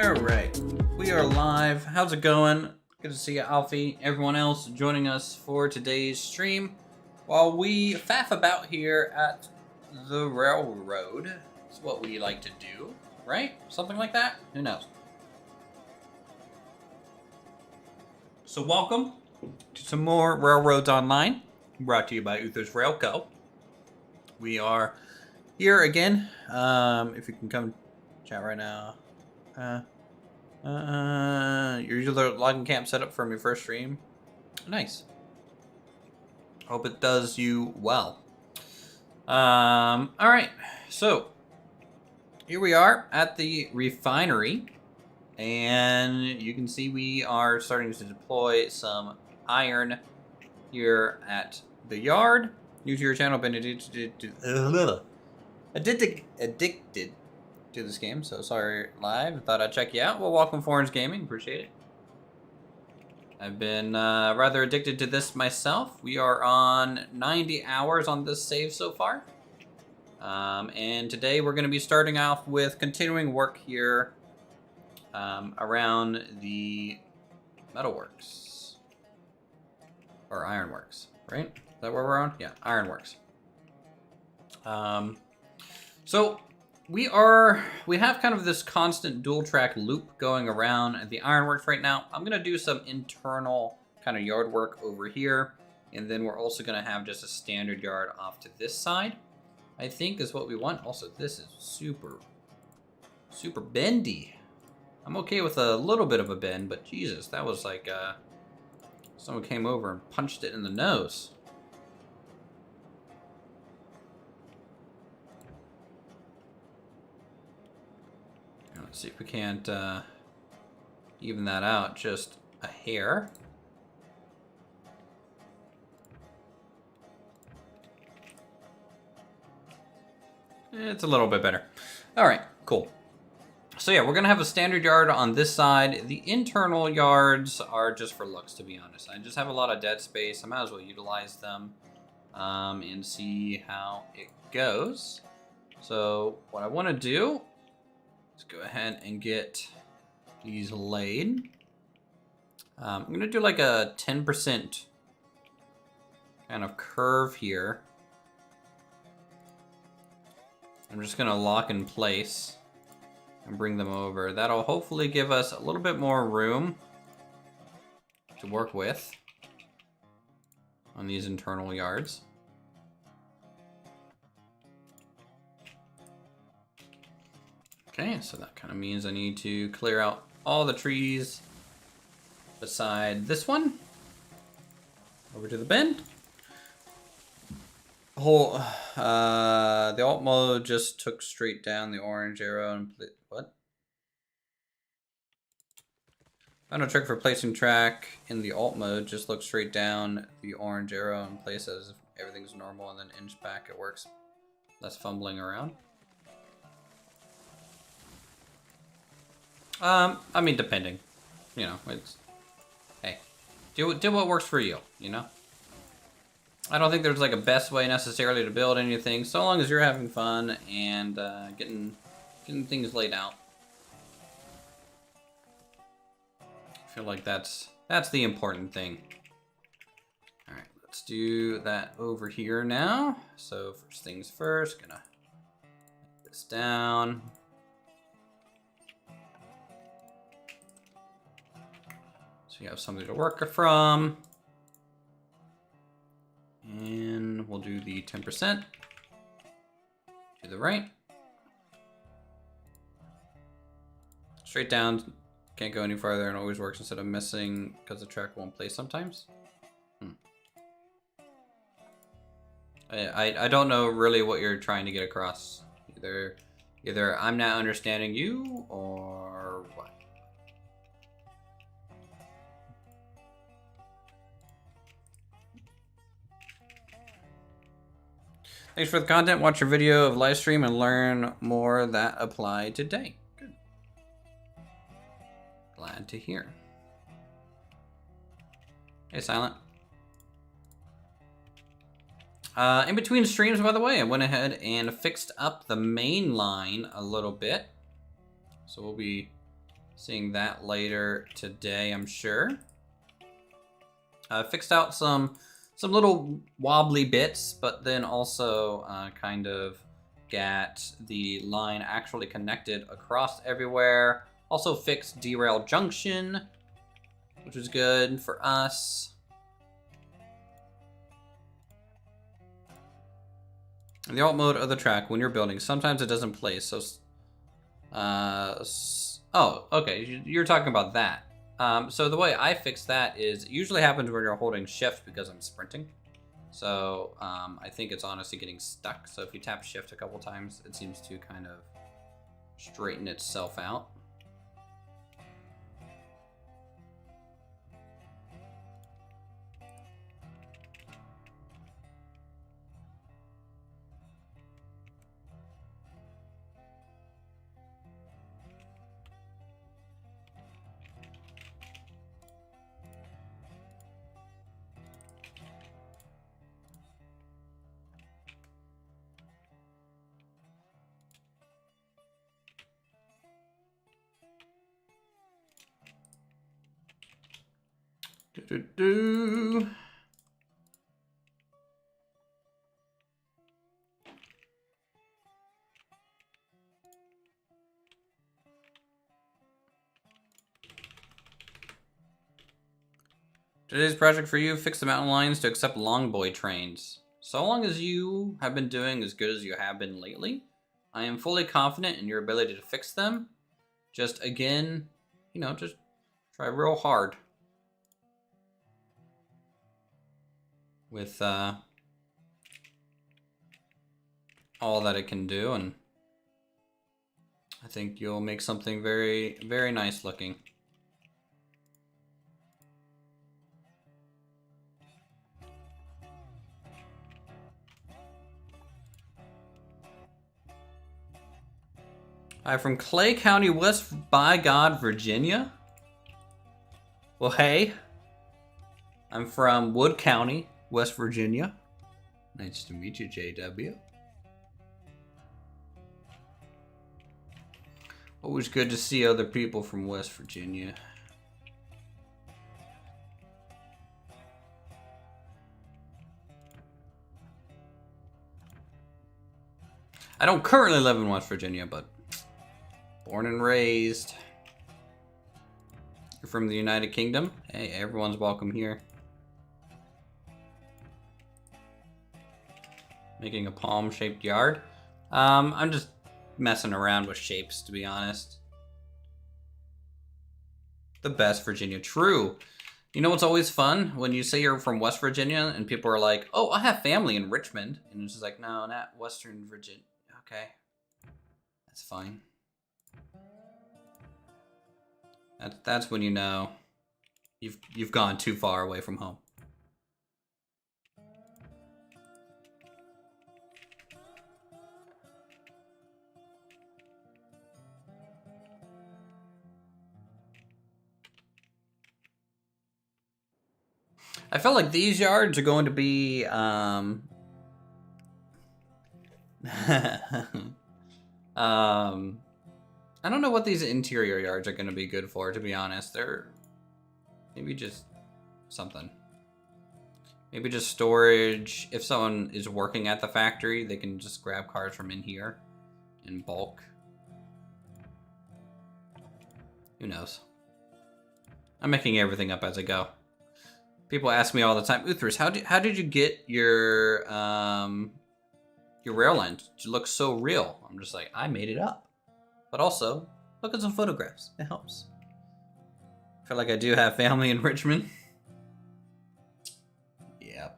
Alright, we are live. How's it going? Good to see you, Alfie. Everyone else joining us for today's stream while we faff about here at the railroad. It's what we like to do, right? Something like that? Who knows? So welcome to some more Railroads Online, brought to you by Uthris Rail Co. We are here again. If you can come chat right now. Your logging camp setup from your first stream. Nice. Hope it does you well. Alright, so here we are at the refinery, and you can see we are starting to deploy some iron here at the yard. New to your channel, been addicted to this game, so sorry live. Thought I'd check you out. Well, welcome Foreigners Gaming, appreciate it. I've been rather addicted to this myself. We are on 90 hours on this save so far. And today we're going to be starting off with continuing work here around the metalworks. Or ironworks, right? Is that where we're on? Yeah, ironworks. So we have kind of this constant dual track loop going around at the ironworks right now. I'm gonna do some internal kind of yard work over here, and then we're also gonna have just a standard yard off to this side, I think is what we want. Also, this is super bendy. I'm okay with a little bit of a bend, but Jesus, that was like someone came over and punched it in the nose. Let's see if we can't even that out just a hair. It's a little bit better. All right, cool. So yeah, we're gonna have a standard yard on this side. The internal yards are just for looks, to be honest. I just have a lot of dead space. I might as well utilize them and see how it goes. So what I want to do, let's go ahead and get these laid. I'm going to do like a 10% kind of curve here. I'm just going to lock in place and bring them over. That'll hopefully give us a little bit more room to work with on these internal yards. Okay, so that kind of means I need to clear out all the trees beside this one. Over to the bend. The alt mode just took straight down the orange arrow and what? Final trick for placing track in the alt mode, just look straight down the orange arrow and place it as if everything's normal, and then inch back. It works. Less fumbling around. I mean, depending, you know, it's, hey, do what works for you, you know? I don't think there's like a best way necessarily to build anything, so long as you're having fun and getting things laid out. I feel like that's the important thing. All right, let's do that over here now. So first things first, gonna put this down. You have something to work from. And we'll do the 10% to the right. Straight down, can't go any farther, and always works instead of missing because the track won't play sometimes. I don't know really what you're trying to get across. Either I'm not understanding you or what. Thanks for the content. Watch your video of live stream and learn more that apply today. Good. Glad to hear. Hey, Silent. In between streams, by the way, I went ahead and fixed up the main line a little bit. So we'll be Seeing that later today, I'm sure. Fixed out some little wobbly bits, but then also kind of got the line actually connected across everywhere. Also fixed derail junction, which was good for us. In the alt mode of the track, when you're building, sometimes it doesn't play, so... oh, okay, you're talking about that. So the way I fix that is, it usually happens when you're holding shift because I'm sprinting. So I think it's honestly getting stuck. So if you tap shift a couple times, it seems to kind of straighten itself out. Today's project for you, fix the mountain lines to accept longboy trains. So long as you have been doing as good as you have been lately, I am fully confident in your ability to fix them. Just again, you know, just try real hard with all that it can do, and I think you'll make something very, very nice looking. I'm from Clay County, West by God, Virginia. Well, hey, I'm from Wood County, West Virginia. Nice to meet you, JW. Always good to see other people from West Virginia. I don't currently live in West Virginia, but born and raised. You're from the United Kingdom? Hey, everyone's welcome here. Making a palm-shaped yard. I'm just messing around with shapes, to be honest. The best Virginia. True. You know what's always fun? When you say you're from West Virginia and people are like, oh, I have family in Richmond. And it's just like, no, not Western Virginia. Okay. That's fine. That's when you know you've gone too far away from home. I felt like these yards are going to be I don't know what these interior yards are going to be good for, to be honest. They're maybe just something. Maybe just storage. If someone is working at the factory, they can just grab cars from in here in bulk. Who knows? I'm making everything up as I go. People ask me all the time, Uthris, how did you get your rail line to look so real? I'm just like, I made it up. But also, look at some photographs. It helps. I feel like I do have family in Richmond. Yeah.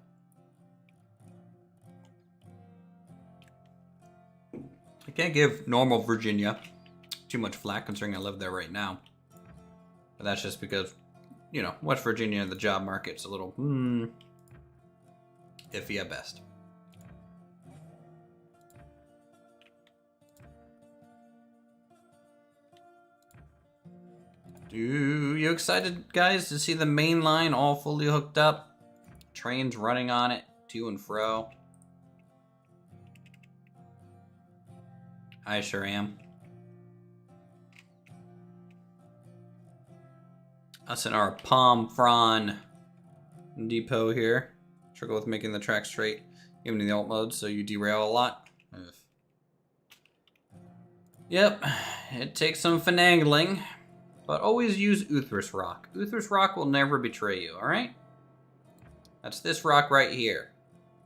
I can't give normal Virginia too much flack considering I live there right now. But that's just because, you know, West Virginia, the job market's a little, iffy at best. You excited, guys, to see the main line all fully hooked up? Trains running on it, to and fro. I sure am. Us in our palm frond depot here. Struggle with making the track straight, even in the alt mode, so you derail a lot. Ugh. Yep, it takes some finagling, but always use Uthris rock. Uthris rock will never betray you, alright? That's this rock right here.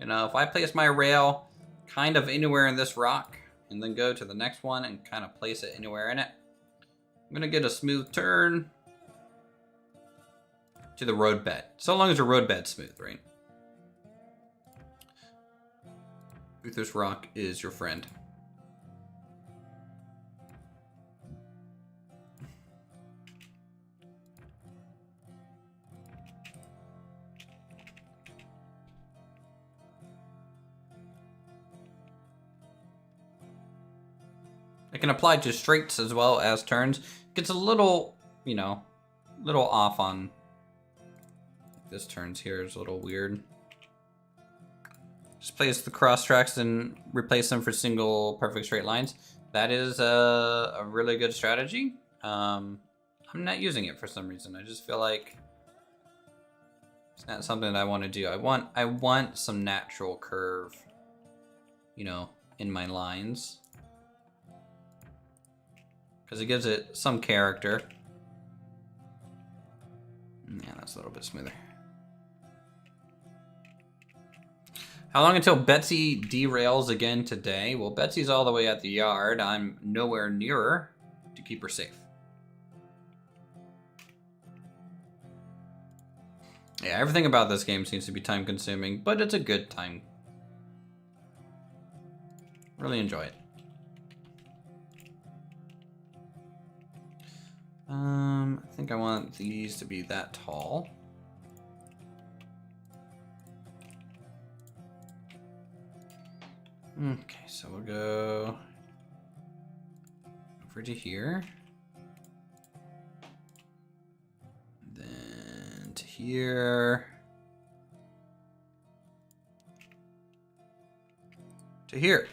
You know, if I place my rail kind of anywhere in this rock, and then go to the next one and kind of place it anywhere in it, I'm gonna get a smooth turn to the road bed. So long as your road bed's smooth, right? Uthris rock is your friend. It can apply to straights as well as turns. Gets a little, you know, little off on this turns here is a little weird. Just place the cross tracks and replace them for single perfect straight lines. That is a really good strategy. I'm not using it for some reason. I just feel like it's not something that I want to do. I want some natural curve, you know, in my lines. Because it gives it some character. Yeah, that's a little bit smoother. How long until Betsy derails again today? Well, Betsy's all the way at the yard. I'm nowhere near her to keep her safe. Yeah, everything about this game seems to be time consuming, but it's a good time. Really enjoy it. I think I want these to be that tall. Okay, so we'll go over to here. Then to here. To here.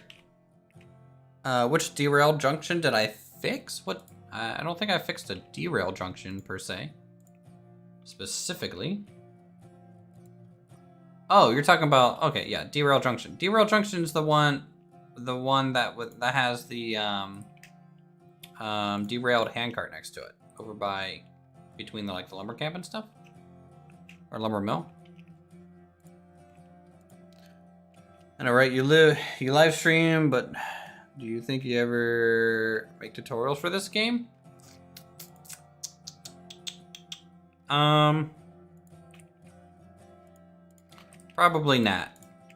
Which derail junction did I fix? What? I don't think I fixed a derail junction per se. Specifically. Oh, you're talking about, okay, yeah, derail junction. Derail junction is the one that has the derailed handcart next to it, over by between the the lumber camp and stuff, or lumber mill. I know, right? You live stream, but do you think you ever make tutorials for this game? Probably not.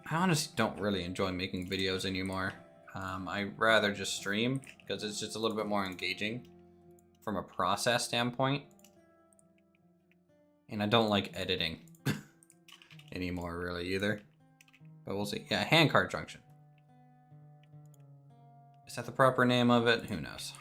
I honestly don't really enjoy making videos anymore. I rather just stream because it's just a little bit more engaging from a process standpoint. And I don't like editing anymore really either. But we'll see. Yeah, handcart junction. Is that the proper name of it? Who knows?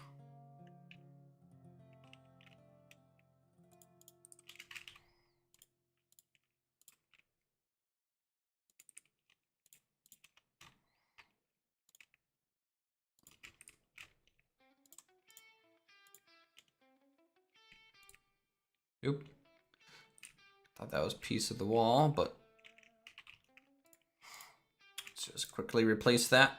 Oop. Thought that was a piece of the wall, but let's just quickly replace that.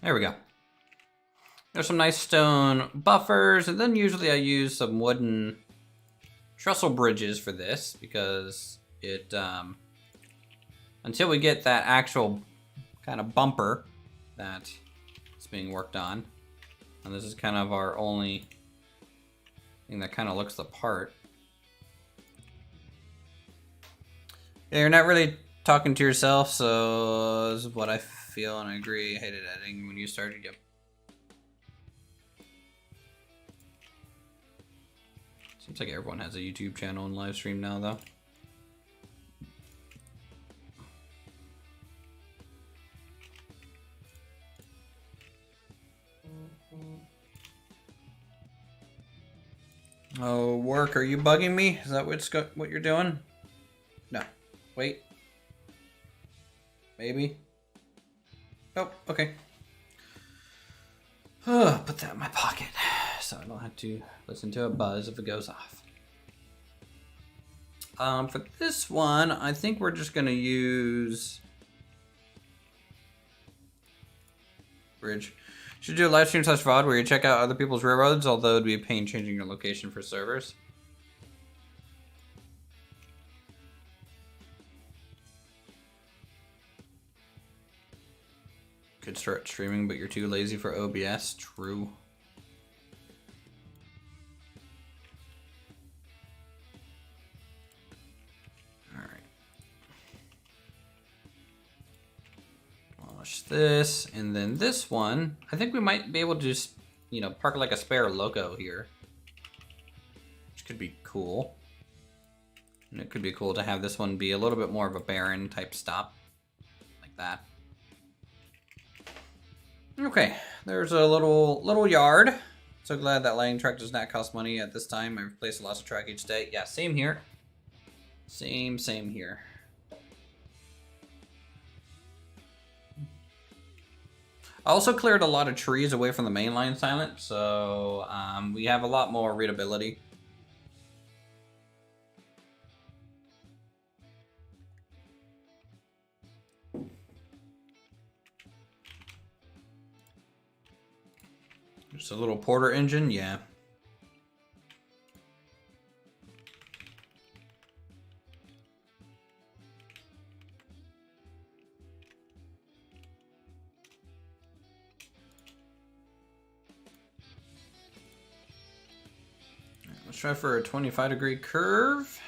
There we go. There's some nice stone buffers, and then usually I use some wooden trestle bridges for this because it, until we get that actual kind of bumper that is being worked on, and this is kind of our only thing that kind of looks the part. Yeah, you're not really talking to yourself, so this is what I feel and I agree. I hated editing when you started. Yep. Seems like everyone has a YouTube channel and live stream now, though. Oh, work, are you bugging me? Is that what you're doing? No. Wait. Maybe. Oh, okay. Put that in my pocket so I don't have to listen to a buzz if it goes off. For this one, I think we're just gonna use bridge. Should do a live stream / VOD where you check out other people's railroads, although it'd be a pain changing your location for servers. Could start streaming, but you're too lazy for OBS. True. This, and then this one, I think we might be able to just, you know, park like a spare loco here. Which could be cool. And it could be cool to have this one be a little bit more of a barren type stop. Like that. Okay, there's a little yard. So glad that lighting track does not cost money at this time. I replace lots of track each day. Yeah, same here. Same here. I also cleared a lot of trees away from the mainline silent, so we have a lot more readability. Just a little Porter engine, yeah. Let's try for a 25-degree curve.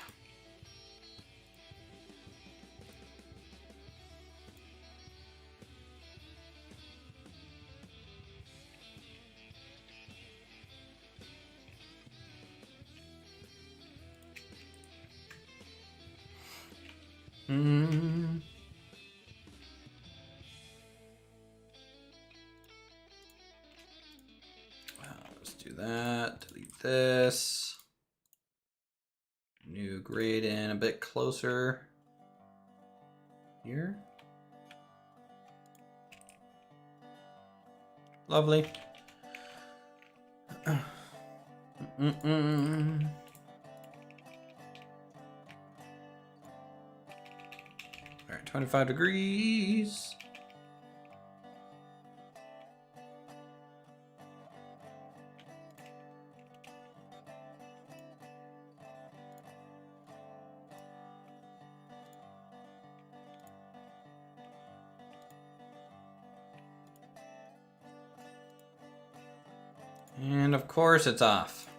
Let's do that. Delete this. New grade in a bit closer here. Lovely. All right, 25 degrees. And of course it's off.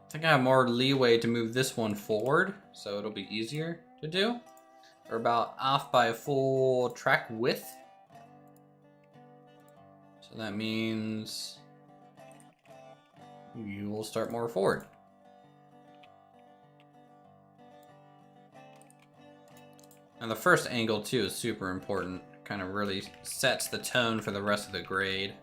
I think I have more leeway to move this one forward, so it'll be easier to do. We're about off by a full track width. So that means you will start more forward. And the first angle too is super important. Kind of really sets the tone for the rest of the grade.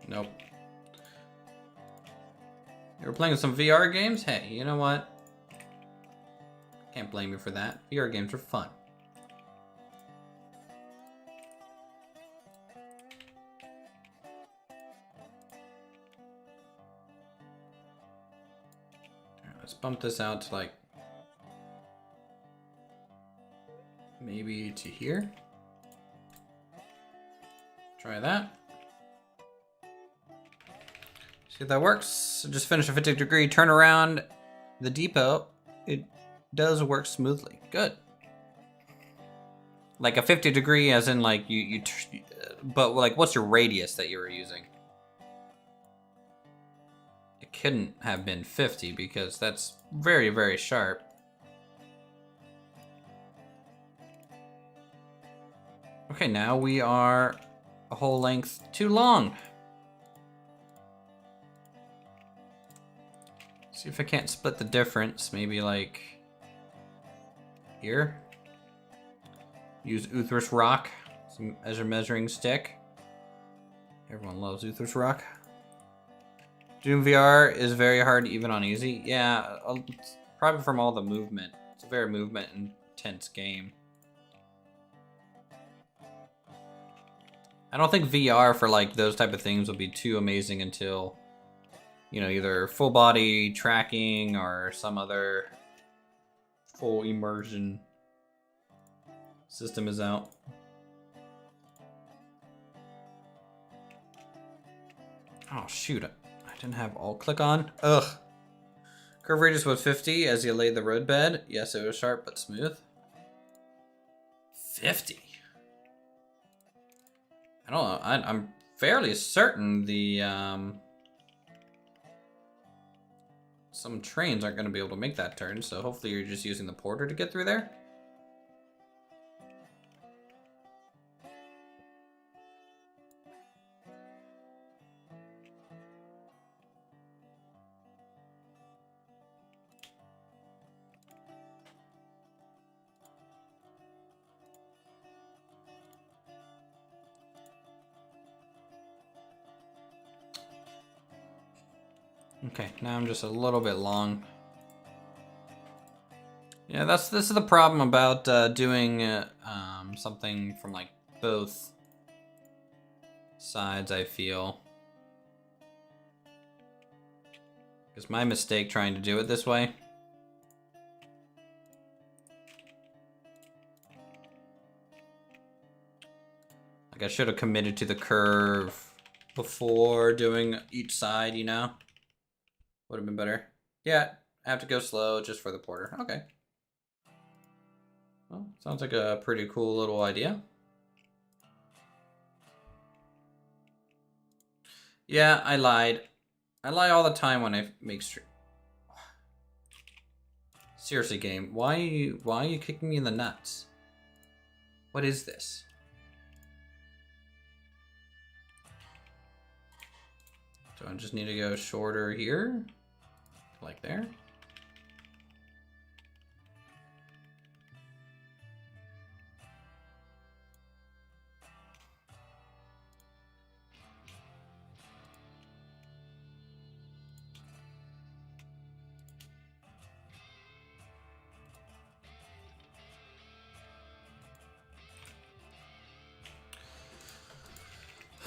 Nope. You were playing some VR games? Hey, you know what? Can't blame you for that. VR games are fun. Let's bump this out to like maybe to here. Try that. See if that works. So just finish a 50-degree turnaround. The depot, it does work smoothly. Good. Like a 50-degree as in like but like what's your radius that you were using? It couldn't have been 50 because that's very, very sharp. Okay, now we are a whole length too long. See if I can't split the difference, maybe like here. Use Uthris rock as a measuring stick. Everyone loves Uthris Rock. Doom VR is very hard even on easy. Yeah, probably from all the movement. It's a very movement intense game. I don't think VR for like those type of things will be too amazing until, you know, either full body tracking or some other full immersion system is out. Oh shoot, I didn't have alt click on. Ugh. Curve radius was 50 as you laid the roadbed. Yes, it was sharp but smooth. 50? I don't know. I'm fairly certain the some trains aren't going to be able to make that turn, so hopefully you're just using the porter to get through there. Okay, now I'm just a little bit long. Yeah, this is the problem about doing something from like both sides, I feel. It's my mistake trying to do it this way. Like I should have committed to the curve before doing each side, you know? Would have been better. Yeah, I have to go slow just for the porter. Okay. Well, sounds like a pretty cool little idea. Yeah, I lied. I lie all the time when I make stream. Seriously, game, why are you kicking me in the nuts? What is this? Do I just need to go shorter here? Like there?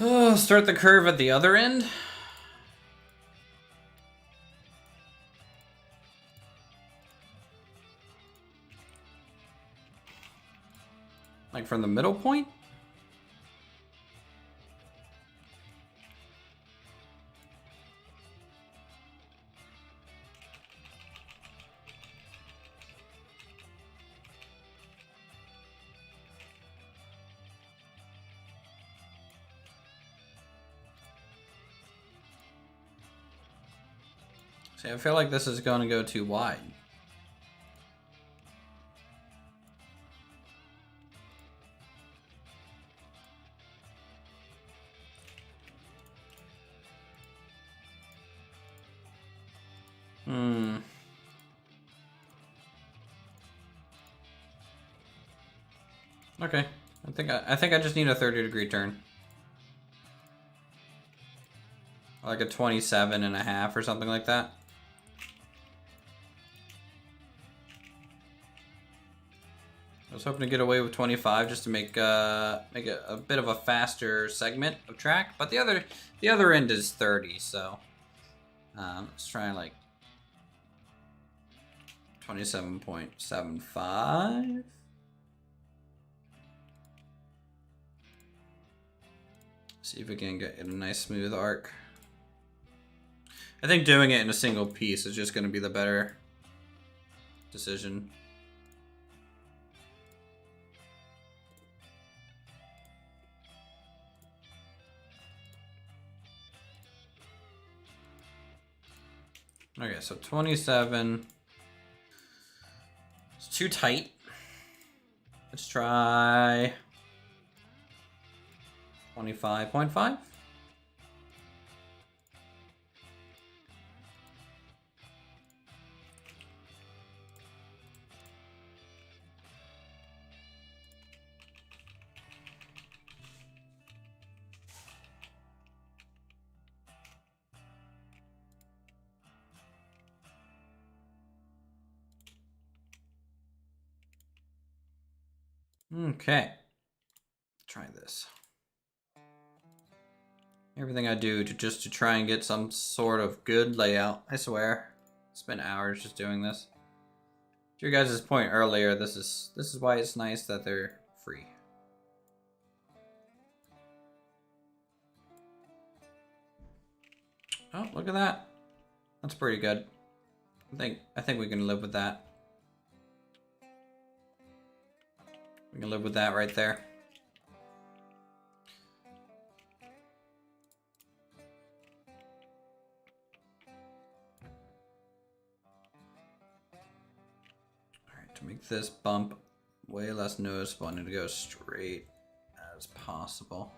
Oh, start the curve at the other end? Like from the middle point? See, I feel like this is going to go too wide. Okay. I think I just need a 30-degree turn. Like a 27.5 or something like that. I was hoping to get away with 25 just to make a bit of a faster segment of track, but the other end is 30, so let's try like 27.75. See if we can get a nice smooth arc. I think doing it in a single piece is just going to be the better decision. Okay, so 27. It's too tight. Let's try 25.5. Okay. Try this. Everything I do to try and get some sort of good layout. I swear. Spent hours just doing this. To your guys' point earlier, this is why it's nice that they're free. Oh, look at that. That's pretty good. I think we can live with that. We can live with that right there. Alright, to make this bump way less noticeable, I need to go straight as possible.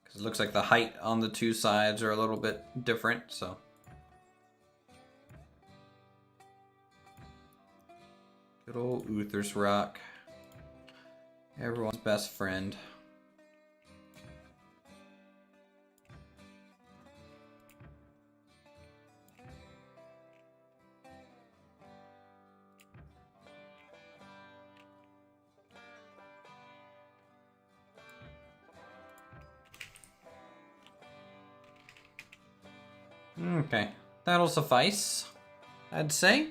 Because it looks like the height on the two sides are a little bit different, so. Good old Uthris rock. Everyone's best friend. Okay, that'll suffice, I'd say.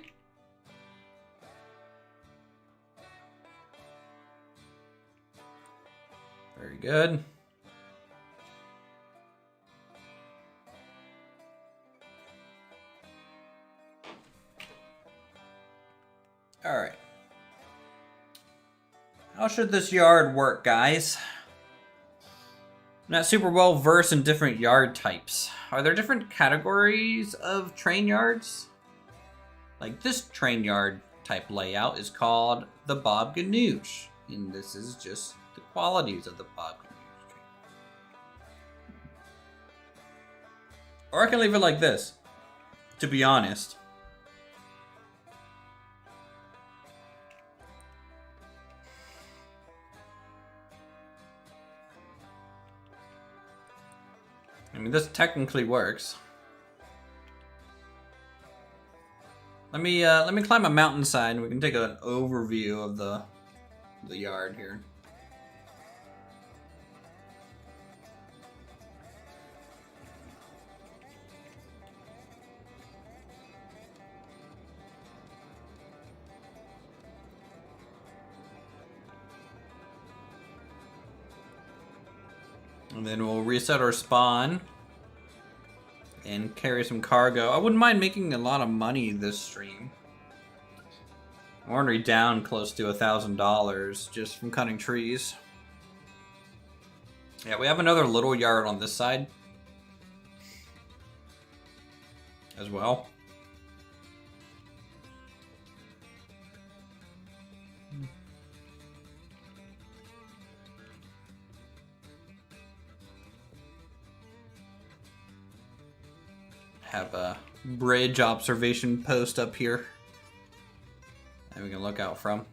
Very good. All right. How should this yard work, guys? I'm not super well versed in different yard types. Are there different categories of train yards? Like this train yard type layout is called the Bob Ganoush, and this is just the qualities of the Bob Ganoush train. Or I can leave it like this, to be honest. I mean, this technically works. Let me climb a mountainside and we can take an overview of the yard here. And then we'll reset our spawn and carry some cargo. I wouldn't mind making a lot of money this stream. I'm already down close to $1,000 just from cutting trees. Yeah, we have another little yard on this side as well. Have a bridge observation post up here that we can look out from.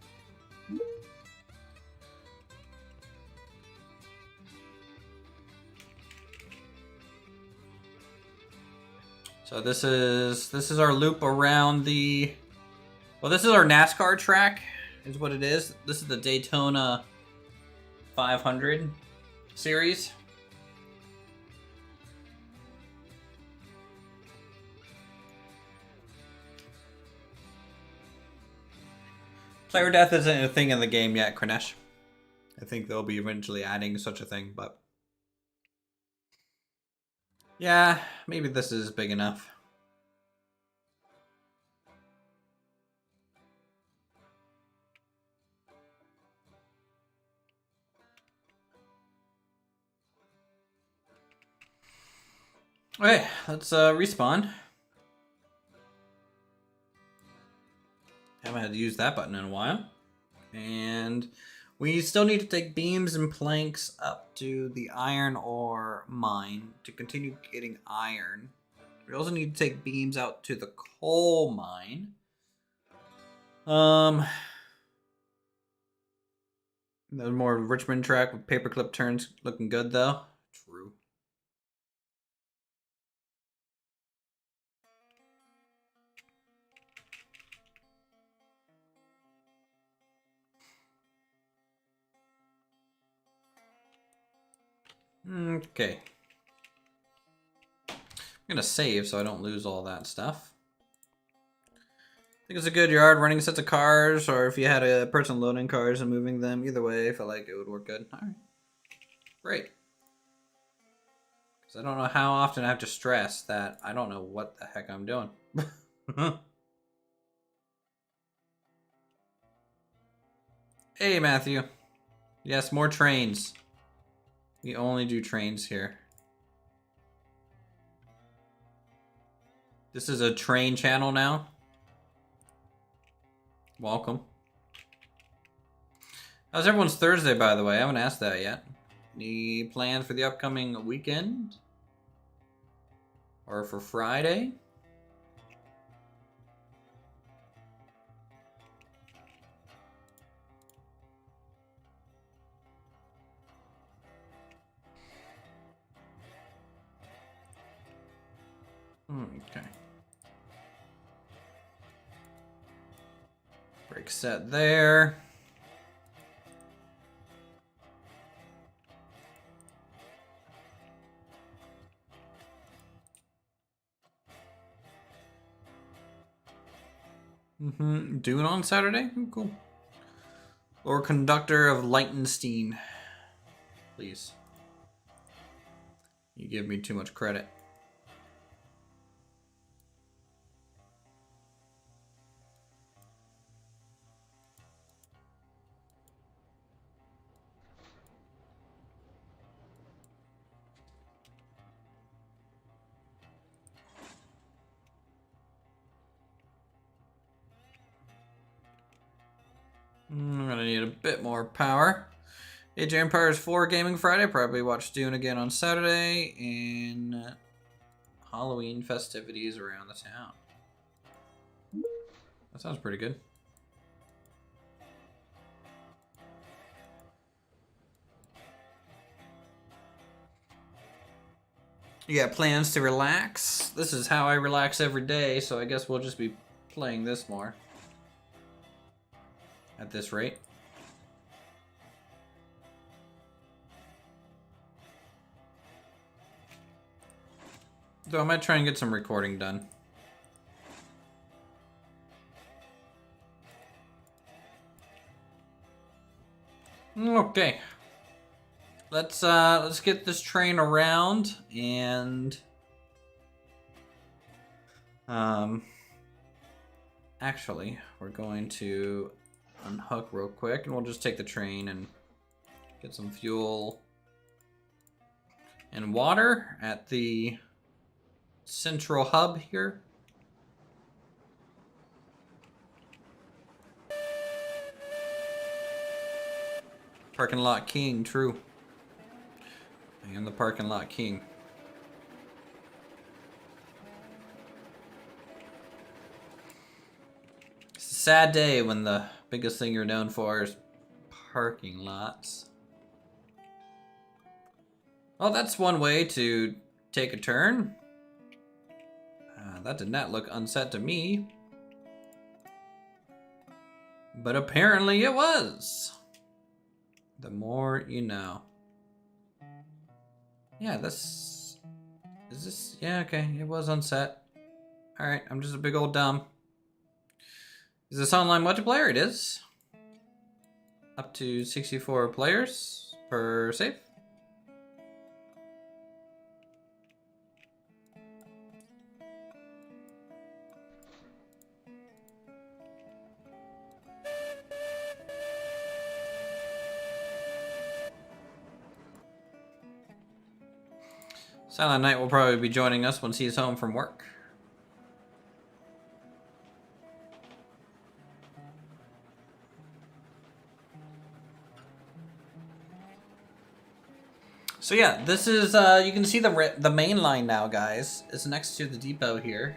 So this is our loop around the, well, this is our NASCAR track is what it is. This is the Daytona 500 series. Player death isn't a thing in the game yet, Kranesh. I think they'll be eventually adding such a thing, but yeah, maybe this is big enough. Okay, let's respawn. Haven't had to use that button in a while. And we still need to take beams and planks up to the iron ore mine to continue getting iron. We also need to take beams out to the coal mine. The more Richmond track with paperclip turns looking good though. True. Okay. I'm gonna save so I don't lose all that stuff. I think it's a good yard running sets of cars, or if you had a person loading cars and moving them. Either way, I felt like it would work good. All right. Great. Because I don't know how often I have to stress that I don't know what the heck I'm doing. Hey, Matthew. Yes, more trains. We only do trains here. This is a train channel now. Welcome. How's everyone's Thursday, by the way? I haven't asked that yet. Any plans for the upcoming weekend? Or for Friday? Okay. Brake set there. Dune on Saturday? Cool. Or conductor of Liechtenstein. Please. You give me too much credit. I'm gonna need a bit more power. Age of Empires 4 Gaming Friday. Probably watch Dune again on Saturday. And Halloween festivities around the town. That sounds pretty good. You got plans to relax? This is how I relax every day, so I guess we'll just be playing this more. At this rate. Though I might try and get some recording done. Okay. Let's get this train around and actually we're going to unhook real quick and we'll just take the train and get some fuel and water at the central hub here. Parking lot king, true. I am the parking lot king. It's a sad day when the biggest thing you're known for is parking lots. Well, that's one way to take a turn. That did not look unset to me. But apparently it was. The more you know. Yeah, this... Is this... Yeah, okay. It was unset. Alright, I'm just a big old dumb. Is this online multiplayer? It is. Up to 64 players per save. Silent Knight will probably be joining us once he's home from work. So yeah, this is, you can see the main line now, guys. It's next to the depot here.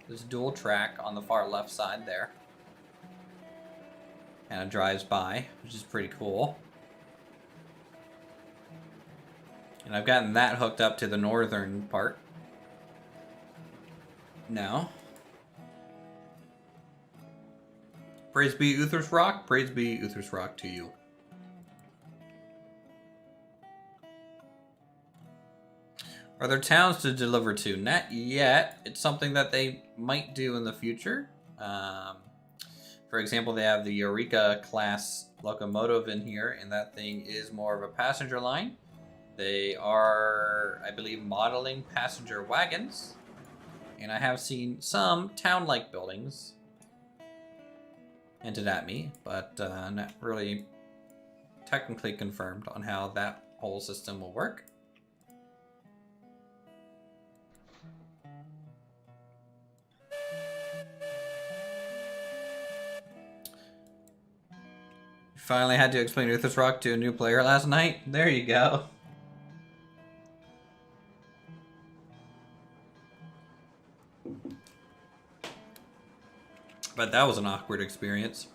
There's dual track on the far left side there. And it drives by, which is pretty cool. And I've gotten that hooked up to the northern part. Now. Praise be Uthris Rock. Praise be Uthris Rock to you. Are there towns to deliver to? Not yet. It's something that they might do in the future. For example, they have the Eureka class locomotive in here, and that thing is more of a passenger line. They are, I believe, modeling passenger wagons. And I have seen some town-like buildings hinted at me, but not really technically confirmed on how that whole system will work. Finally had to explain Uthris Rock to a new player last night. There you go. But that was an awkward experience.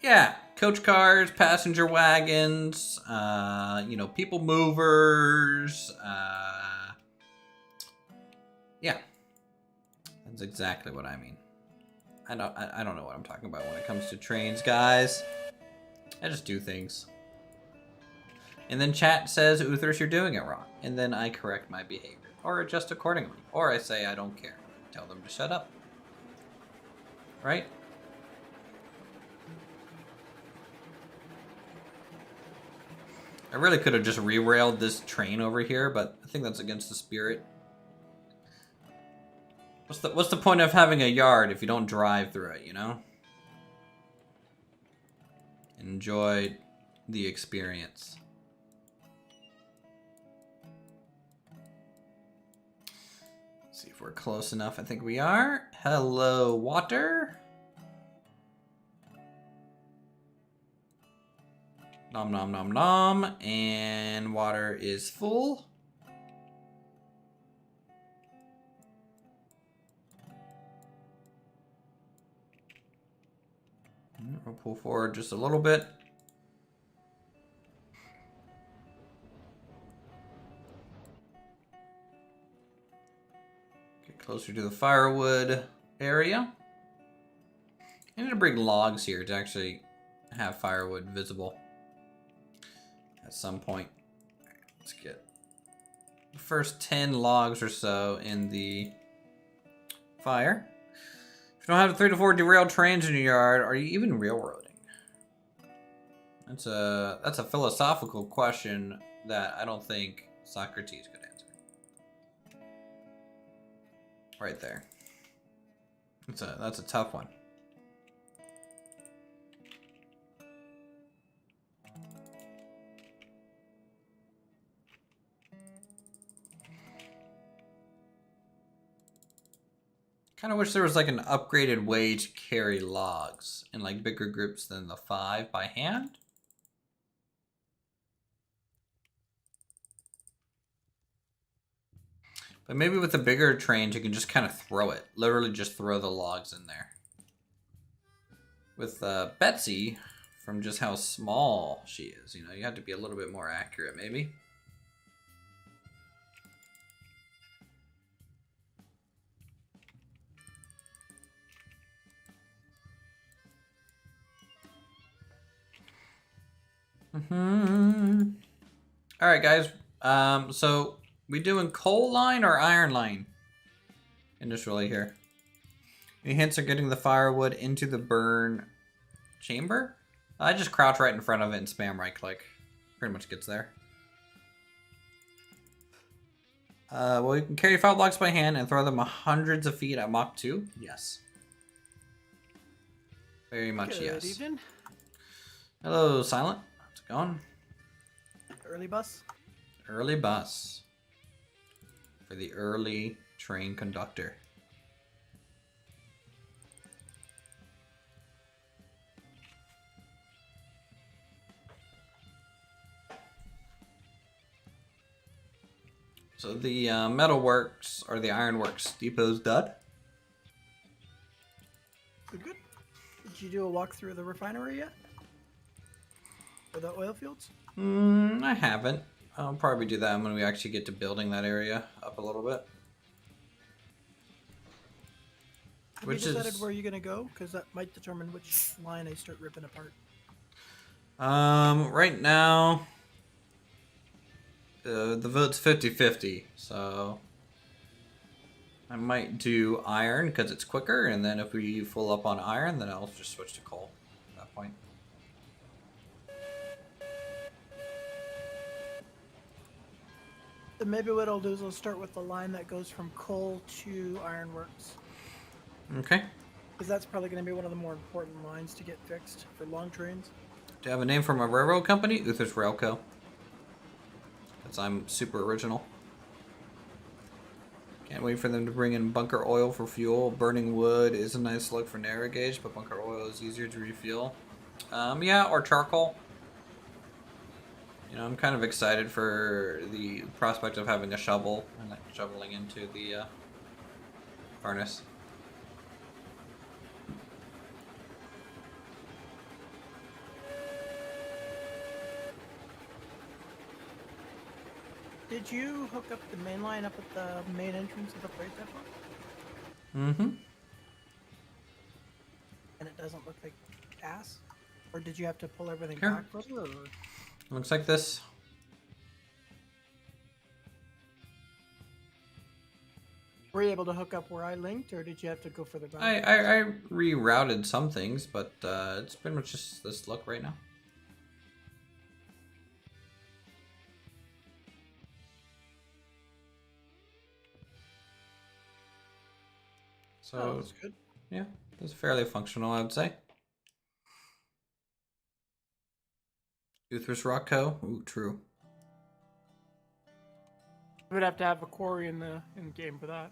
Yeah, coach cars, passenger wagons, you know, people movers, yeah. That's exactly what I mean. I don't know what I'm talking about when it comes to trains, guys. I just do things. And then chat says, Uthris, you're doing it wrong. And then I correct my behavior. Or adjust accordingly. Or I say I don't care. Tell them to shut up. Right? I really could have just re-railed this train over here, but I think that's against the spirit. What's the point of having a yard if you don't drive through it, you know? Enjoy the experience. Let's see if we're close enough. I think we are. Hello, water. Nom nom nom nom. And water is full. We'll pull forward just a little bit. Get closer to the firewood area. I need to bring logs here to actually have firewood visible at some point. Let's get the first 10 logs or so in the fire. If you don't have 3 to 4 derailed trains in your yard, are you even railroading? That's a philosophical question that I don't think Socrates could answer. Right there. That's a tough one. Kind of wish there was like an upgraded way to carry logs in like bigger groups than the 5 by hand. But maybe with the bigger trains, you can just kind of throw it. Literally just throw the logs in there. With Betsy, from just how small she is, you know, you have to be a little bit more accurate maybe. All right, guys. So we doing coal line or iron line? Initially here. Any hints are getting the firewood into the burn chamber? I just crouch right in front of it and spam right click. Pretty much gets there. Well, you can carry 5 blocks by hand and throw them hundreds of feet at Mach 2. Yes. Very much yes. Good evening. Hello, Silent. How's it going? Early bus? Early bus. For the early train conductor. So the metalworks or the ironworks depot's done. Good, good. Did you do a walk through the refinery yet? Or the oil fields? I haven't. I'll probably do that when we actually get to building that area up a little bit. Have you decided where you're going to go? Because that might determine which line I start ripping apart. Right now, the vote's 50-50, so I might do iron because it's quicker, and then if we full up on iron, then I'll just switch to coal at that point. Then maybe what I'll do is I'll start with the line that goes from coal to ironworks. Okay. Because that's probably going to be one of the more important lines to get fixed for long trains. Do you have a name from a railroad company? Uthris Railco. Because I'm super original. Can't wait for them to bring in bunker oil for fuel. Burning wood is a nice look for narrow gauge, but bunker oil is easier to refuel. Yeah, or charcoal. You know, I'm kind of excited for the prospect of having a shovel and like shoveling into the furnace. Did you hook up the main line up at the main entrance of the freight depot? Mm-hmm. And it doesn't look like gas? Or did you have to pull everything Here. back further? Or... Looks like this. Were you able to hook up where I linked, or did you have to go further back? I rerouted some things, but it's pretty much just this look right now. So, oh, that's good. Yeah, it's fairly functional, I would say. Uthris Rock Co. Ooh, true. You would have to have a quarry in the game for that.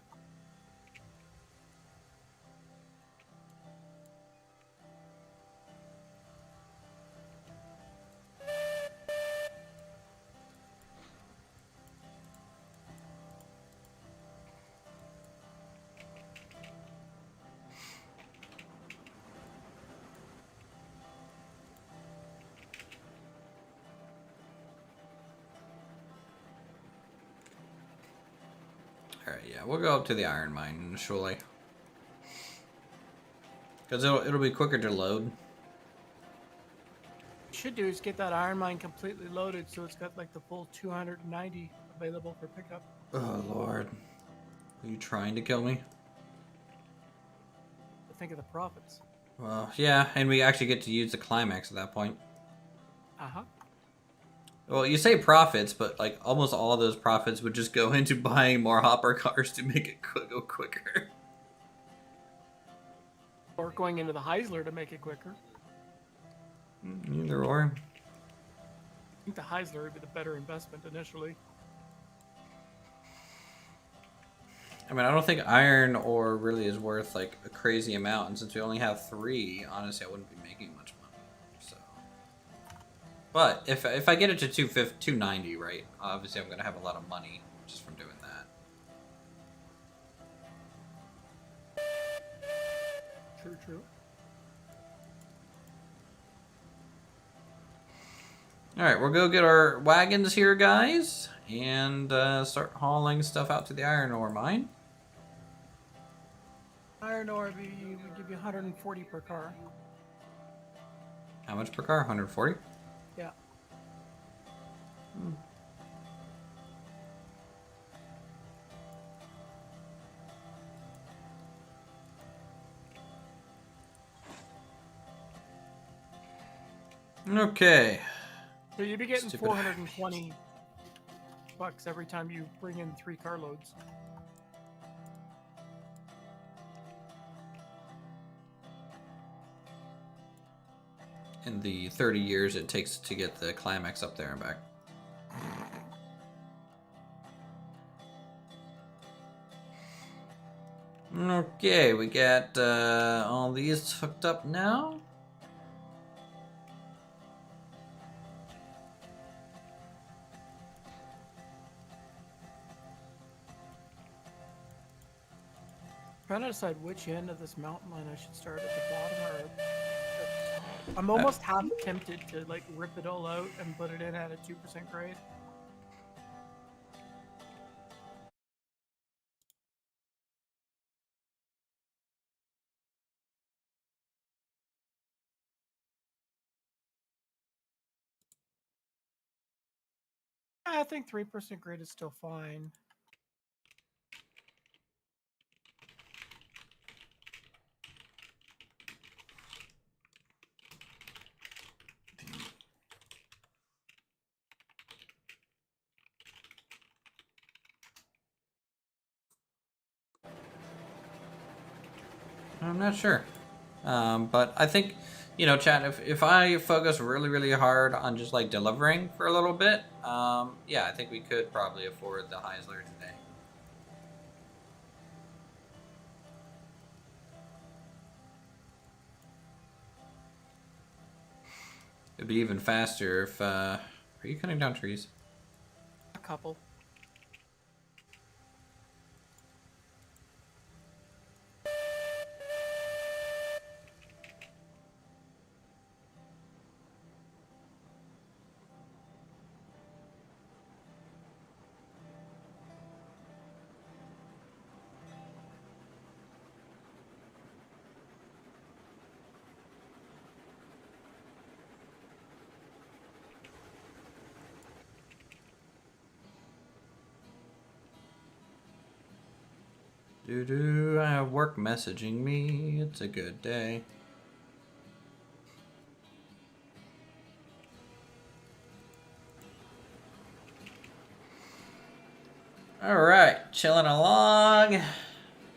Alright, yeah, we'll go up to the iron mine initially. Because it'll be quicker to load. What you should do is get that iron mine completely loaded so it's got like the full 290 available for pickup. Oh, Lord. Are you trying to kill me? But think of the profits. Well, yeah, and we actually get to use the climax at that point. Uh-huh. Well, you say profits, but like almost all of those profits would just go into buying more hopper cars to make it go quicker. Or going into the Heisler to make it quicker. Either or. I think the Heisler would be the better investment initially. I mean, I don't think iron ore really is worth like a crazy amount, and since we only have 3, honestly, I wouldn't be making much money. So, but if I get it to 290, right? Obviously, I'm gonna have a lot of money just from doing that. True, true. All right, we'll go get our wagons here, guys, and start hauling stuff out to the iron ore mine. Iron ore would give you 140 per car. How much per car? 140? Yeah. Okay. So you'd be getting Stupid 420 bucks every time you bring in 3 carloads. In the 30 years it takes to get the climax up there and back. Okay, we got all these hooked up now. Trying to decide which end of this mountain line I should start, at the bottom or at the top. I'm almost half tempted to like rip it all out and put it in at a 2% grade. I think 3% grade is still fine. I'm not sure. But I think, you know, chat, if I focus really, really hard on just like delivering for a little bit, yeah, I think we could probably afford the Heisler today. It'd be even faster if, are you cutting down trees? A couple. I have work messaging me. It's a good day. All right, chilling along.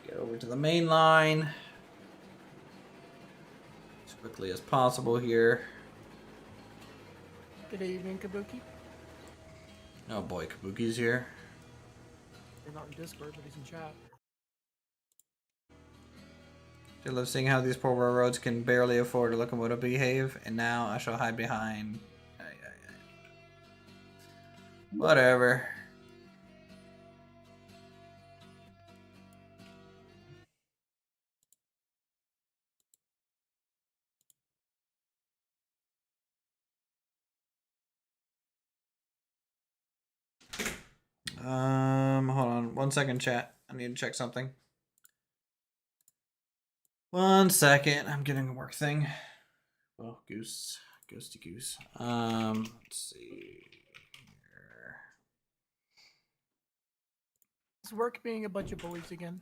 Get over to the main line as quickly as possible here. Good evening, Kabuki. Oh boy, Kabuki's here. He's not in Discord, but he's in chat. I love seeing how these poor railroads can barely afford a locomotive behave, and now I shall hide behind. Whatever. Hold on 1 second, chat. I need to check something. 1 second. I'm getting a work thing. Well, ghosty goose. Let's see here. Is work being a bunch of bullies again?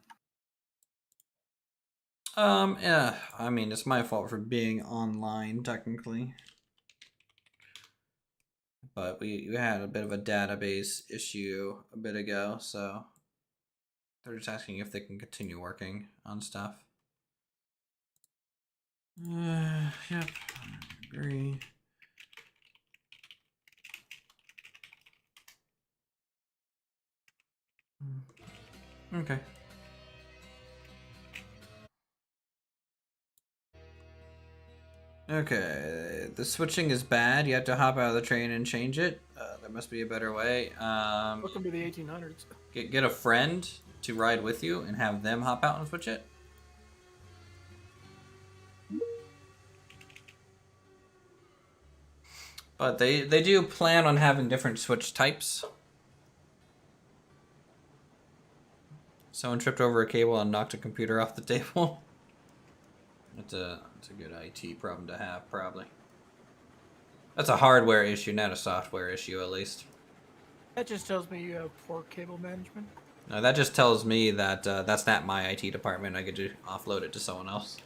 Yeah. I mean, it's my fault for being online, technically. But we had a bit of a database issue a bit ago, so they're just asking if they can continue working on stuff. Yep, I agree. Okay. Okay, the switching is bad. You have to hop out of the train and change it. There must be a better way. Welcome to the 1800s. Get a friend to ride with you and have them hop out and switch it. But they do plan on having different switch types. Someone tripped over a cable and knocked a computer off the table. It's a good IT problem to have, probably. That's a hardware issue, not a software issue, at least. That just tells me you have poor cable management. No, that just tells me that that's not my IT department. I could just offload it to someone else.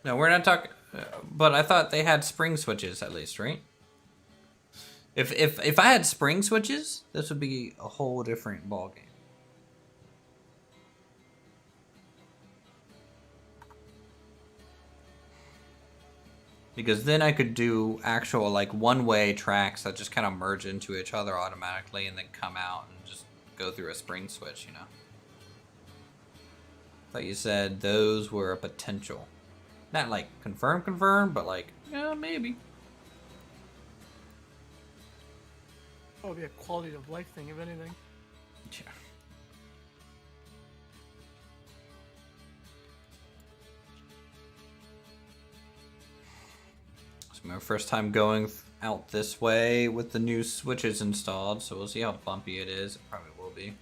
No, we're not talking. But I thought they had spring switches at least, right? If I had spring switches, this would be a whole different ballgame. Because then I could do actual like one-way tracks that just kind of merge into each other automatically and then come out and just go through a spring switch, you know. I thought you said those were a potential. Not like confirm, but like, yeah, maybe. That would be a quality of life thing, if anything. Yeah. It's my first time going out this way with the new switches installed, so we'll see how bumpy it is. It probably will be.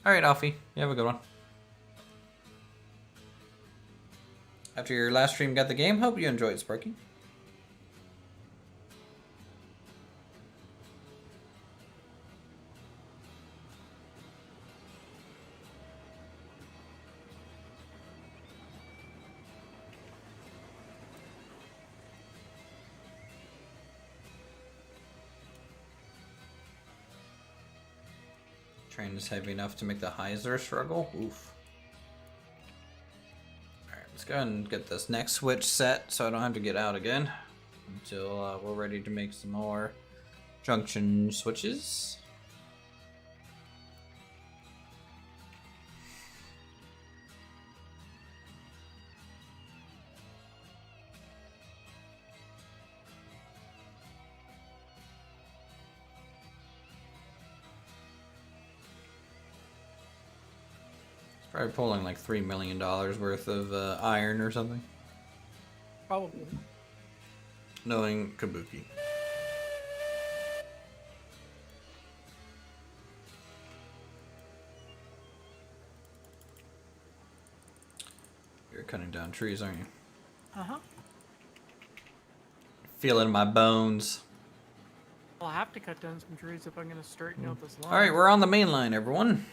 Alright, Alfie. You have a good one. After your last stream got the game, hope you enjoyed, Sparky. Train is heavy enough to make the Heiser struggle. Oof. Alright, let's go ahead and get this next switch set so I don't have to get out again until we're ready to make some more junction switches. Probably pulling like $3 million worth of iron or something. Probably. Knowing Kabuki. You're cutting down trees, aren't you? Uh-huh. Feeling my bones. I'll have to cut down some trees if I'm going to straighten out this line. Alright, we're on the main line, everyone.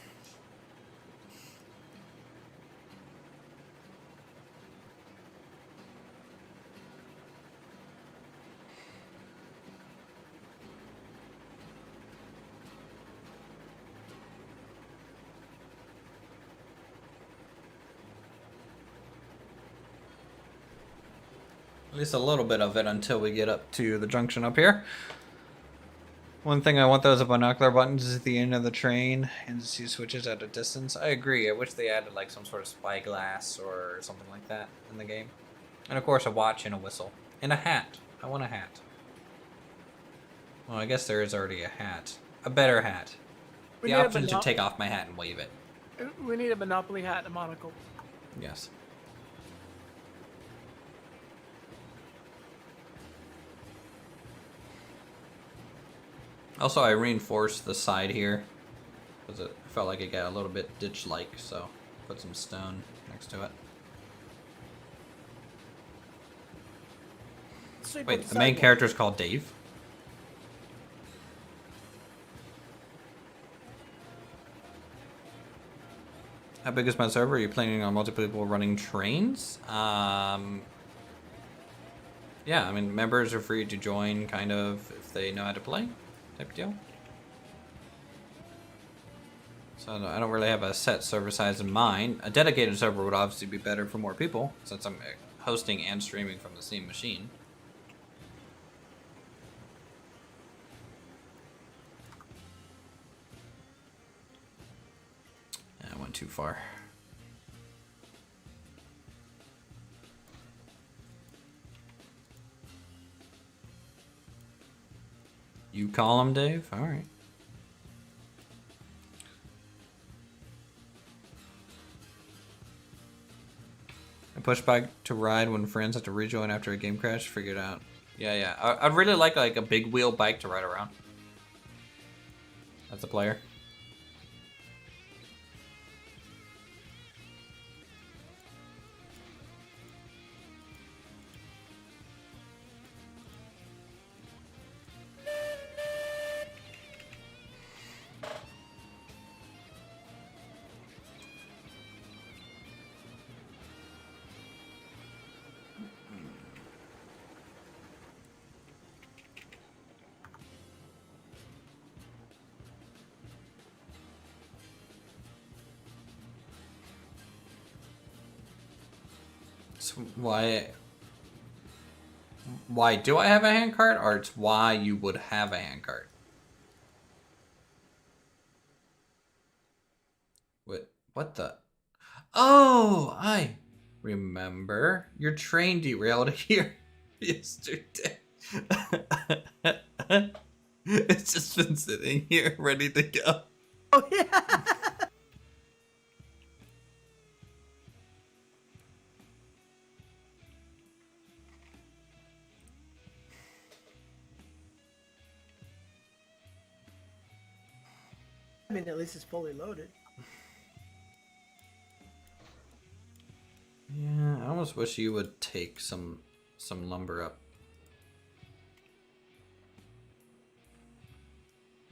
At least a little bit of it until we get up to the junction up here. One thing I want those binocular buttons is at the end of the train and to see switches at a distance. I agree. I wish they added like some sort of spyglass or something like that in the game. And of course a watch and a whistle. And a hat. I want a hat. Well, I guess there is already a hat. A better hat. The option to take off my hat and wave it. We need a Monopoly hat and a monocle. Yes. Also, I reinforced the side here because it felt like it got a little bit ditch-like, so put some stone next to it. Wait, the main character is called Dave? How big is my server? Are you planning on multiple people running trains? Yeah, I mean, members are free to join, kind of, if they know how to play. Type deal. So I don't really have a set server size in mind. A dedicated server would obviously be better for more people, since I'm hosting and streaming from the same machine. I went too far. You call him, Dave? All right. I push back to ride when friends have to rejoin after a game crash. Figure it out. Yeah. I'd really like a big wheel bike to ride around. As a player. So why do I have a handcart, or it's why you would have a handcart? What the? Oh, I remember. Your train derailed here yesterday. It's just been sitting here ready to go. Oh yeah. I mean, at least it's fully loaded. Yeah, I almost wish you would take some lumber up.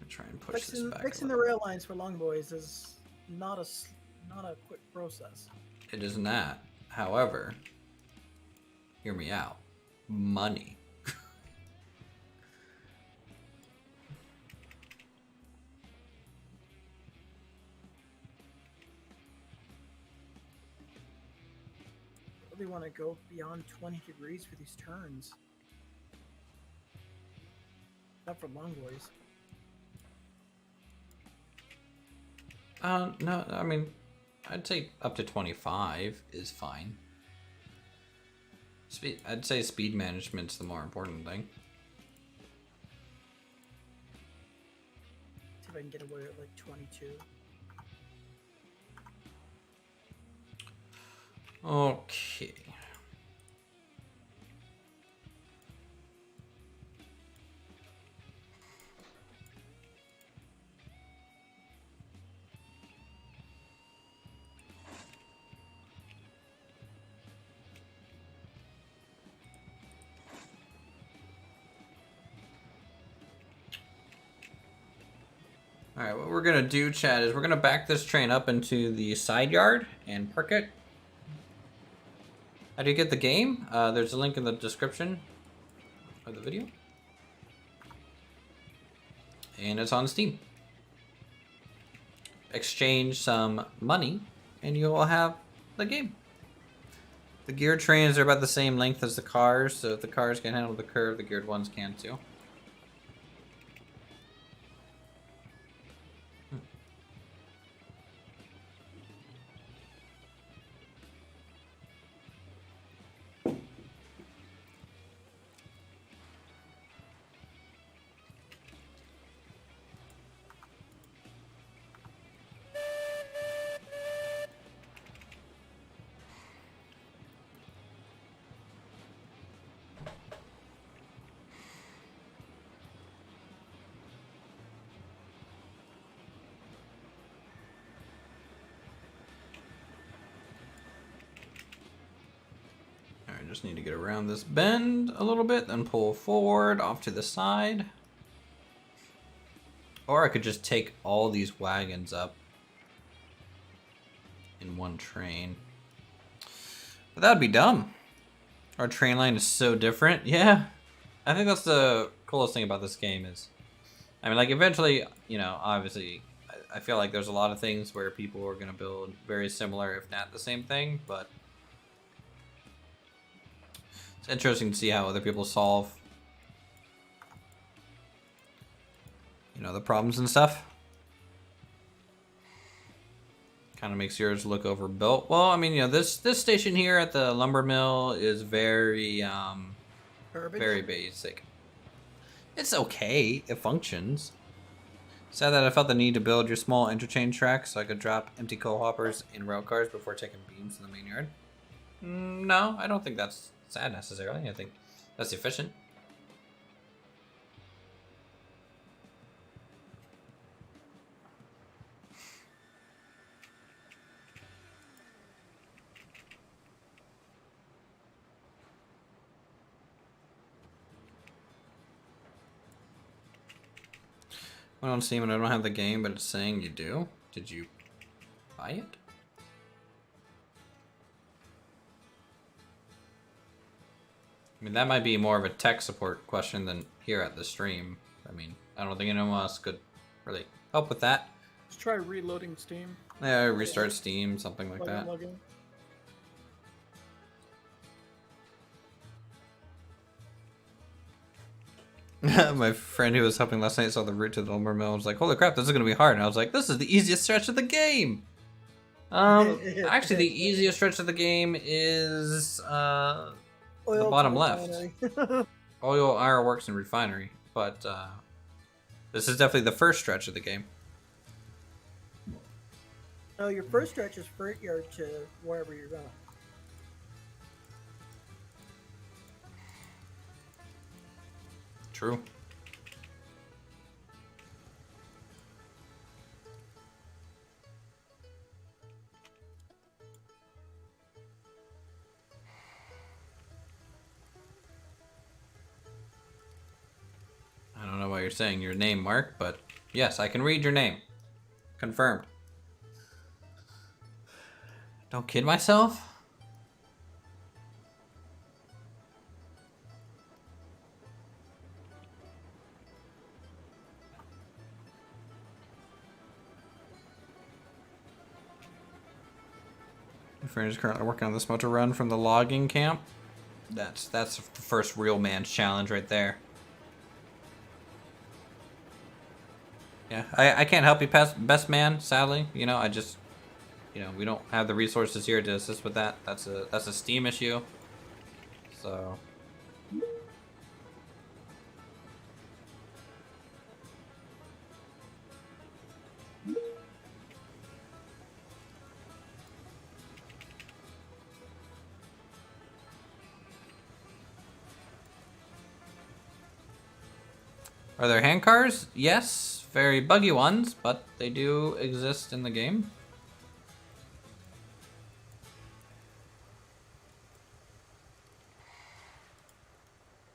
Try and push this back. Fixing the rail lines for long boys is not a quick process. It is not. However, hear me out. Money. I really want to go beyond 20 degrees for these turns. Not for long boys. No, I mean, I'd say up to 25 is fine. I'd say speed management's the more important thing. See if I can get away at like 22. Okay. Alright, what we're gonna do, Chad, is we're gonna back this train up into the side yard and park it. How do you get the game? There's a link in the description of the video. And it's on Steam. Exchange some money and you will have the game. The geared trains are about the same length as the cars, so if the cars can handle the curve, the geared ones can too. Just need to get around this bend a little bit, then pull forward off to the side. Or I could just take all these wagons up in one train. But that would be dumb. Our train line is so different. Yeah. I think that's the coolest thing about this game is, I mean, like eventually, you know, obviously, I feel like there's a lot of things where people are going to build very similar, if not the same thing, but it's interesting to see how other people solve, you know, the problems and stuff. Kind of makes yours look overbuilt. Well, I mean, you know, this station here at the lumber mill is very, very basic. It's okay. It functions. Sad that I felt the need to build your small interchange track so I could drop empty coal hoppers in rail cars before taking beams in the main yard. No, I don't think that's sad necessarily. I think that's efficient. Went on Steam and I don't have the game, but it's saying you do. Did you buy it? I mean, that might be more of a tech support question than here at the stream. I mean, I don't think anyone else could really help with that. Let's try reloading Steam. Yeah, restart Steam, something like that. My friend who was helping last night saw the route to the lumber mill and was like, holy crap, this is going to be hard. And I was like, this is the easiest stretch of the game. Actually, the easiest stretch of the game is the bottom left. Oil, ironworks, and refinery. But this is definitely the first stretch of the game. No, your first stretch is freight yard to wherever you're going. True. you're saying your name, Mark, but yes, I can read your name. Confirmed. Don't kid myself? My friend is currently working on this motor run from the logging camp. That's the first real man's challenge right there. Yeah, I can't help you, best man, sadly. You know, I just, you know, we don't have the resources here to assist with that. That's a Steam issue. So. Are there hand cars? Yes, very buggy ones, but they do exist in the game.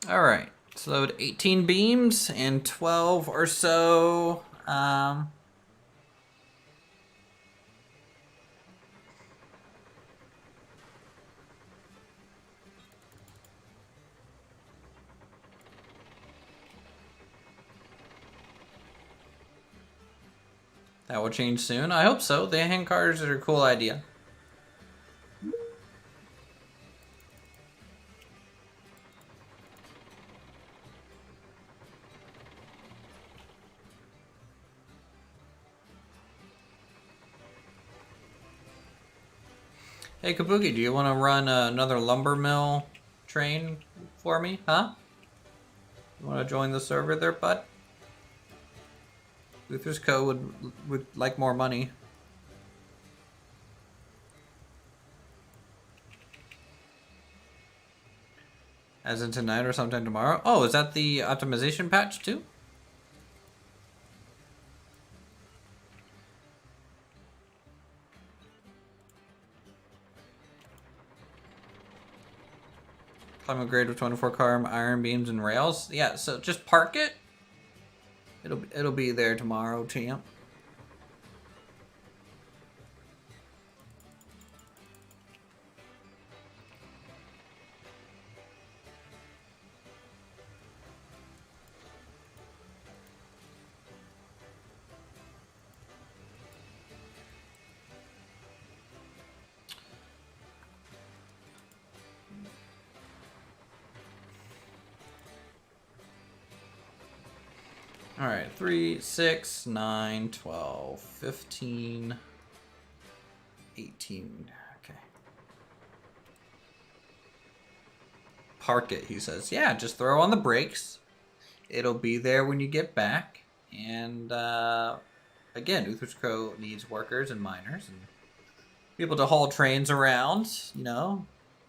Alright, let's load 18 beams and 12 or so. That will change soon. I hope so. The hand cars are a cool idea. Hey Kabuki, do you want to run another lumber mill train for me, huh? You want to join the server there, bud? Uthris Co would like more money. As in tonight or sometime tomorrow? Oh, is that the optimization patch too? Climate grade with 24 car iron beams and rails. Yeah, so just park it. It'll be there tomorrow, champ. All right, 3, 6, 9, 12, 15, 18. Okay. Park it, he says. Yeah, just throw on the brakes. It'll be there when you get back. And again, Uthris Co needs workers and miners and people to haul trains around. You know,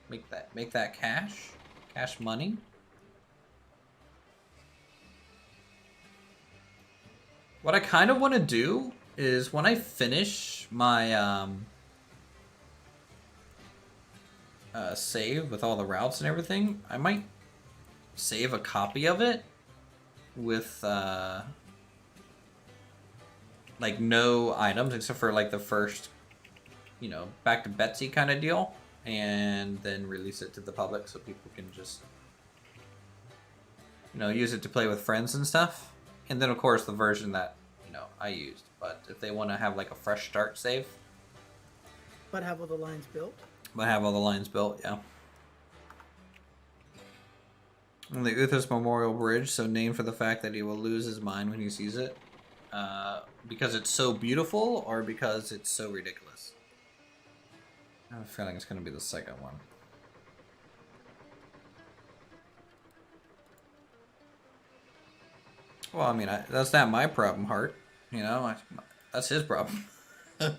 make that cash money. What I kind of want to do is when I finish my save with all the routes and everything, I might save a copy of it with like no items except for like the first, you know, back to Betsy kind of deal, and then release it to the public so people can just, you know, use it to play with friends and stuff. And then, of course, the version that, you know, I used. But if they want to have, like, a fresh start save. But have all the lines built? But have all the lines built, yeah. And the Uthris Memorial Bridge, so named for the fact that he will lose his mind when he sees it. Because it's so beautiful, or because it's so ridiculous? I have a feeling it's going to be the second one. Well, I mean, that's not my problem, Hart. You know, that's his problem. Is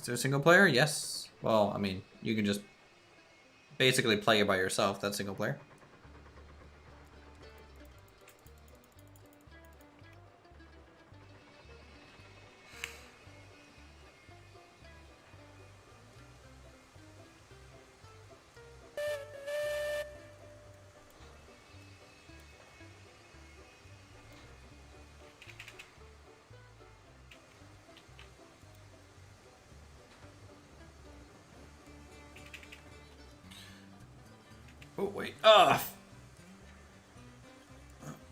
there a single player? Yes. Well, I mean, you can just basically play it by yourself. That's single player. Oh, wait. Ah!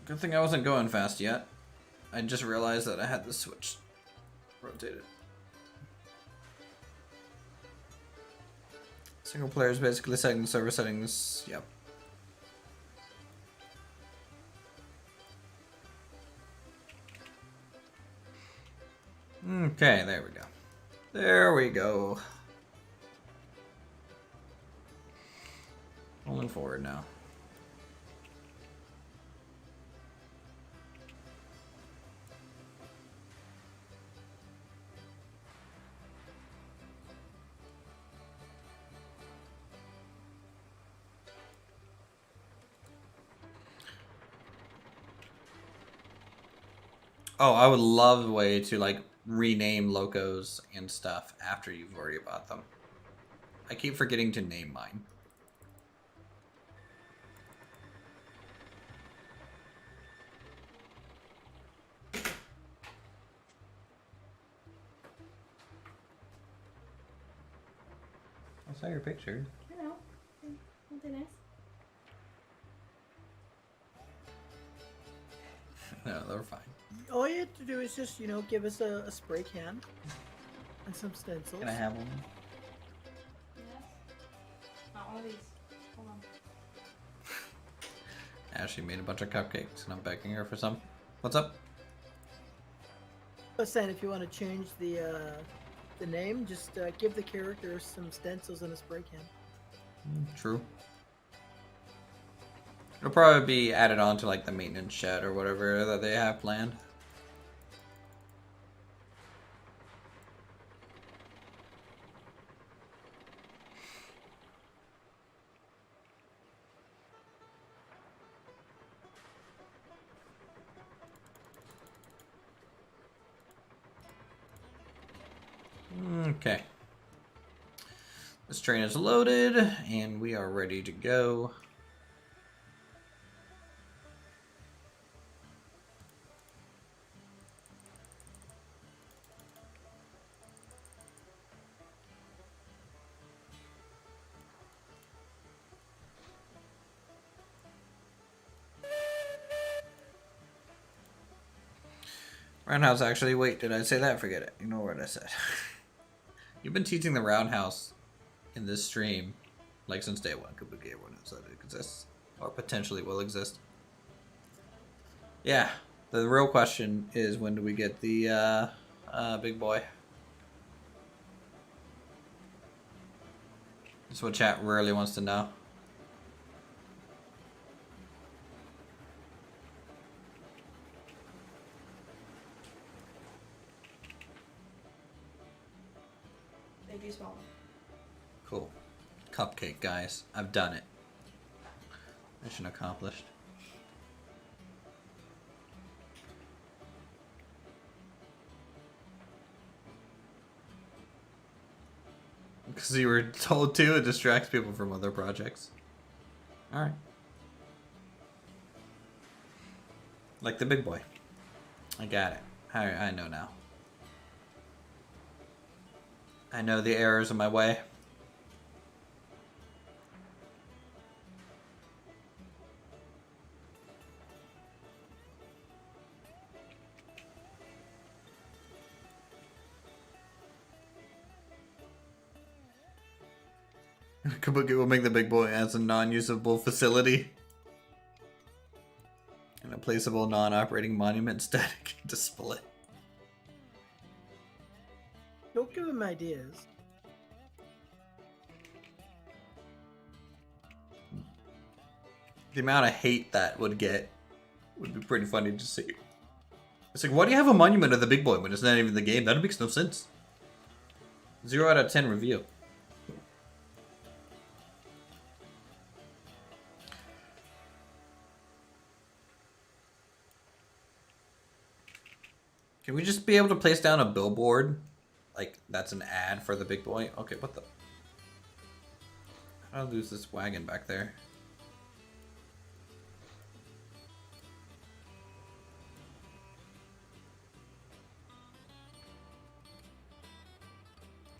Good thing I wasn't going fast yet. I just realized that I had the switch rotated. Single player is basically setting the server settings. Yep. Okay, there we go. There we go. Rolling forward now. Oh, I would love a way to like rename locos and stuff after you've already bought them. I keep forgetting to name mine. I saw your picture. I know. Aren't they nice? No, they're fine. All you have to do is just, you know, give us a spray can and some stencils. Can I have one? Yes. Not one of these. Hold on. Ashley made a bunch of cupcakes and I'm begging her for some. What's up? I was saying if you want to change the name, just give the characters some stencils and a spray can. True. It'll probably be added on to like the maintenance shed or whatever that they have planned. Okay. This train is loaded and we are ready to go. Roundhouse, actually, wait, did I say that? Forget it. Ignore what I said. You've been teaching the roundhouse in this stream, like, since day one. Kabuki, everyone knows that it exists. Or potentially will exist. Yeah, the real question is when do we get the, big boy? That's what chat really wants to know. Maybe small. Cool. Cupcake, guys. I've done it. Mission accomplished. Because you were told to, it distracts people from other projects. Alright. Like the big boy. I got it. I know now. I know the errors of my way. Kabuki will make the big boy as a non-usable facility. And a placeable non-operating monument static display. Don't give them ideas. The amount of hate that would get would be pretty funny to see. It's like, why do you have a monument of the big boy when it's not even the game? That makes no sense. 0 out of 10 review. Can we just be able to place down a billboard? Like, that's an ad for the big boy? Okay, what the... How do I lose this wagon back there?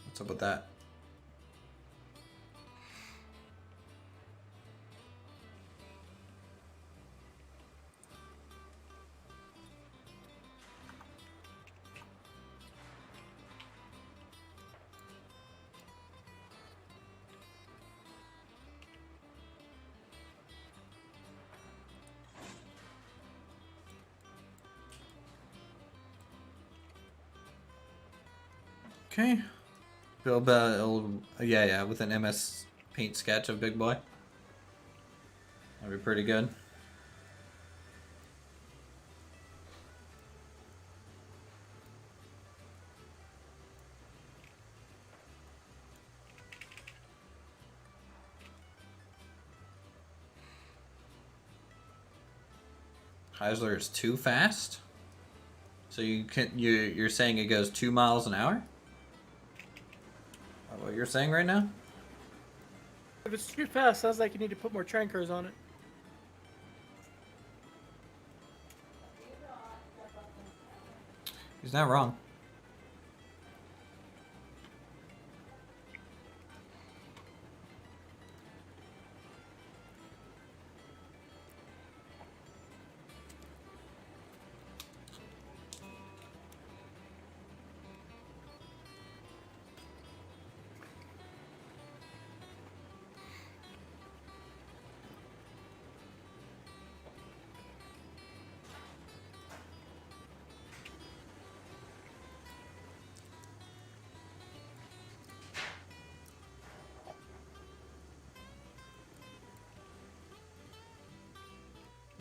What's up with that? Okay. Build yeah, with an MS Paint sketch of Big Boy. That'd be pretty good. Heisler is too fast? So you're saying it goes 2 miles an hour? Is that what you're saying right now? If it's too fast, sounds like you need to put more trankers on it. He's not wrong.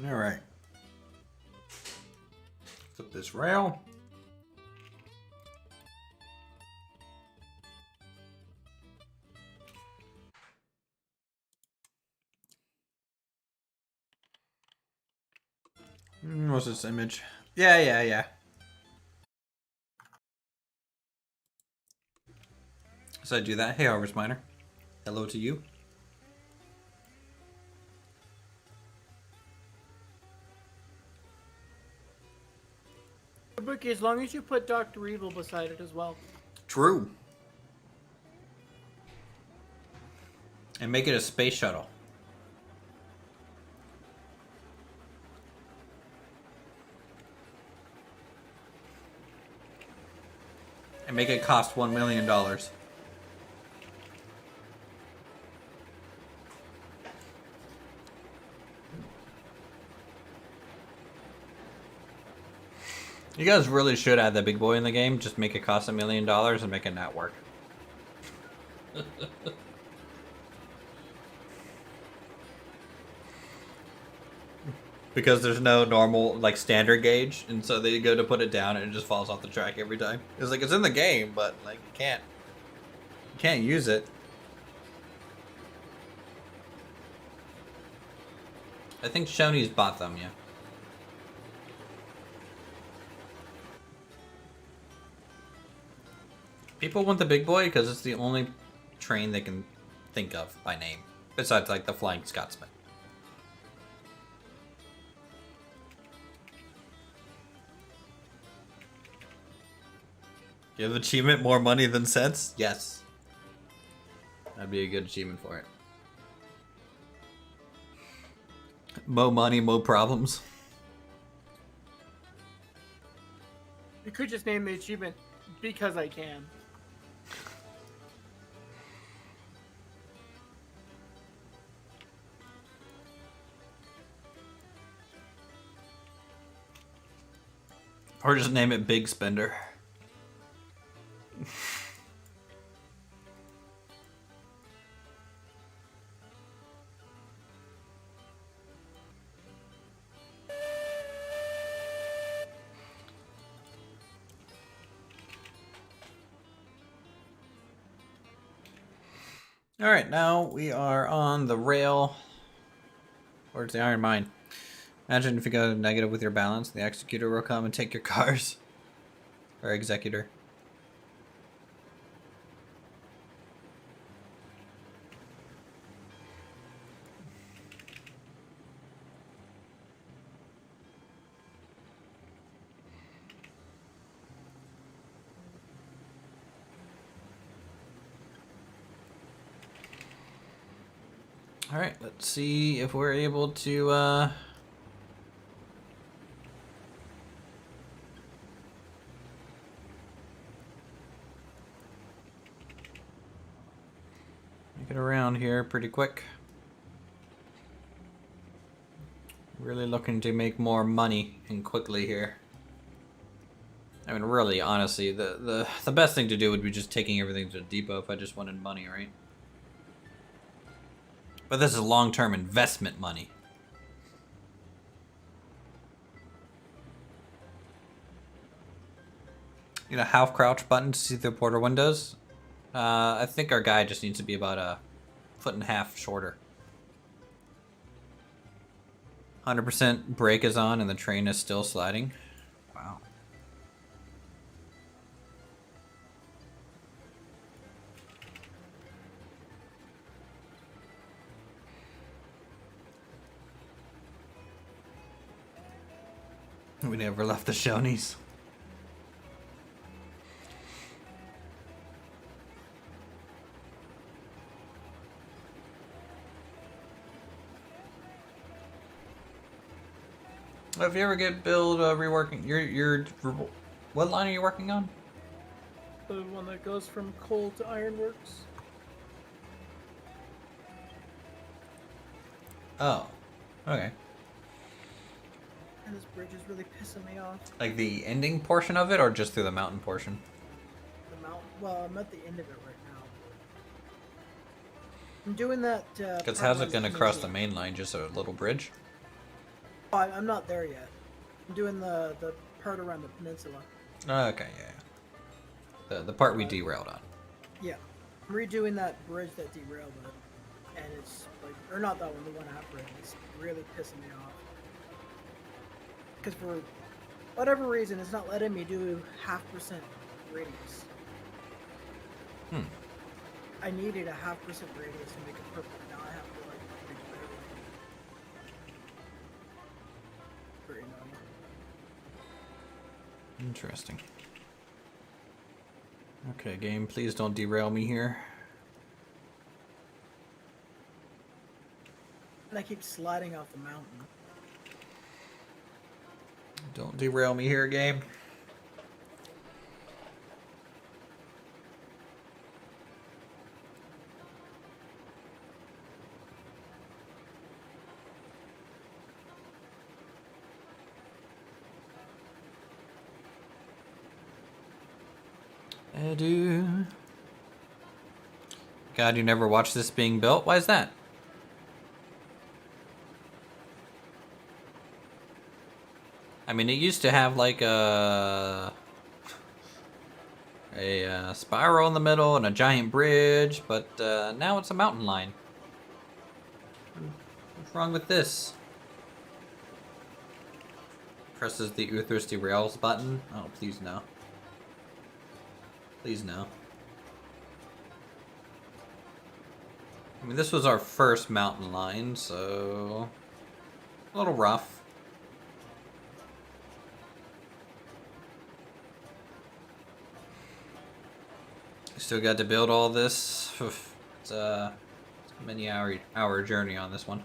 All right. Flip this rail. What's this image? Yeah. So I do that. Hey, Harvest Miner. Hello to you. Bookie, as long as you put Dr. Evil beside it as well. True. And make it a space shuttle. And make it cost $1 million. You guys really should add that Big Boy in the game. Just make it cost $1 million and make it not work. Because there's no normal, like, standard gauge, and so they go to put it down and it just falls off the track every time. It's like, it's in the game, but, like, you can't use it. I think Shoney's bought them, yeah. People want the Big Boy because it's the only train they can think of by name. Besides, like, the Flying Scotsman. Give achievement more money than sense? Yes. That'd be a good achievement for it. Mo money, mo problems. You could just name the achievement because I can. Or just name it Big Spender. Alright, now we are on the rail. Where's the iron mine? Imagine if you go negative with your balance, the executor will come and take your cars. Or executor. Alright, let's see if we're able to, make it around here pretty quick. Really looking to make more money and quickly here. I mean, really, honestly, the best thing to do would be just taking everything to the depot if I just wanted money, right? But this is long-term investment money. You know, half crouch button to see through portal windows. I think our guy just needs to be about a foot and a half shorter. 100% brake is on and the train is still sliding. Wow. We never left the Shonies. If you ever get build reworking, what line are you working on? The one that goes from coal to ironworks. Oh, okay. And this bridge is really pissing me off. Like the ending portion of it, or just through the mountain portion? The mountain. Well, I'm at the end of it right now. I'm doing that. Because how's it gonna cross the main line? Just a little bridge? Oh, I'm not there yet. I'm doing the part around the peninsula. Okay, yeah. The part we derailed on. Yeah, I'm redoing that bridge that derailed it, and it's like, or not that one, the one after it. It's really pissing me off. Because for whatever reason, it's not letting me do 0.5% radius. I needed a 0.5% radius to make it perfect. Now I have to like redo everything. Very annoying. Interesting. Okay, game, please don't derail me here. And I keep sliding off the mountain. Don't derail me here, game. God, you never watched this being built? Why is that? I mean, it used to have like a spiral in the middle and a giant bridge, but now it's a mountain line. What's wrong with this? Presses the Uthris derails button. Oh, please no. Please no. I mean, this was our first mountain line, so a little rough. Still got to build all this. It's a many hour journey on this one.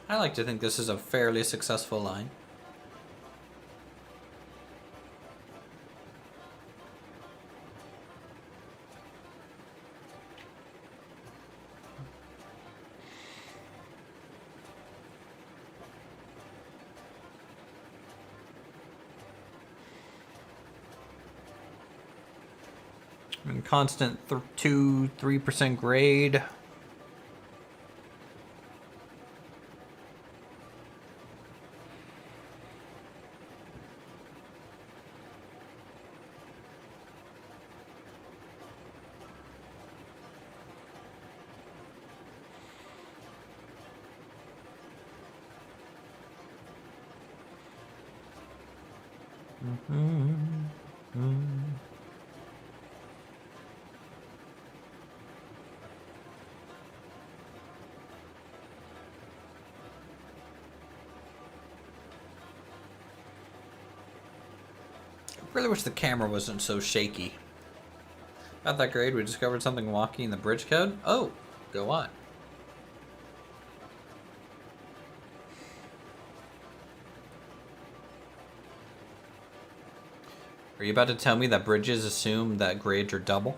I like to think this is a fairly successful line. I mean, constant 2-3% grade. I really wish the camera wasn't so shaky. At that grade, we discovered something wonky in the bridge code. Oh, go on. Are you about to tell me that bridges assume that grades are double?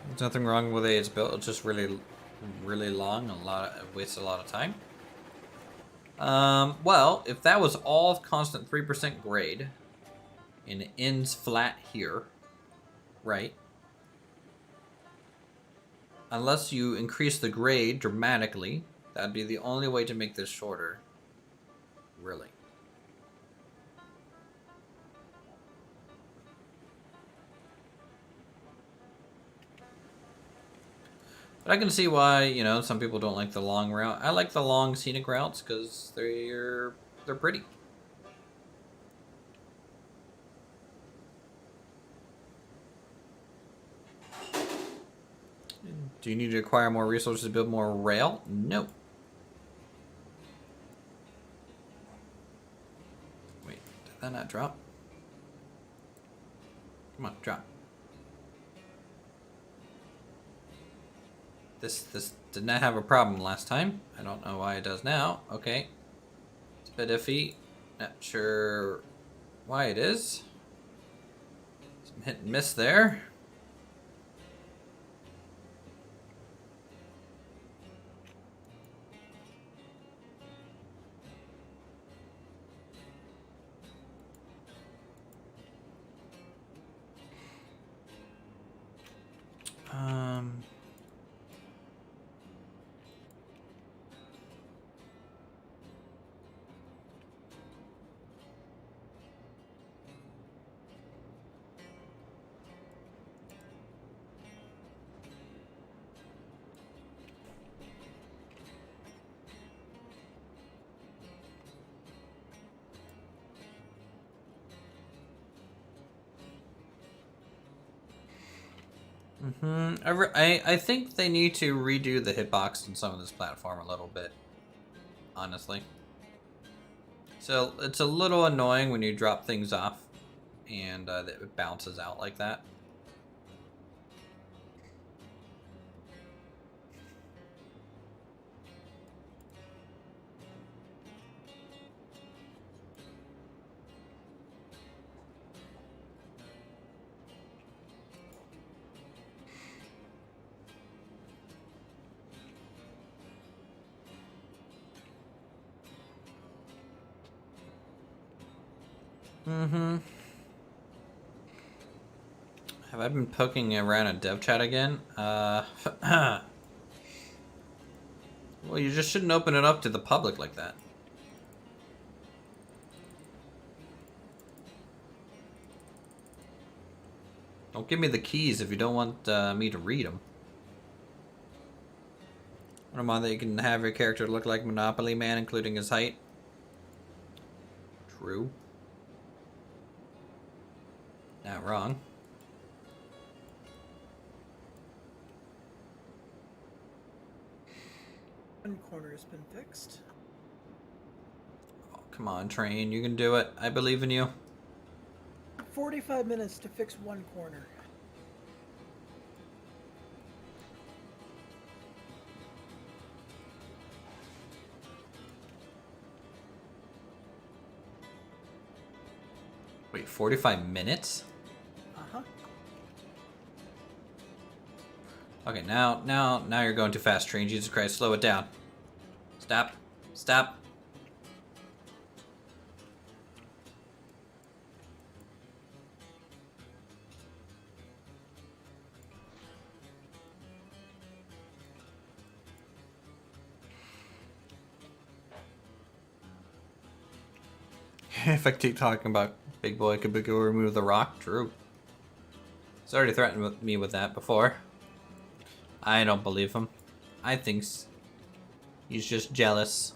There's nothing wrong with the way it's built. It's just really, really long. It wastes a lot of time. Well, if that was all constant 3% grade, and it ends flat here, right? Unless you increase the grade dramatically, that'd be the only way to make this shorter. Really. But I can see why, you know, some people don't like the long route. I like the long scenic routes because they're pretty. Do you need to acquire more resources to build more rail? No. Wait, did that not drop? Come on, drop. This did not have a problem last time. I don't know why it does now. Okay. It's a bit iffy. Not sure why it is. Some hit and miss there. I think they need to redo the hitbox in some of this platform a little bit, honestly. So it's a little annoying when you drop things off and it bounces out like that. Have I been poking around a dev chat again? Well, you just shouldn't open it up to the public like that. Don't give me the keys if you don't want me to read them. I don't mind that you can have your character look like Monopoly Man, including his height. True. Not wrong. One corner has been fixed. Oh, come on, train. You can do it. I believe in you. 45 minutes to fix one corner. Wait, 45 minutes? Uh-huh. Okay, now you're going too fast, train. Jesus Christ, slow it down. Stop. Stop. If I keep talking about Big Boy could go remove the rock, true. He's already threatened me with that before. I don't believe him. I think he's just jealous.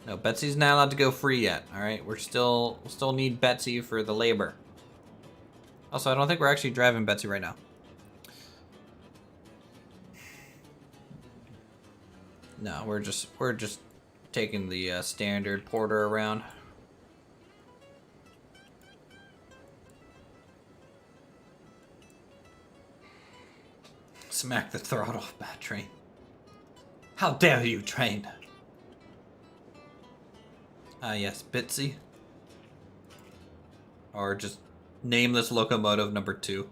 No, Betsy's not allowed to go free yet. All right, we'll still need Betsy for the labor. Also, I don't think we're actually driving Betsy right now. No, we're just taking the standard porter around. Smack the throttle off, bad train. How dare you, train? Yes, Bitsy. Or just nameless locomotive number 2.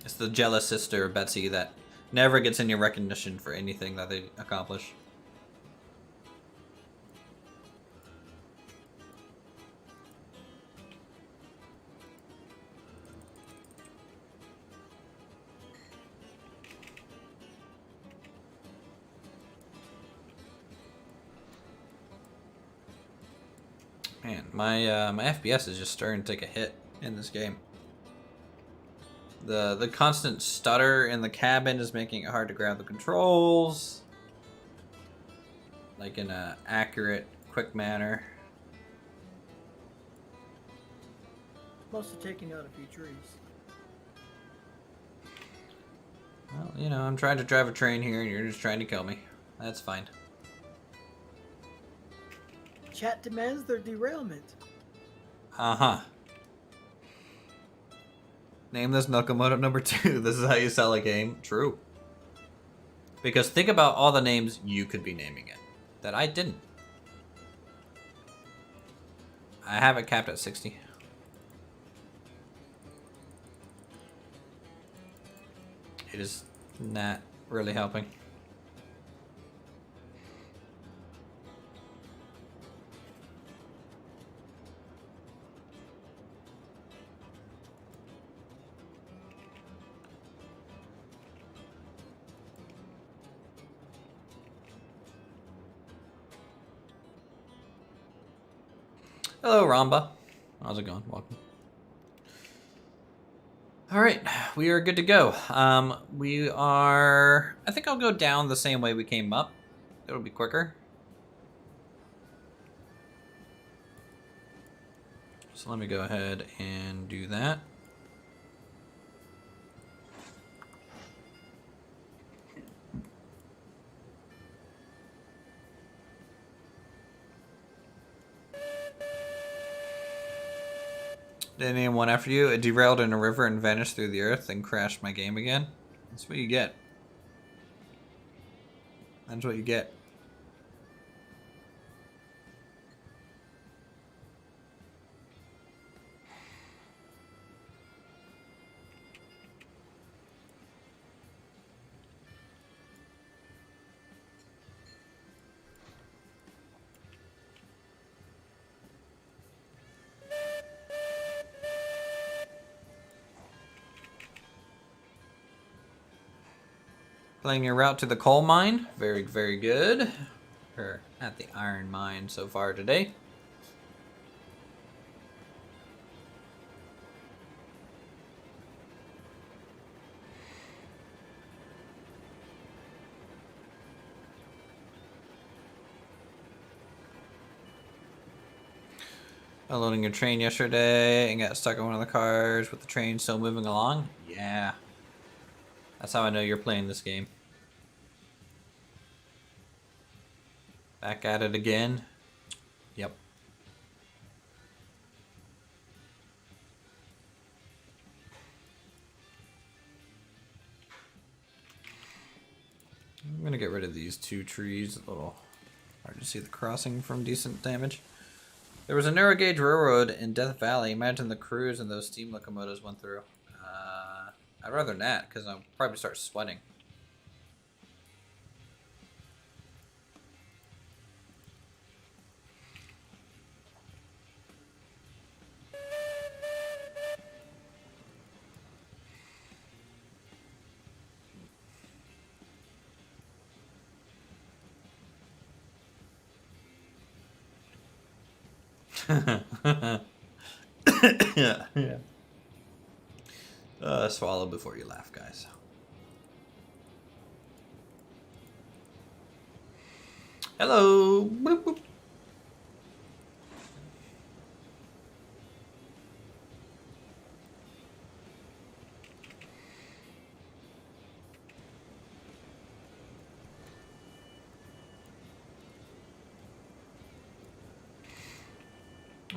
It's the jealous sister, Betsy, that never gets any recognition for anything that they accomplish. Man, my FPS is just starting to take a hit in this game. The constant stutter in the cabin is making it hard to grab the controls, like in a accurate, quick manner. Must have taken out a few trees. Well, you know, I'm trying to drive a train here, and you're just trying to kill me. That's fine. Chat demands their derailment. Uh-huh. Name this locomotive number 2. This is how you sell a game. True. Because think about all the names you could be naming it that I didn't. I have it capped at 60. It is not really helping. Hello, Ramba. How's it going? Welcome. All right, we are good to go. We are... I think I'll go down the same way we came up. It'll be quicker. So let me go ahead and do that. Did anyone after you? It derailed in a river and vanished through the earth, then crashed my game again. That's what you get. That's what you get. Playing your route to the coal mine. Very, very good. We're at the iron mine so far today. Unloading your train yesterday and got stuck on one of the cars with the train still moving along. Yeah. That's how I know you're playing this game. Back at it again. Yep. I'm gonna get rid of these 2 trees. A little hard to see the crossing from decent damage. There was a narrow gauge railroad in Death Valley. Imagine the crews and those steam locomotives went through. I'd rather not, because I'll probably start sweating. Yeah. Swallow before you laugh, guys. Hello. Boop, boop.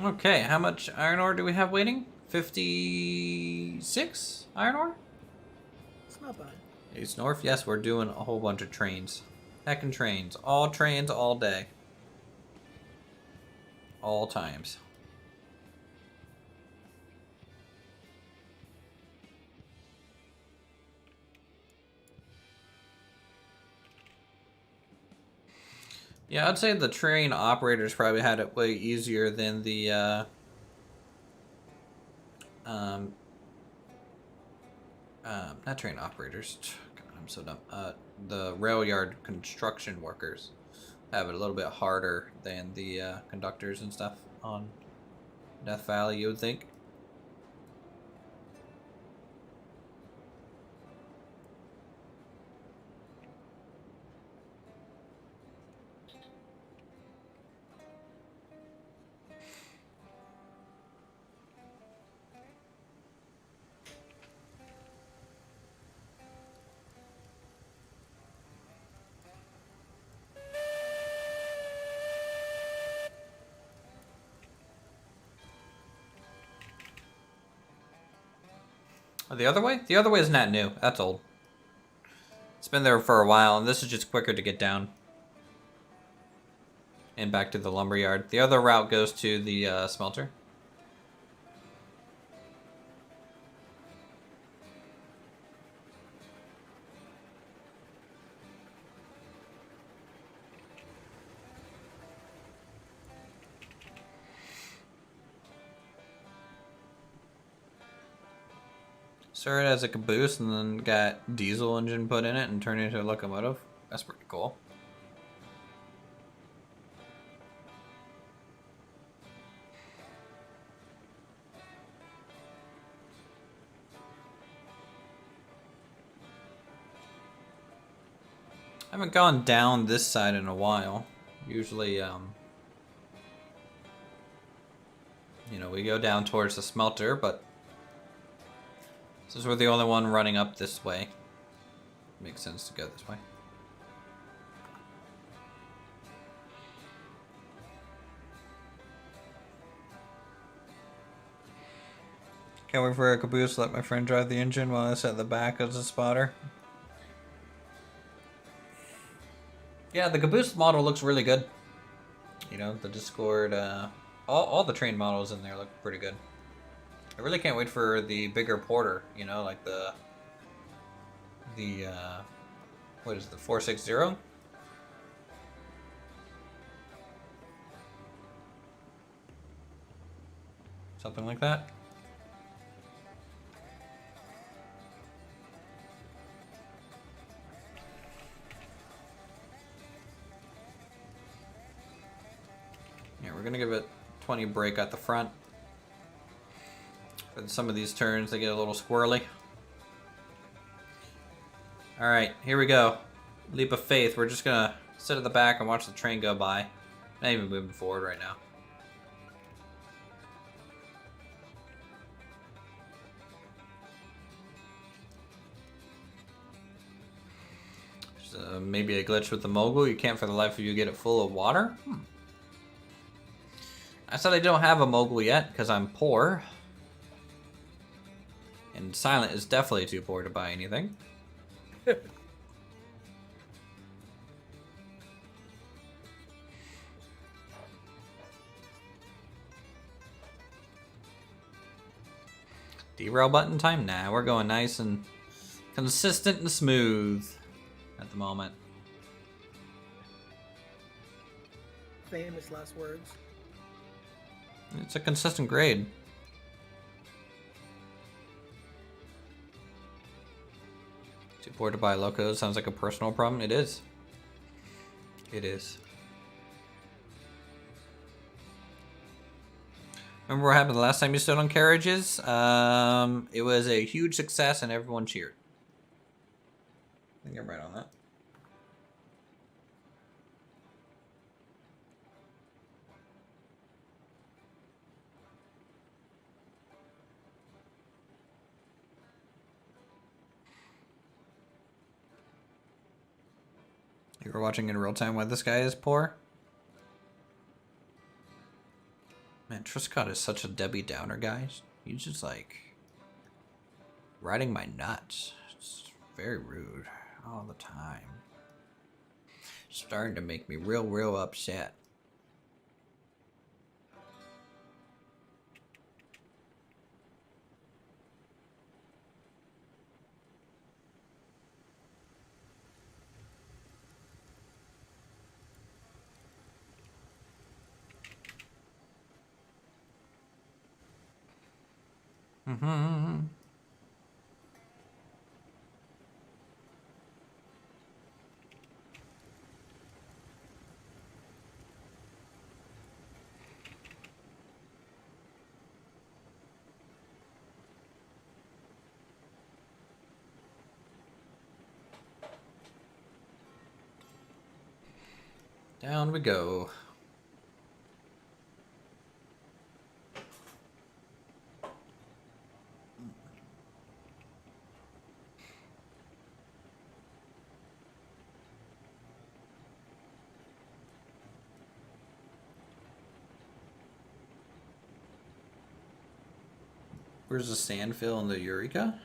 Okay, how much iron ore do we have waiting? 56 iron ore? It's not bad. East north? Yes, we're doing a whole bunch of trains. Heckin' trains. All trains, all day. All times. Yeah, I'd say the train operators probably had it way easier than the, not train operators. God, I'm so dumb. The rail yard construction workers have it a little bit harder than the conductors and stuff on Death Valley, you would think. Oh, the other way? The other way is not new. That's old. It's been there for a while, and this is just quicker to get down. And back to the lumber yard. The other route goes to the smelter. Started as a caboose and then got diesel engine put in it and turned into a locomotive. That's pretty cool. I haven't gone down this side in a while. Usually, you know, we go down towards the smelter, but since we're the only one running up this way, it makes sense to go this way. Can't wait for a caboose to let my friend drive the engine while I sit in the back as a spotter. Yeah, the caboose model looks really good. You know, the Discord, all the train models in there look pretty good. I really can't wait for the bigger porter, you know, like the what is it, the 460? Something like that. Yeah, we're gonna give it 20 brake at the front. For some of these turns, they get a little squirrely. Alright, here we go. Leap of faith. We're just gonna sit at the back and watch the train go by. Not even moving forward right now. There's maybe a glitch with the mogul. You can't for the life of you get it full of water? I said I don't have a mogul yet because I'm poor. And Silent is definitely too poor to buy anything. Derail button time? Nah, we're going nice and consistent and smooth at the moment. Famous last words. It's a consistent grade. Too poor to buy locos sounds like a personal problem. It is. It is. Remember what happened the last time you stood on carriages? It was a huge success and everyone cheered. I think I'm right on that. You were watching in real time why this guy is poor? Man, Triscott is such a Debbie Downer, guys. He's just like riding my nuts. It's very rude all the time. Starting to make me real upset. Mm-hmm. Down we go. Where's the sand fill in the Eureka?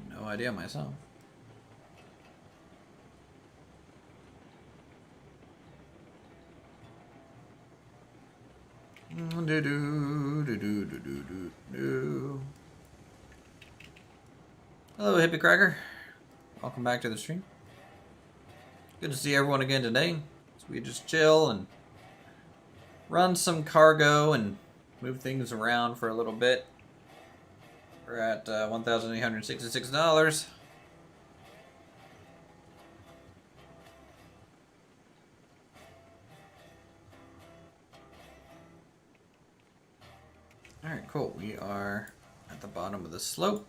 No idea myself. Hello, Hippie Cracker. Welcome back to the stream. Good to see everyone again today. So we just chill and run some cargo and move things around for a little bit. We're at $1,866. Alright, cool. We are at the bottom of the slope.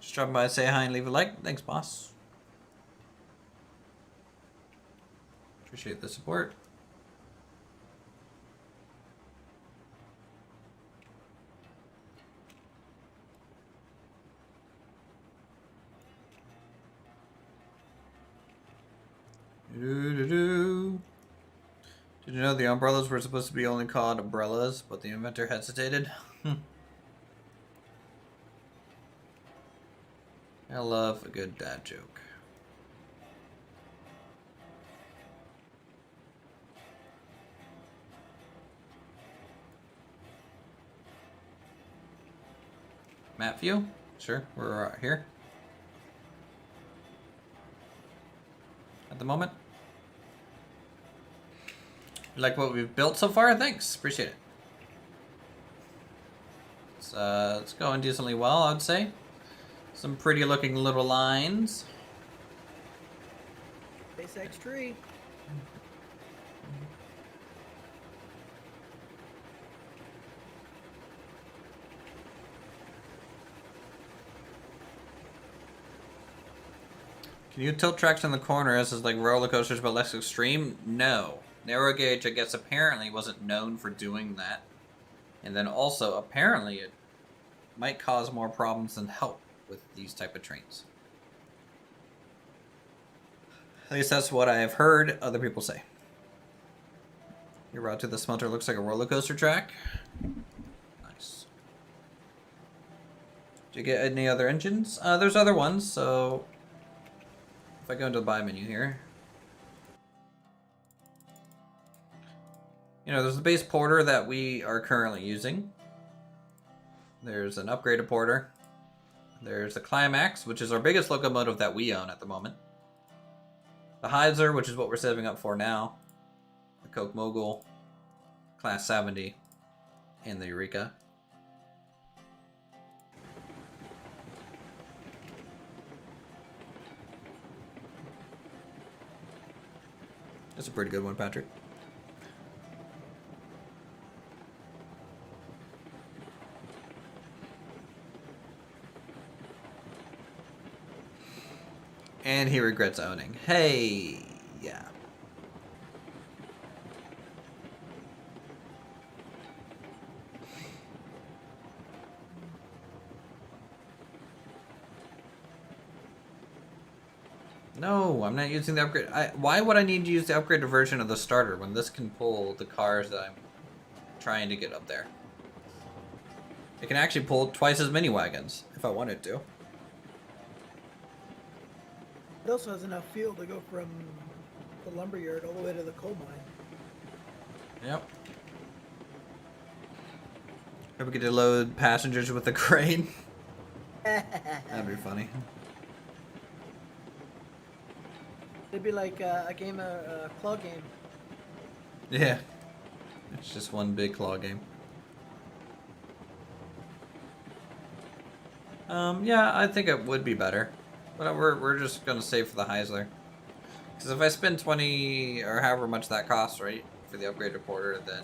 Just dropping by to say hi and leave a like. Thanks, boss. Appreciate the support. Did you know the umbrellas were supposed to be only called umbrellas, but the inventor hesitated? I love a good dad joke. Map view? Sure, we're here. At the moment. You like what we've built so far? Thanks, appreciate it. It's going decently well, I'd say. Some pretty looking little lines. SpaceX tree. Can you tilt tracks in the corners as like roller coasters but less extreme? No. Narrow gauge, I guess, apparently wasn't known for doing that. And then also, apparently it might cause more problems than help with these type of trains. At least that's what I have heard other people say. Your route to the smelter looks like a roller coaster track. Nice. Did you get any other engines? There's other ones, so if I go into the buy menu here, you know, there's the base porter that we are currently using. There's an upgraded porter. There's the Climax, which is our biggest locomotive that we own at the moment. The Heiser, which is what we're saving up for now. The Coke Mogul, Class 70, and the Eureka. That's a pretty good one, Patrick. And he regrets owning. Hey, yeah. No, I'm not using the upgrade. Why would I need to use the upgraded version of the starter when this can pull the cars that I'm trying to get up there? It can actually pull twice as many wagons if I wanted to. It also has enough fuel to go from the lumberyard all the way to the coal mine. Yep. Maybe we get to load passengers with a crane. That'd be funny. It'd be like a game, a claw game. Yeah. It's just one big claw game. Yeah, I think it would be better. But we're just gonna save for the Heisler. Because if I spend 20 or however much that costs, right, for the upgraded porter, then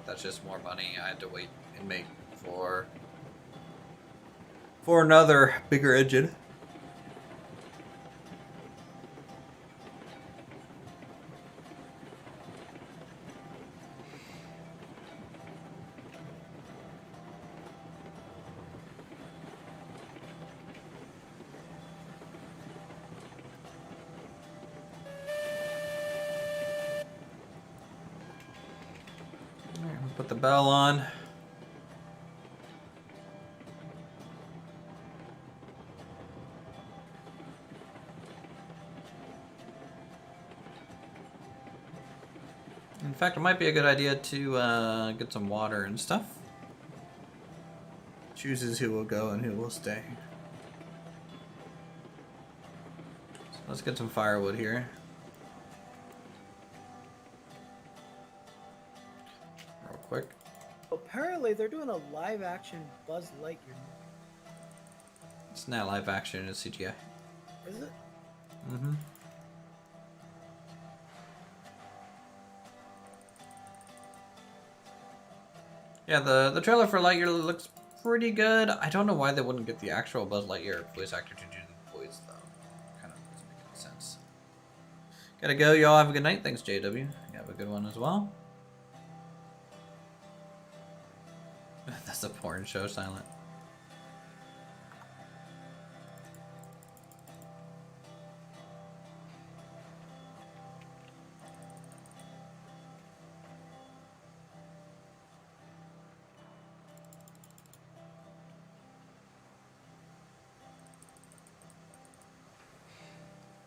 that's just more money I had to wait and make for another bigger engine. Put the bell on. In fact, it might be a good idea to get some water and stuff. Chooses who will go and who will stay. So let's get some firewood here. Real quick. Apparently, they're doing a live-action Buzz Lightyear. It's not live action, it's CGI. Is it? Mm-hmm. Yeah, the trailer for Lightyear looks pretty good. I don't know why they wouldn't get the actual Buzz Lightyear voice actor to do the voice, though. Kind of doesn't make any sense. Gotta go. Y'all have a good night. Thanks, JW. You have a good one as well. That's a porn show, silent.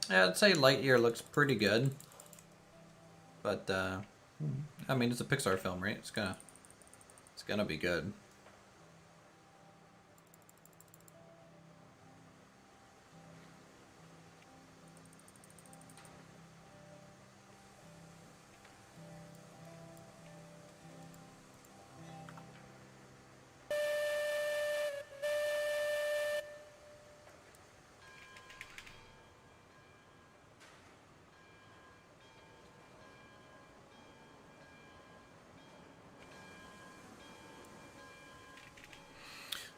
Yeah, I'd say Lightyear looks pretty good. But, I mean, it's a Pixar film, right? It's gonna be good.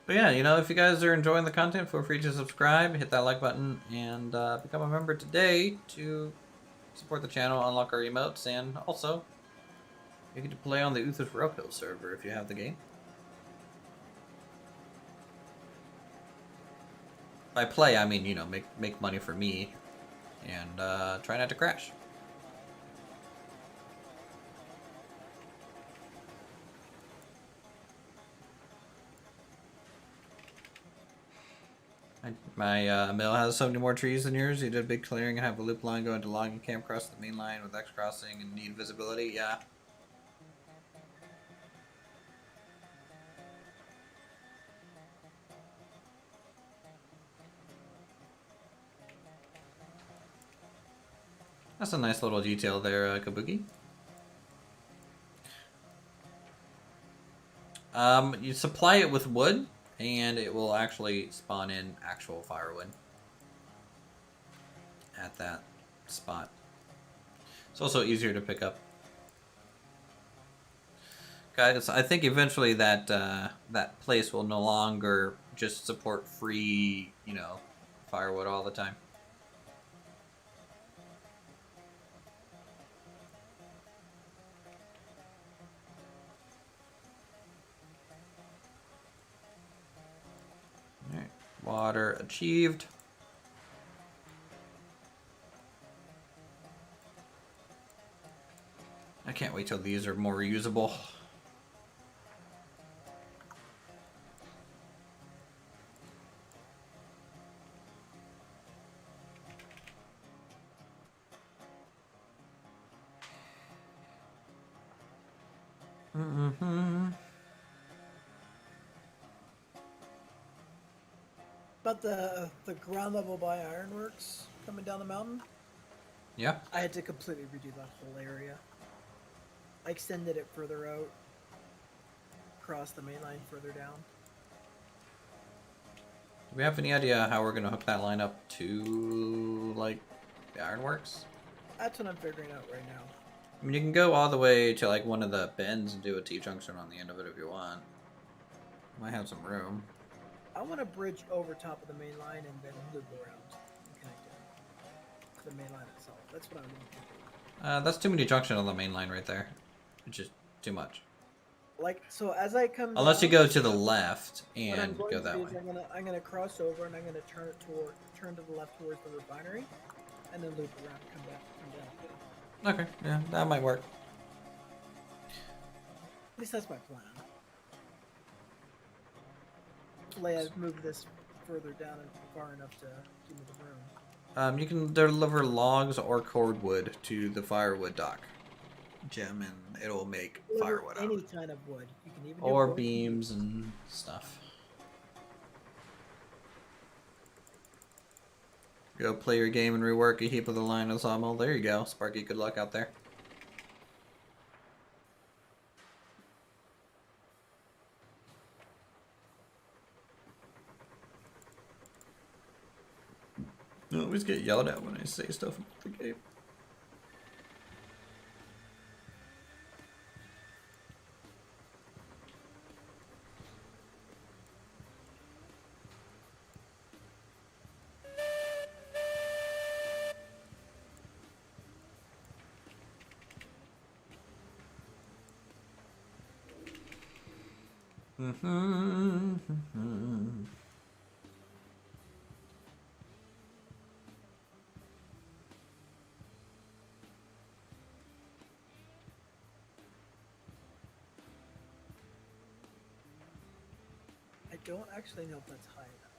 But yeah, you know, if you guys are enjoying the content, feel free to subscribe, hit that like button, and become a member today to support the channel, unlock our emotes, and also you get to play on the Uthris Railkill server if you have the game. By play, I mean, you know, make money for me, and try not to crash. My mill has so many more trees than yours. You did a big clearing and have a loop line going to logging camp across the main line with X crossing and need visibility. Yeah. That's a nice little detail there, Kabuki. You supply it with wood, and it will actually spawn in actual firewood at that spot. It's also easier to pick up. Guys, I think eventually that that place will no longer just support free, you know, firewood all the time. Water achieved. I can't wait till these are more usable. Mm-hmm. About the ground level by ironworks coming down the mountain. Yeah. I had to completely redo that whole area. I extended it further out, across the main line further down. Do we have any idea how we're gonna hook that line up to, like, the ironworks? That's what I'm figuring out right now. I mean, you can go all the way to, like, one of the bends and do a T-junction on the end of it if you want. Might have some room. I want to bridge over top of the main line and then loop around and connect it to the main line itself. That's what I want to do. That's too many junction on the main line right there. It's just too much. Like, so as I come Unless you down, go to the left what I'm and going go to that do way. is I'm gonna cross over and I'm gonna turn to the left towards the refinery, and then loop around, come down. Okay, yeah, that might work. At least that's my plan. Hopefully I've moved this further down and far enough to give me the room. You can deliver logs or cordwood to the firewood dock, Jim, and it'll make Deliver firewood any out. kind of wood. You can even do Or wood. beams and stuff. Go play your game and rework a heap of the line of sawmill. There you go, Sparky. Good luck out there. I always get yelled at when I say stuff about the game. I don't actually know if that's high enough.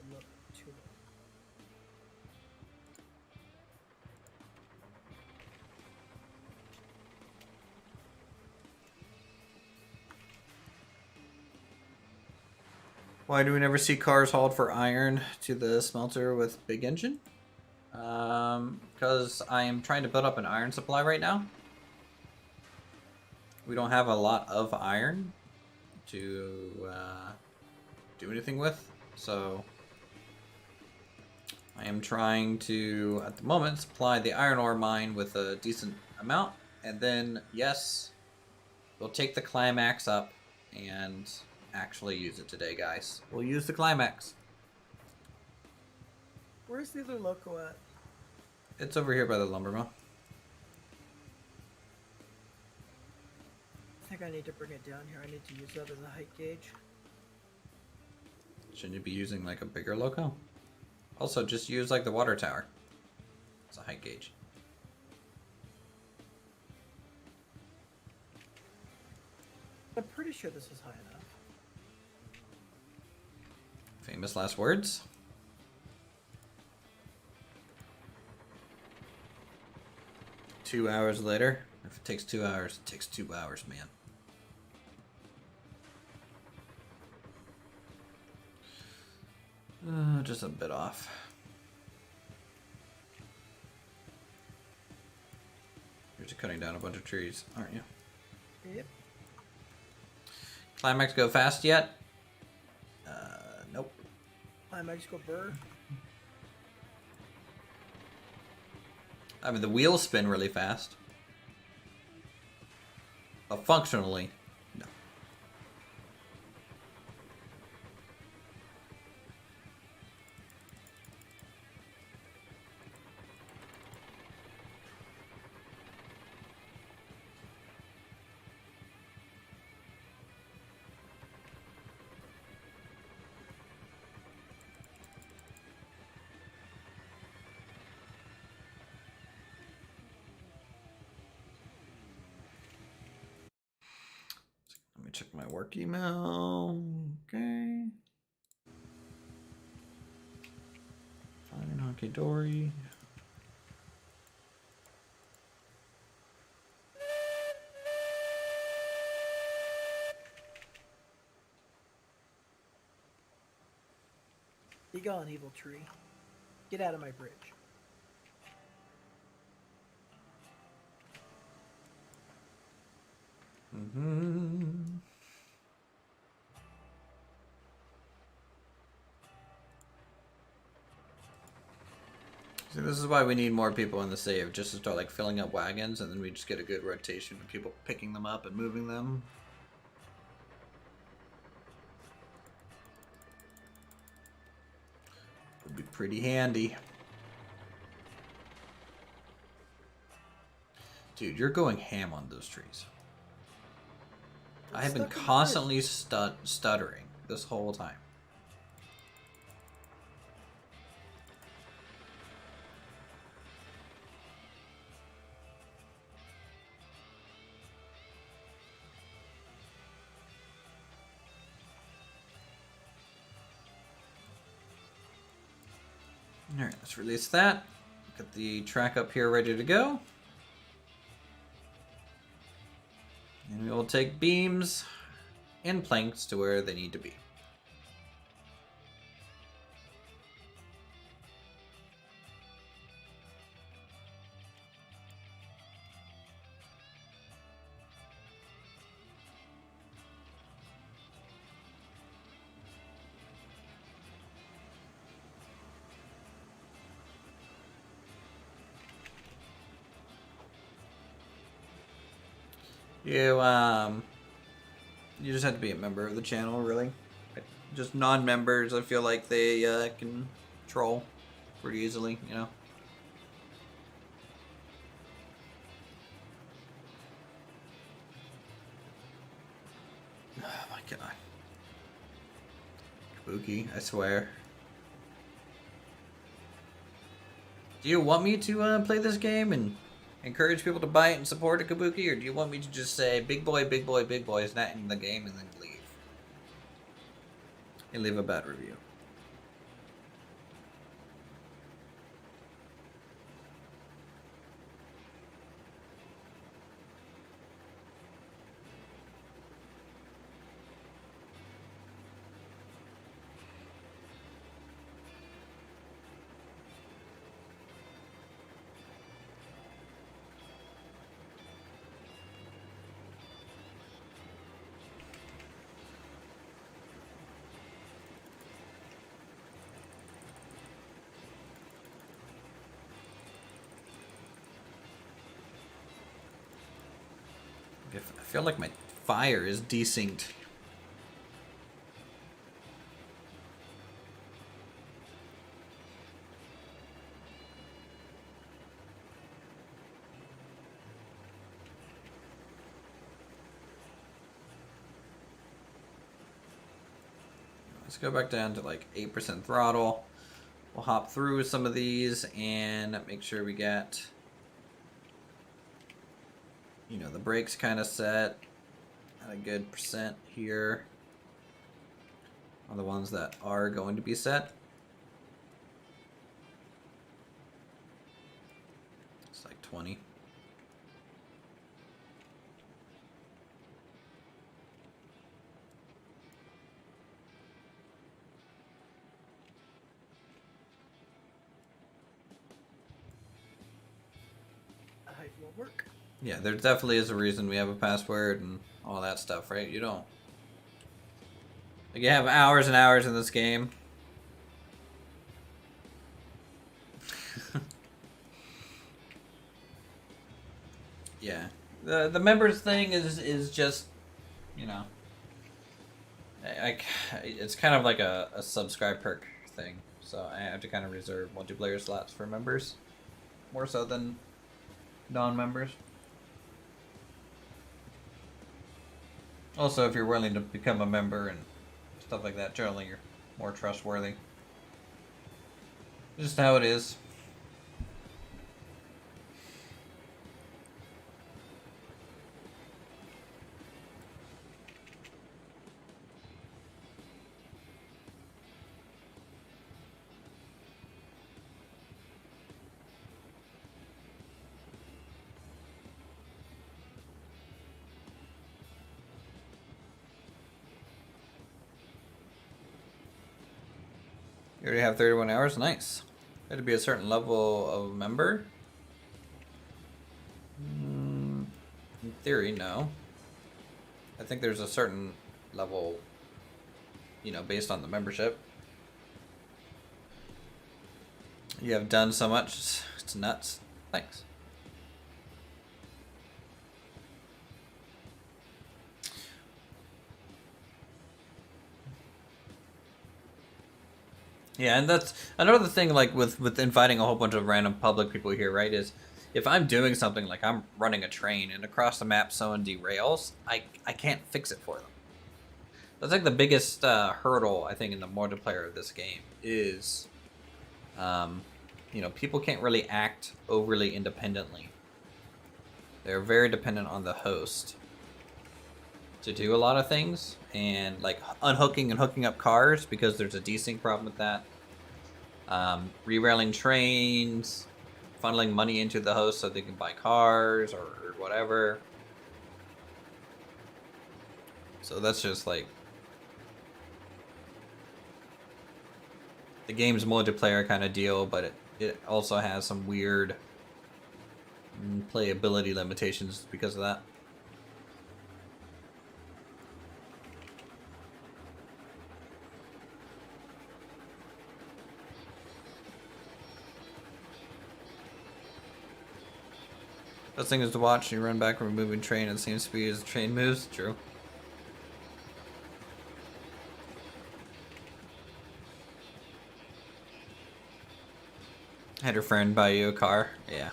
A little too low. Why do we never see cars hauled for iron to the smelter with big engine? Because I am trying to build up an iron supply right now. We don't have a lot of iron to do anything with, so I am trying to, at the moment, supply the iron ore mine with a decent amount, and then, yes, we'll take the climax up and actually use it today, guys. We'll use the climax. Where's the other loco at? It's over here by the lumber mill. I think I need to bring it down here. I need to use that as a height gauge. Shouldn't you be using like a bigger loco? Also, just use like the water tower. It's a height gauge. I'm pretty sure this is high enough. Famous last words. Two hours later. If it takes 2 hours, it takes 2 hours, man. Just a bit off. You're just cutting down a bunch of trees, aren't you? Yep. Climax go fast yet? Nope. Climax go burr. I mean, the wheels spin really fast. But functionally, no. check my work email. Okay. Fine, hunky dory. You gone, evil tree. Get out of my bridge. Mm-hmm. See, this is why we need more people in the save, just to start like filling up wagons, and then we just get a good rotation of people picking them up and moving them. Would be pretty handy. Dude, you're going ham on those trees. I have been constantly stuttering this whole time. Alright, let's release that. Get the track up here ready to go. And we will take beams and planks to where they need to be. You just have to be a member of the channel, really. Just non-members, I feel like they can troll pretty easily, you know. Oh my god. Kabuki, I swear. Do you want me to play this game and encourage people to buy it and support a Kabuki, or do you want me to just say big boy, big boy, big boy is not in the game and then leave? And leave a bad review. I feel like my fire is desynced. Let's go back down to like 8% throttle. We'll hop through some of these and make sure we get, you know, the brakes kind of set at a good percent here on the ones that are going to be set. It's like 20. Height will work. Yeah, there definitely is a reason we have a password and all that stuff, right? You don't. Like, you have hours and hours in this game. Yeah. The members thing is just, you know, it's kind of like a subscribe perk thing. So I have to kind of reserve multiplayer slots for members. More so than non-members. Also, if you're willing to become a member and stuff like that, generally you're more trustworthy. Just how it is. You already have 31 hours? Nice. Got to be a certain level of member? In theory, no. I think there's a certain level, you know, based on the membership. You have done so much, it's nuts. Thanks. Yeah, and that's another thing, like with inviting a whole bunch of random public people here, right? Is if I'm doing something like I'm running a train and across the map someone derails, I can't fix it for them. That's like the biggest hurdle I think in the multiplayer of this game is, you know, people can't really act overly independently. They're very dependent on the host to do a lot of things, and like unhooking and hooking up cars because there's a desync problem with that. Rerailing trains, funneling money into the host so they can buy cars or whatever. So that's just like the game's multiplayer kind of deal, but it also has some weird playability limitations because of that. Best thing is to watch. You run back from a moving train at the same speed as the train moves. True. Had her friend buy you a car. Yeah.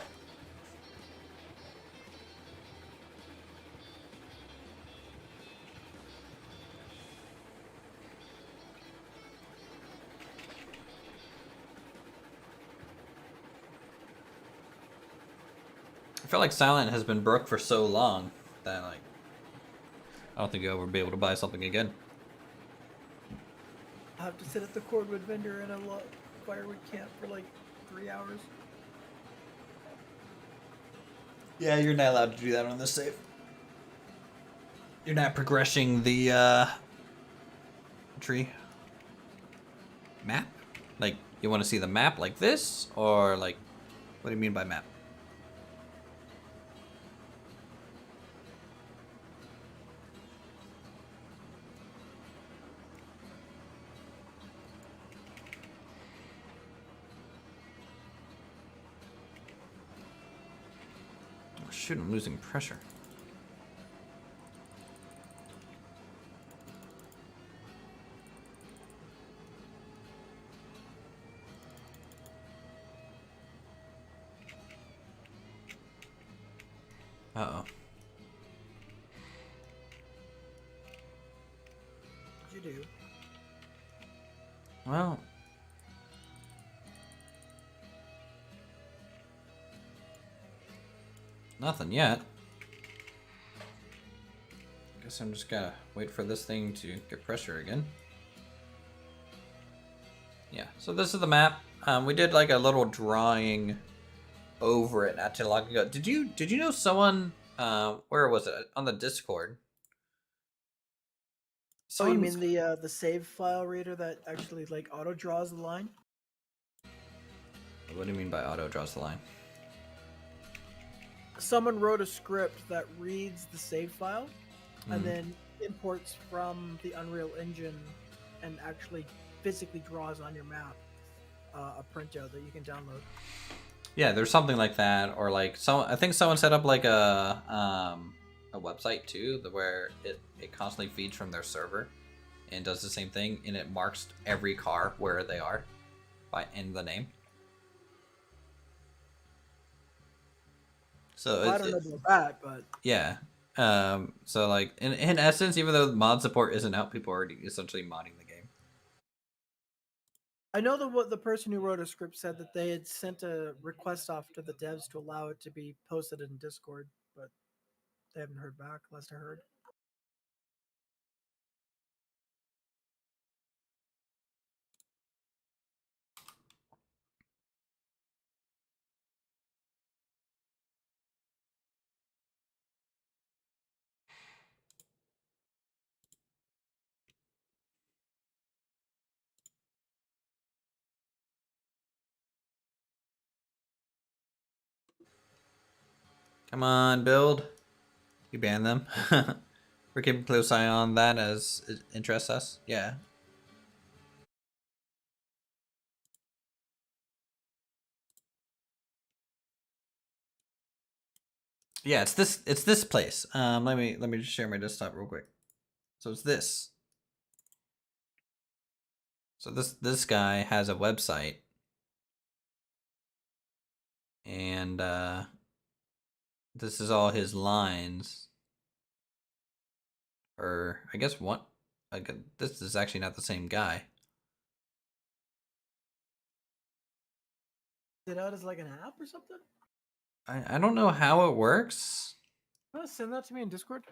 I feel like Silent has been broke for so long that like I don't think you'll ever be able to buy something again. I have to sit at the cordwood vendor in a firewood camp for like 3 hours. Yeah, you're not allowed to do that on this save. You're not progressing the tree map. Like, you want to see the map like this, or like, what do you mean by map? Oh, shoot, I'm losing pressure. Uh-oh. What'd you do? Well, nothing yet. Guess I'm just gotta wait for this thing to get pressure again. Yeah, so this is the map. We did like a little drawing over it not too long ago. Did you know someone where was it? On the Discord. Oh, you Someone's- mean the save file reader that actually like auto draws the line? What do you mean by auto draws the line? Someone wrote a script that reads the save file and then imports from the Unreal Engine and actually physically draws on your map a printout that you can download. Yeah, there's something like that, or like I think someone set up like a website too, where it constantly feeds from their server and does the same thing, and it marks every car where they are in the name. So I don't know about that, but yeah. So like in essence, even though mod support isn't out, people are already essentially modding the game. I know that what the person who wrote a script said that they had sent a request off to the devs to allow it to be posted in Discord, but they haven't heard back, last I heard. Come on, build. You ban them. We're keeping a close eye on that as it interests us. Yeah. Yeah, it's this place. Let me just share my desktop real quick. So it's this. So this guy has a website. And this is all his lines. Or I guess what? This is actually not the same guy. Is it out as like an app or something? I don't know how it works. Send that to me in Discord.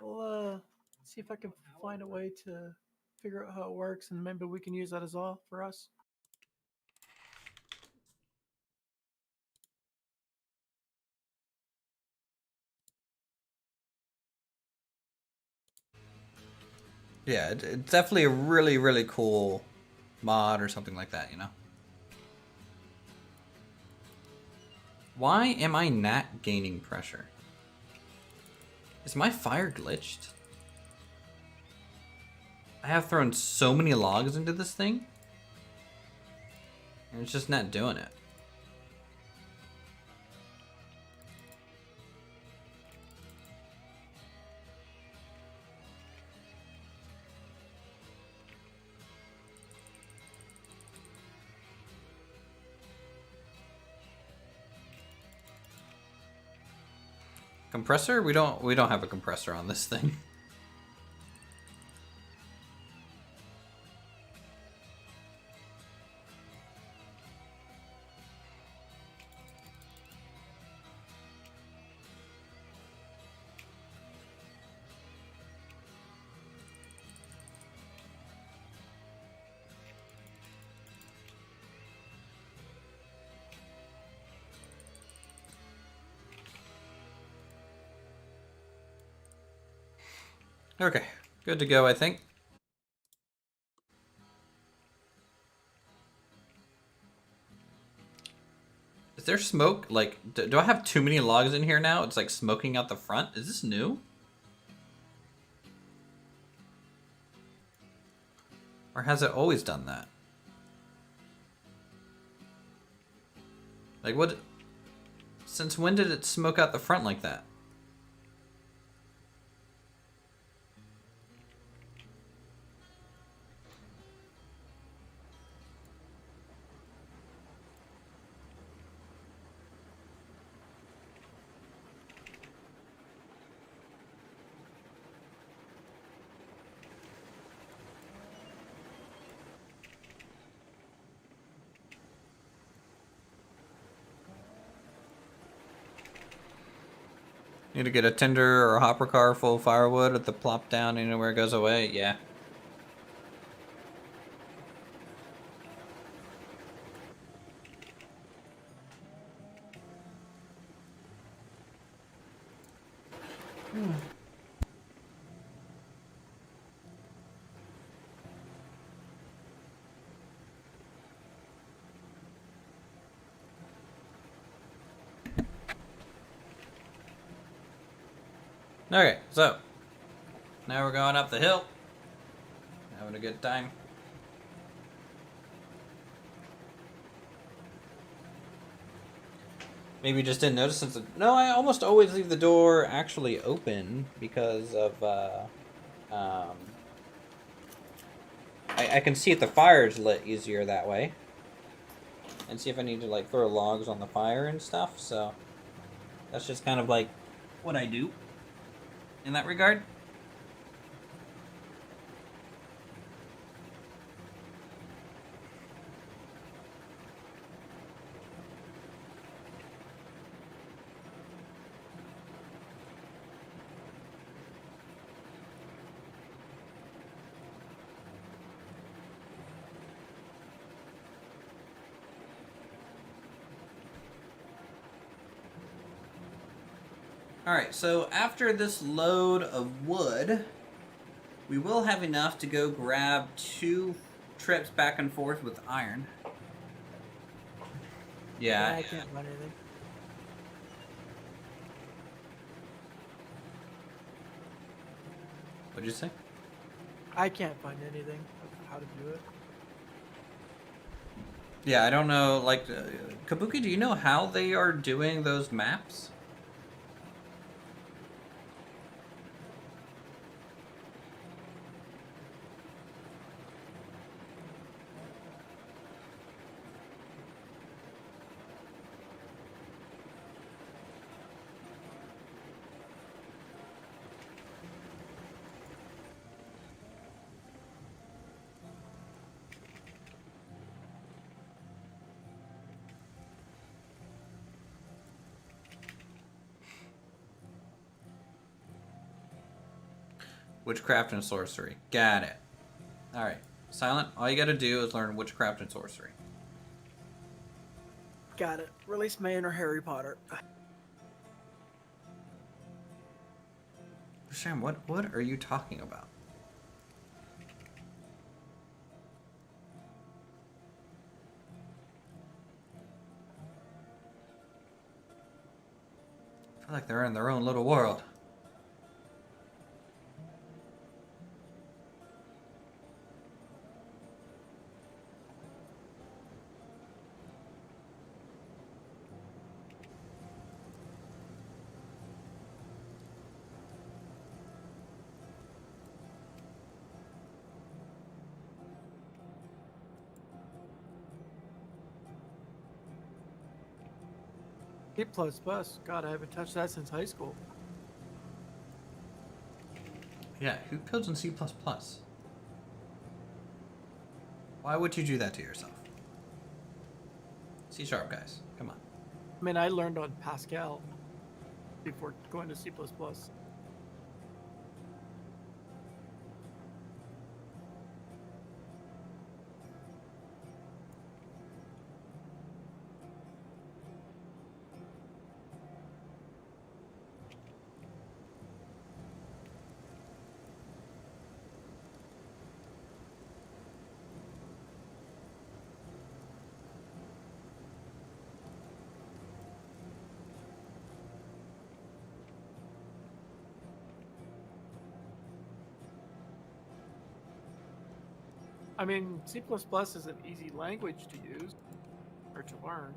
I'll see if I can find a way to figure out how it works, and maybe we can use that as well for us. Yeah, it's definitely a really, really cool mod or something like that, you know? Why am I not gaining pressure? Is my fire glitched? I have thrown so many logs into this thing, and it's just not doing it. Compressor? We don't have a compressor on this thing. Okay, good to go, I think. Is there smoke? Like, do I have too many logs in here now? It's like smoking out the front. Is this new? Or has it always done that? Like, what? Since when did it smoke out the front like that? Need to get a tinder or a hopper car full of firewood at the plop down anywhere it goes away? Yeah. Okay, so now we're going up the hill. Having a good time. Maybe you just didn't notice since no, I almost always leave the door actually open because of I can see if the fire is lit easier that way. And see if I need to like throw logs on the fire and stuff, so that's just kind of like what I do in that regard. Alright, so after this load of wood, we will have enough to go grab 2 trips back and forth with iron. Yeah. I can't find anything. What'd you say? I can't find anything of how to do it. Yeah, I don't know. Like, Kabuki, do you know how they are doing those maps? Witchcraft and sorcery. Got it. Alright. Silent, all you gotta do is learn witchcraft and sorcery. Got it. Release my inner Harry Potter. Sham, what are you talking about? I feel like they're in their own little world. C++. God, I haven't touched that since high school. Yeah, who codes in C++? Why would you do that to yourself? C#, guys. Come on. I mean, I learned on Pascal before going to C++. I mean, C++ is an easy language to use or to learn.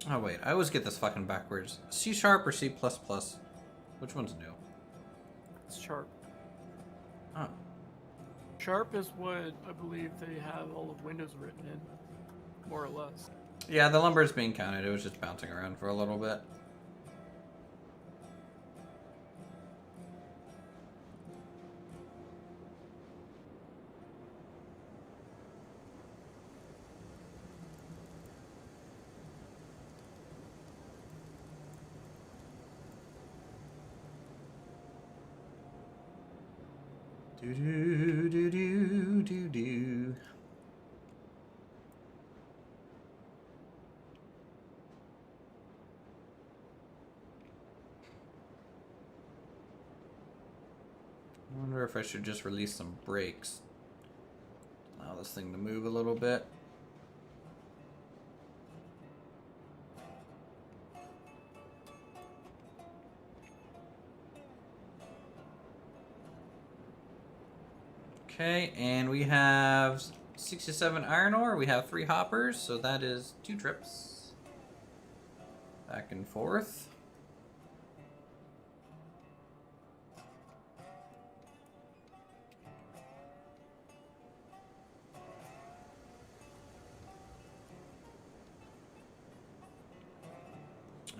Oh, wait. I always get this fucking backwards. C# or C++? Which one's new? It's Sharp. Oh. Sharp is what I believe they have all of Windows written in, more or less. Yeah, the lumber is being counted. It was just bouncing around for a little bit. Do do do do do do. I wonder if I should just release some brakes. Allow this thing to move a little bit. Okay, and we have 67 iron ore. We have 3 hoppers, so that is 2 trips. Back and forth.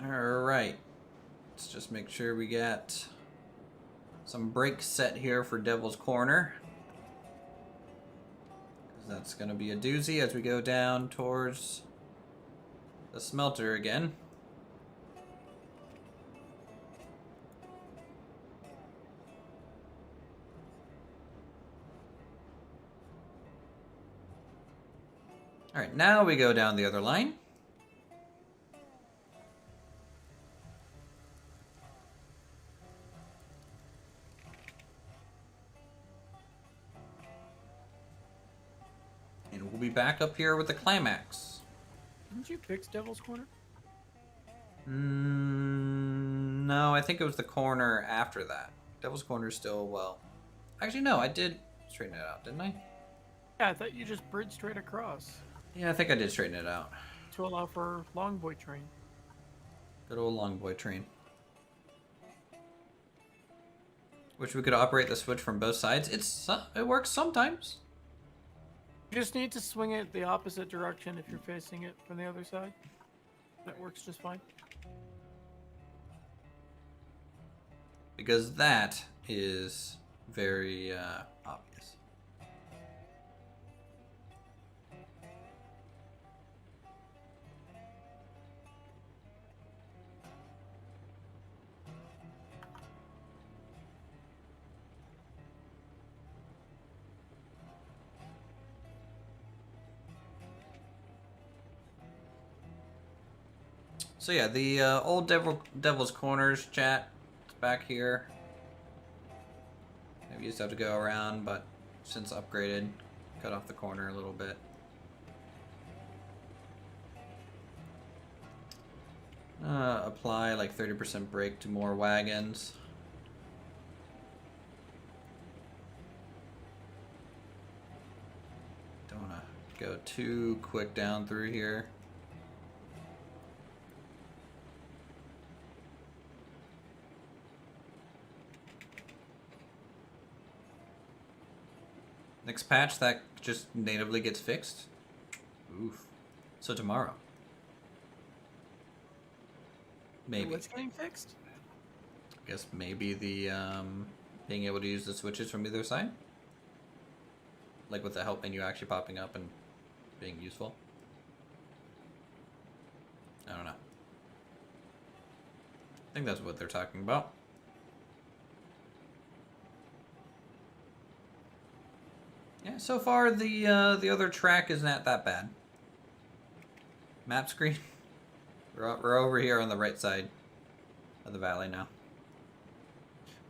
Alright. Let's just make sure we get some brakes set here for Devil's Corner. That's going to be a doozy as we go down towards the smelter again. Alright, now we go down the other line. we'll be back up here with the climax. Didn't you fix Devil's Corner? No, I think it was the corner after that. Devil's Corner still, well... Actually, no, I did straighten it out, didn't I? Yeah, I thought you just bridged straight across Yeah, I think I did straighten it out. to allow for long boy train. Good old long boy train. Wish we could operate the switch from both sides. It works sometimes. You just need to swing it the opposite direction if you're facing it from the other side. That works just fine. Because that is very obvious. So yeah, the old Devil's Corners chat is back here. Maybe you just have to go around, but since upgraded, cut off the corner a little bit. Apply like 30% brake to more wagons. Don't want to go too quick down through here. Next patch, that just natively gets fixed. Oof. So tomorrow. Maybe. What's getting fixed? I guess maybe the being able to use the switches from either side. Like with the help menu actually popping up and being useful. I don't know. I think that's what they're talking about. Yeah, so far the other track is not that bad. Map screen. We're over here on the right side of the valley now.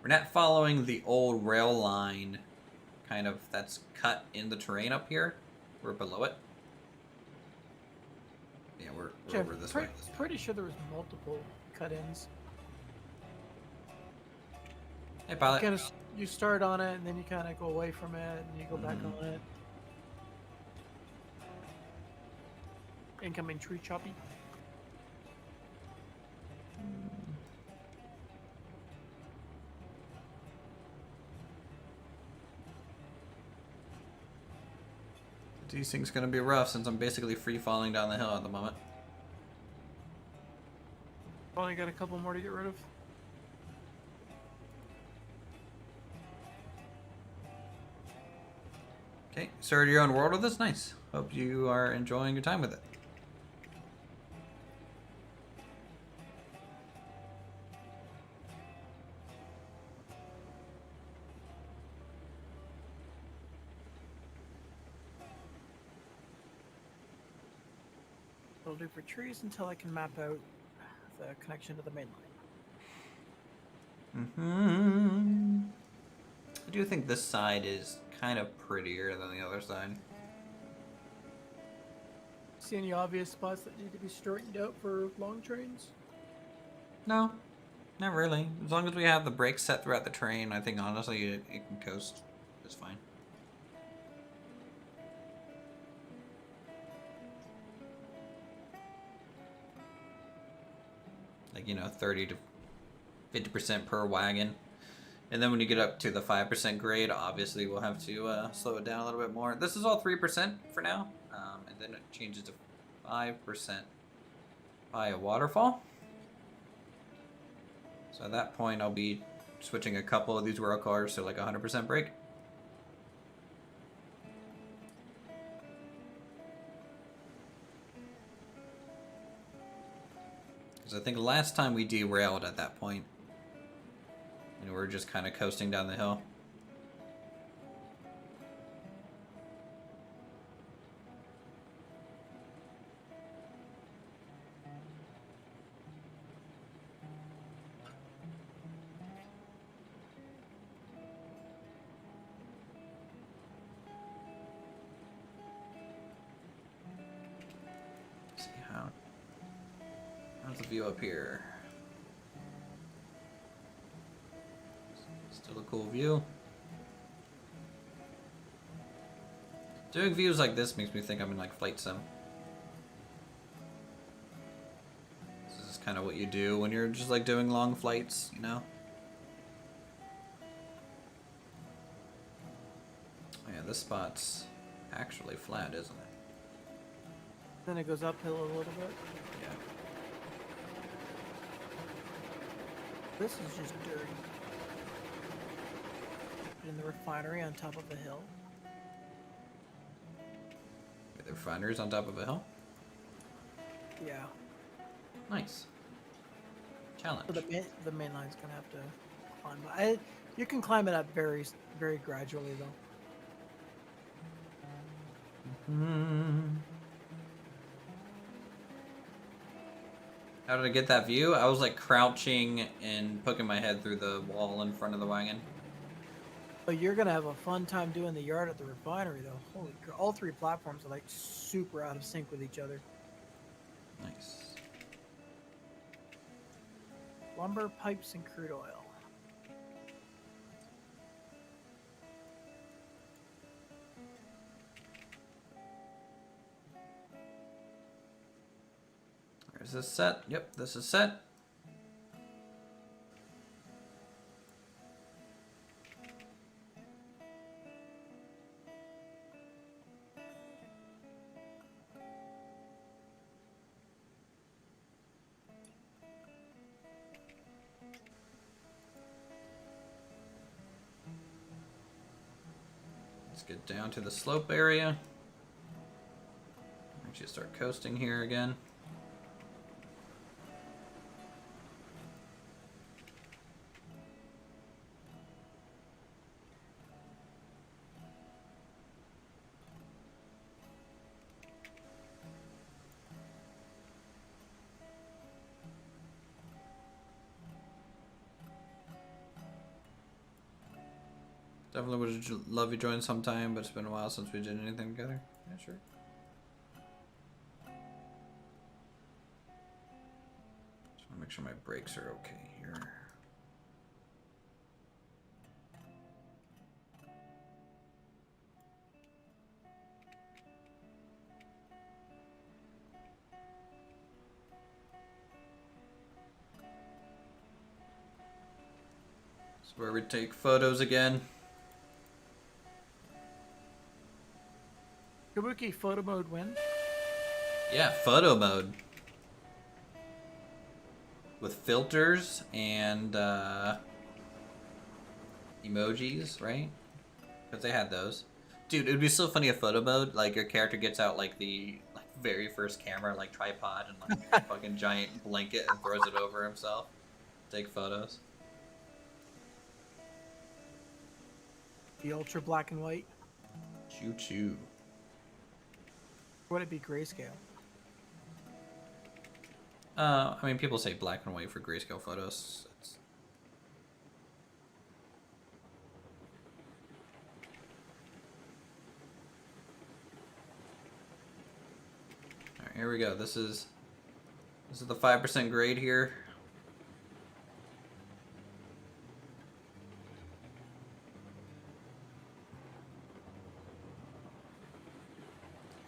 We're not following the old rail line, kind of, that's cut in the terrain up here. We're below it. Yeah, we're over this way. Pretty sure there was multiple cut-ins. Hey, pilot. You start on it, and then you kind of go away from it, and you go back on it. Incoming tree choppy. These things gonna be rough since I'm basically free falling down the hill at the moment. Only got a couple more to get rid of. Okay, started your own world with this? Nice. Hope you are enjoying your time with it. It'll do for trees until I can map out the connection to the main line. I do think this side is kind of prettier than the other side. See any obvious spots that need to be straightened out for long trains? No, not really. As long as we have the brakes set throughout the train, I think honestly it can coast just fine. Like, you know, 30 to 50% per wagon. And then when you get up to the 5% grade, obviously we'll have to slow it down a little bit more. This is all 3% for now, and then it changes to 5% by a waterfall. So at that point, I'll be switching a couple of these rail cars to like 100% brake. Because I think last time we derailed at that point, and we're just kind of coasting down the hill. How's the view up here? Still a cool view. Doing views like this makes me think I'm in like flight sim. This is kind of what you do when you're just like doing long flights, you know? Oh yeah, this spot's actually flat, isn't it? Then it goes uphill a little bit. Yeah. This is just dirty. In the refinery on top of a hill. The refinery's on top of a hill? Yeah. Nice. Challenge. So the main line's gonna have to climb. You can climb it up very gradually though. How did I get that view? I was like crouching and poking my head through the wall in front of the wagon. But you're gonna have a fun time doing the yard at the refinery though. Holy crap. All three platforms are like super out of sync with each other. Nice. Lumber, pipes, and crude oil. Is this set? Yep, this is set. Let's get down to the slope area. Actually start coasting here again. Definitely would love you join sometime, but it's been a while since we did anything together. Yeah, sure. Just want to make sure my brakes are okay here. This is where we take photos again. Kabuki photo mode win. Yeah, photo mode. With filters and emojis, right? Because they had those. Dude, it would be so funny if photo mode, like your character gets out like the very first camera, like tripod and like a fucking giant blanket and throws it over himself. Take photos. The ultra black and white. Choo choo. Would it be grayscale? I mean, people say black and white for grayscale photos. All right, here we go. This is the 5% grade here.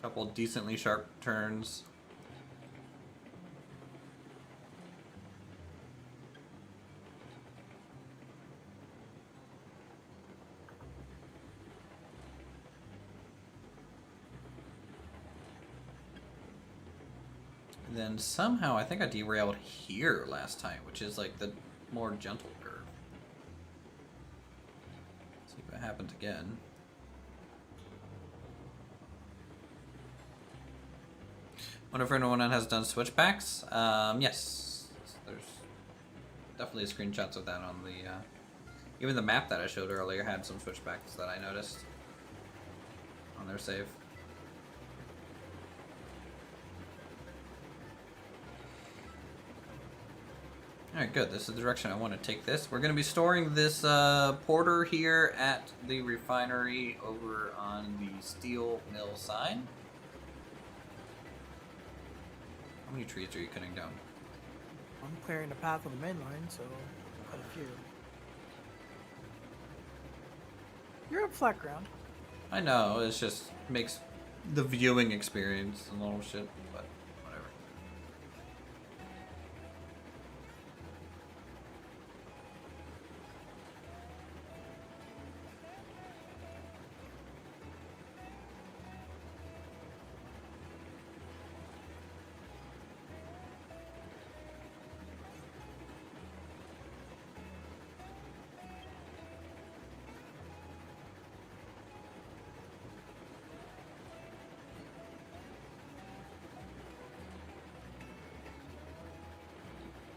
Couple decently sharp turns. And then somehow I think I derailed here last time, which is like the more gentle curve. Let's see if it happens again. Wonder if anyone has done switchbacks. Yes, there's definitely screenshots of that on the. Even the map that I showed earlier had some switchbacks that I noticed on their save. Alright, good. This is the direction I want to take this. We're going to be storing this porter here at the refinery over on the steel mill side. How many trees are you cutting down? I'm clearing the path on the main line, so quite a few. You're on flat ground. I know, it's just makes the viewing experience a little shit, but whatever.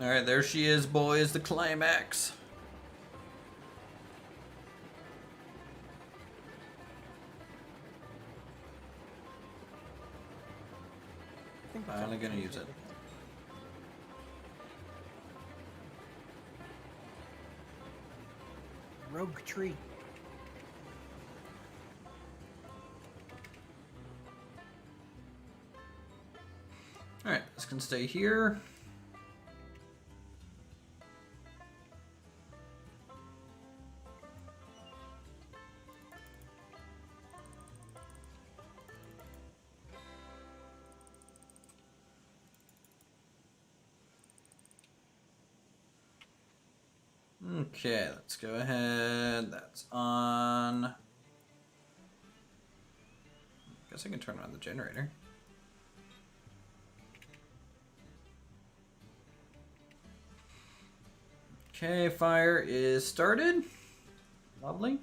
Alright, there she is, boys, the climax. I think Finally gonna use it. Rogue tree. Alright, this can stay here. Okay, let's go ahead. That's on. Guess I can turn on the generator. Okay, fire is started. Lovely.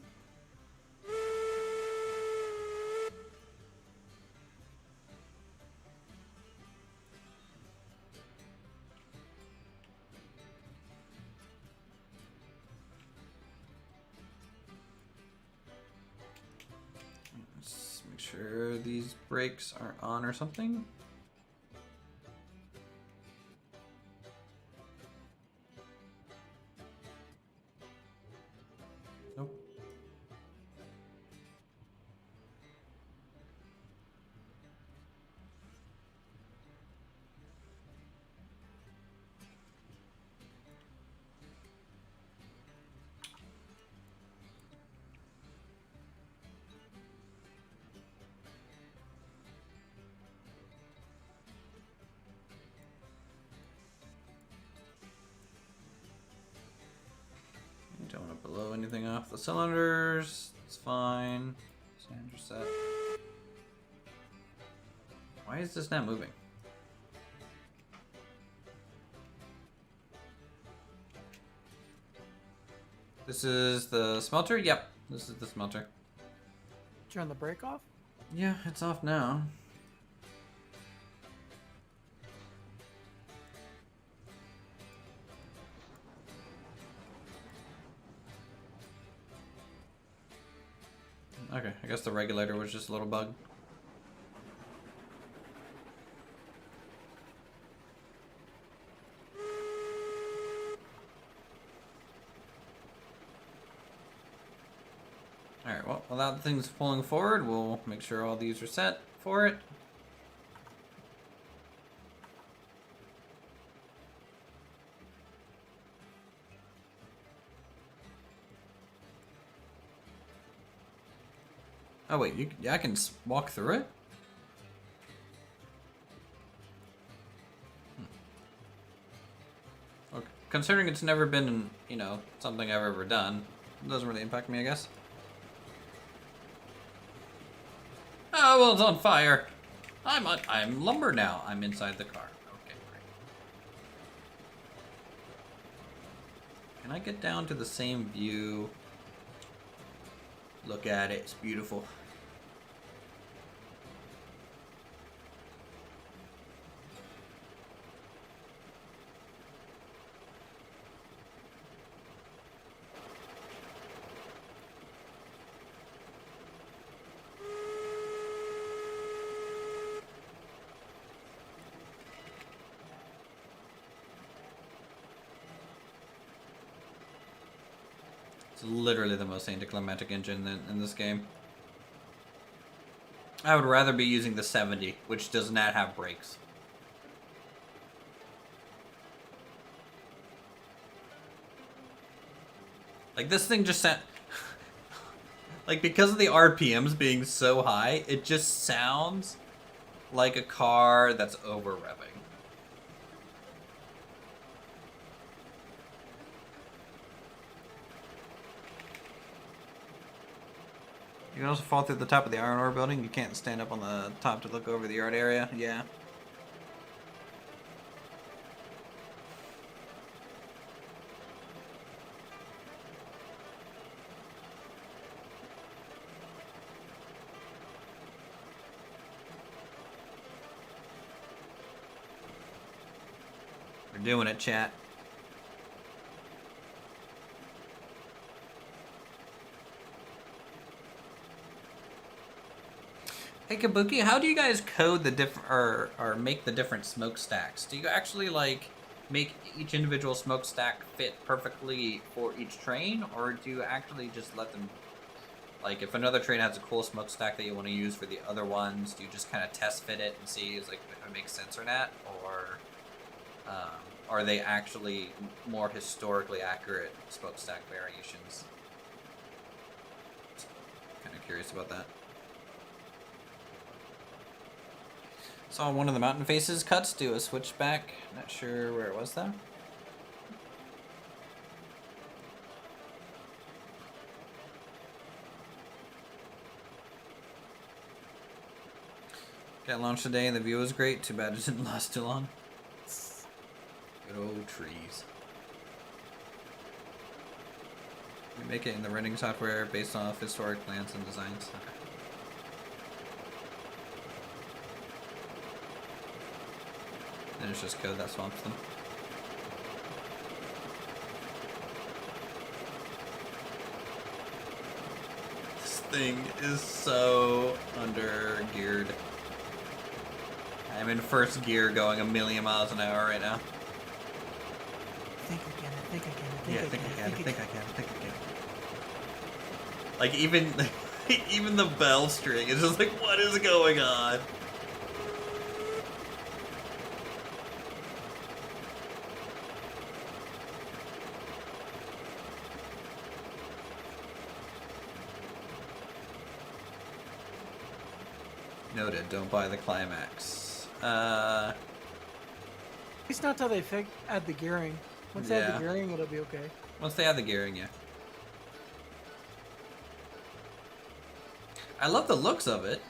Let's make sure these brakes are on or something. Nope. Don't want to blow anything off the cylinders. It's fine. Sander set. Why is this not moving? This is the smelter? Yep, this is the smelter. Turn the brake off? Yeah, it's off now. Okay, I guess the regulator was just a little bug. Alright, well, while that thing's pulling forward, we'll make sure all these are set for it. Oh wait, yeah, I can walk through it? Okay. Considering it's never been, you know, something I've ever done, it doesn't really impact me, I guess. Oh, well, it's on fire. I'm lumber now. I'm inside the car. Okay, great. Can I get down to the same view? Look at it, it's beautiful. It's literally the most anticlimactic engine in this game. I would rather be using the 70, which does not have brakes. Like, this thing just sound... Like, because of the RPMs being so high, it just sounds like a car that's over-revving. You can also fall through the top of the iron ore building. You can't stand up on the top to look over the yard area. Yeah. We're doing it, chat. Hey Kabuki, how do you guys code the or make the different smokestacks? Do you actually like make each individual smokestack fit perfectly for each train, or do you actually just let them, like, if another train has a cool smokestack that you want to use for the other ones, do you just kind of test fit it and see if it makes sense or not, or are they actually more historically accurate smokestack variations? Kind of curious about that. Saw one of the mountain faces cuts do a switchback. Not sure where it was though. Got launched today and the view was great. Too bad it didn't last too long. Good old trees. We make it in the rendering software based off historic plans and designs. Okay. And it's just code that swamps them. This thing is so under-geared. I'm in first gear going 1,000,000 miles an hour right now. Think again, think again, Yeah, think again. Like, even even the bell string is just like, what is going on? Noted, don't buy the climax. It's not till they add the gearing. Once they add the gearing, it'll be okay. Once they add the gearing, yeah. I love the looks of it.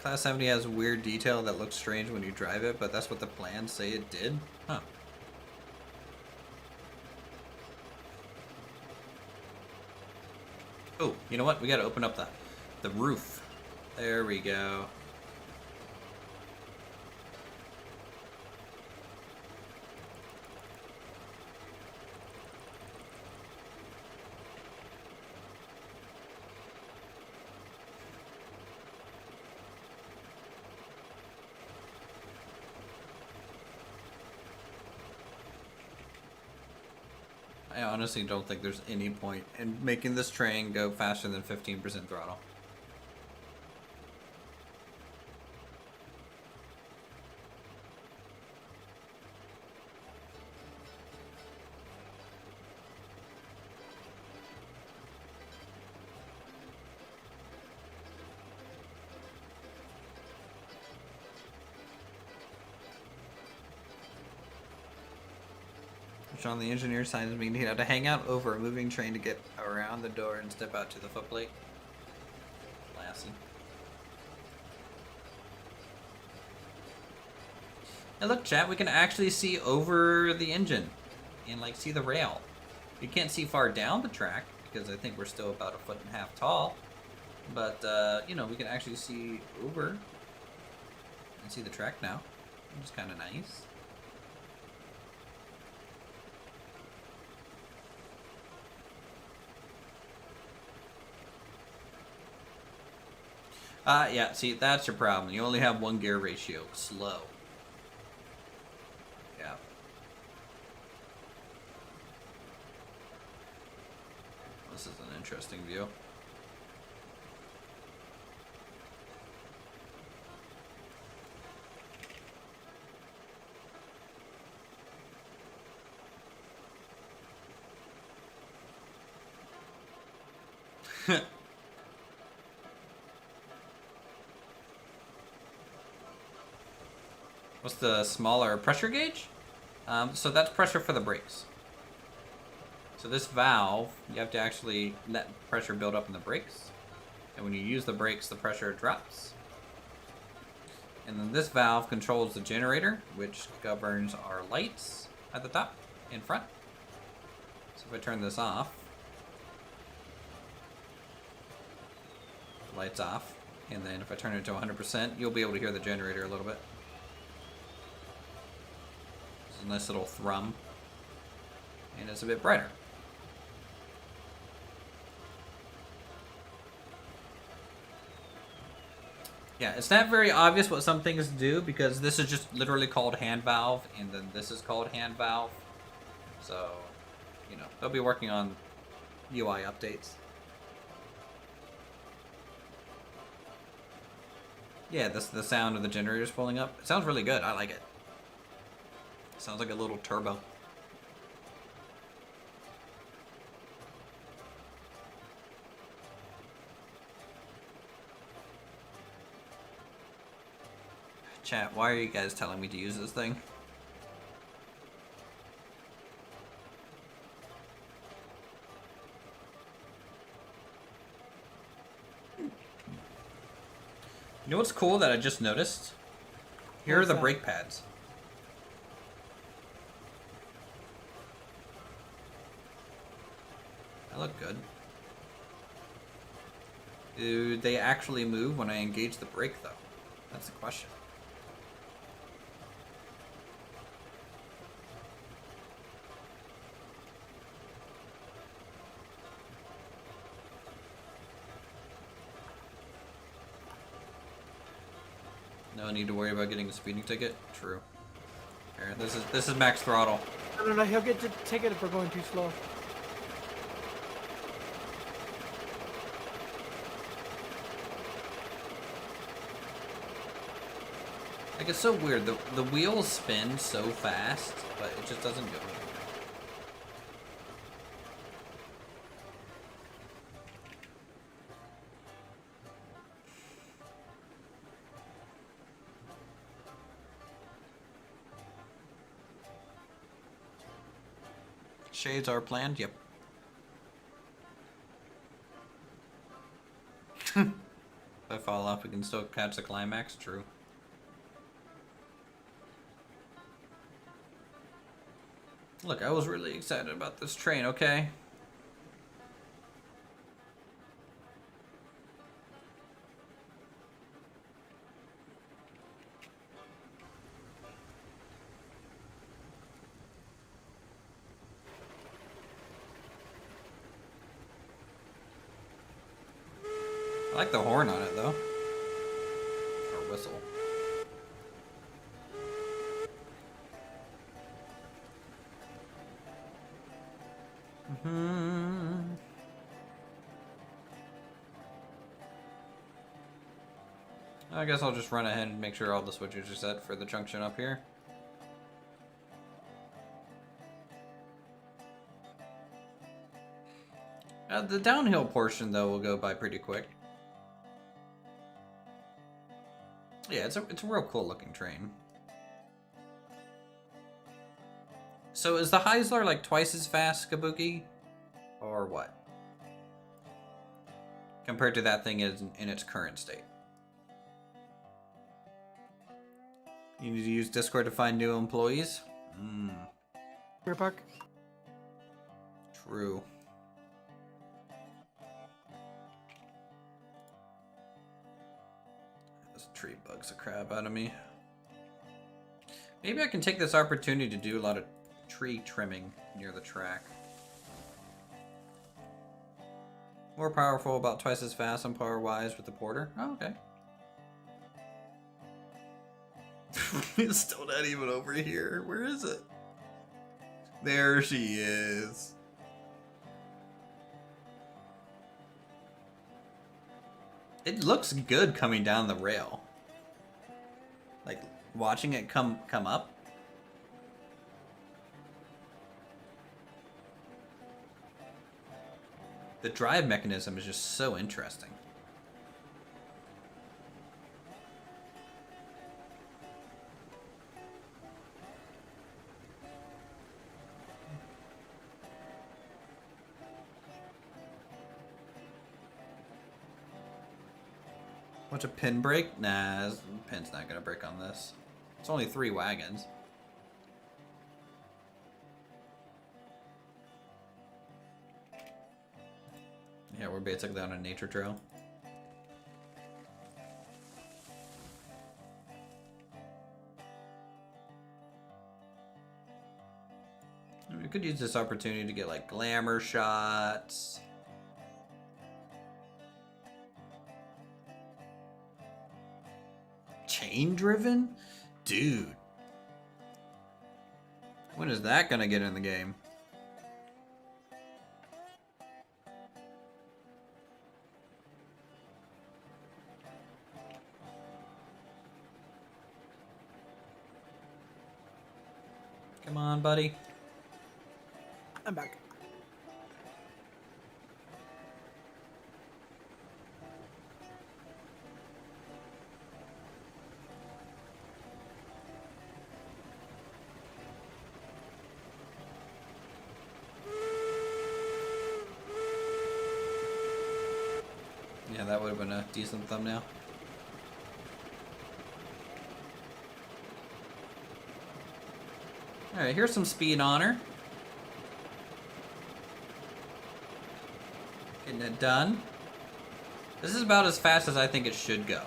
Class 70 has weird detail that looks strange when you drive it, but that's what the plans say it did? Huh. Oh, you know what? We gotta open up the roof. There we go. I honestly don't think there's any point in making this train go faster than 15% throttle. On the engineer signs mean he'd have to hang out over a moving train to get around the door and step out to the footplate. Classy. Hey look, chat, we can actually see over the engine and like see the rail. You can't see far down the track because I think we're still about 1.5 feet tall. But you know, we can actually see over and see the track now, which is kind of nice. Yeah, see, that's your problem. You only have 1 gear ratio. Slow. Yeah. This is an interesting view. What's the smaller pressure gauge? So that's pressure for the brakes. So this valve, you have to actually let pressure build up in the brakes. And when you use the brakes, the pressure drops. And then this valve controls the generator, which governs our lights at the top, in front. So if I turn this off, lights off. And then if I turn it to 100%, you'll be able to hear the generator a little bit. It's a nice little thrum. And it's a bit brighter. Yeah, it's not very obvious what some things do because this is just literally called hand valve, and then this is called hand valve. So, you know, they'll be working on UI updates. Yeah, the sound of the generators pulling up. It sounds really good. I like it. Sounds like a little turbo. Chat, why are you guys telling me to use this thing? You know what's cool that I just noticed? Here are the brake pads. They look good. Do they actually move when I engage the brake, though? That's the question. No need to worry about getting a speeding ticket. True. Here, this is max throttle. No, he'll get the ticket if we're going too slow. Like, it's so weird. The wheels spin so fast, but it just doesn't go anywhere. Shades are planned? Yep. If I fall off, we can still catch the climax? True. Look, I was really excited about this train, okay? I like the horn on it, though. Or whistle. I guess I'll just run ahead and make sure all the switches are set for the junction up here. The downhill portion, though, will go by pretty quick. Yeah, it's a real cool looking train. So is the Heisler like twice as fast, Kabuki? Or what? Compared to that thing in its current state. You need to use Discord to find new employees? Rear park. True. This tree bugs the crap out of me. Maybe I can take this opportunity to do a lot of tree trimming near the track. More powerful, about twice as fast and power-wise with the Porter. Oh, okay. It's still not even over here. Where is it? There she is. It looks good coming down the rail. Like, watching it come up. The drive mechanism is just so interesting. Watch a pin break? Nah, the pin's not gonna break on this. It's only 3 wagons. Yeah, we're basically on a nature trail. We could use this opportunity to get like glamour shots. Chain driven? Dude. When is that gonna get in the game? Come on, buddy. I'm back. Yeah, that would have been a decent thumbnail. Alright, here's some speed on her. Getting it done. This is about as fast as I think it should go.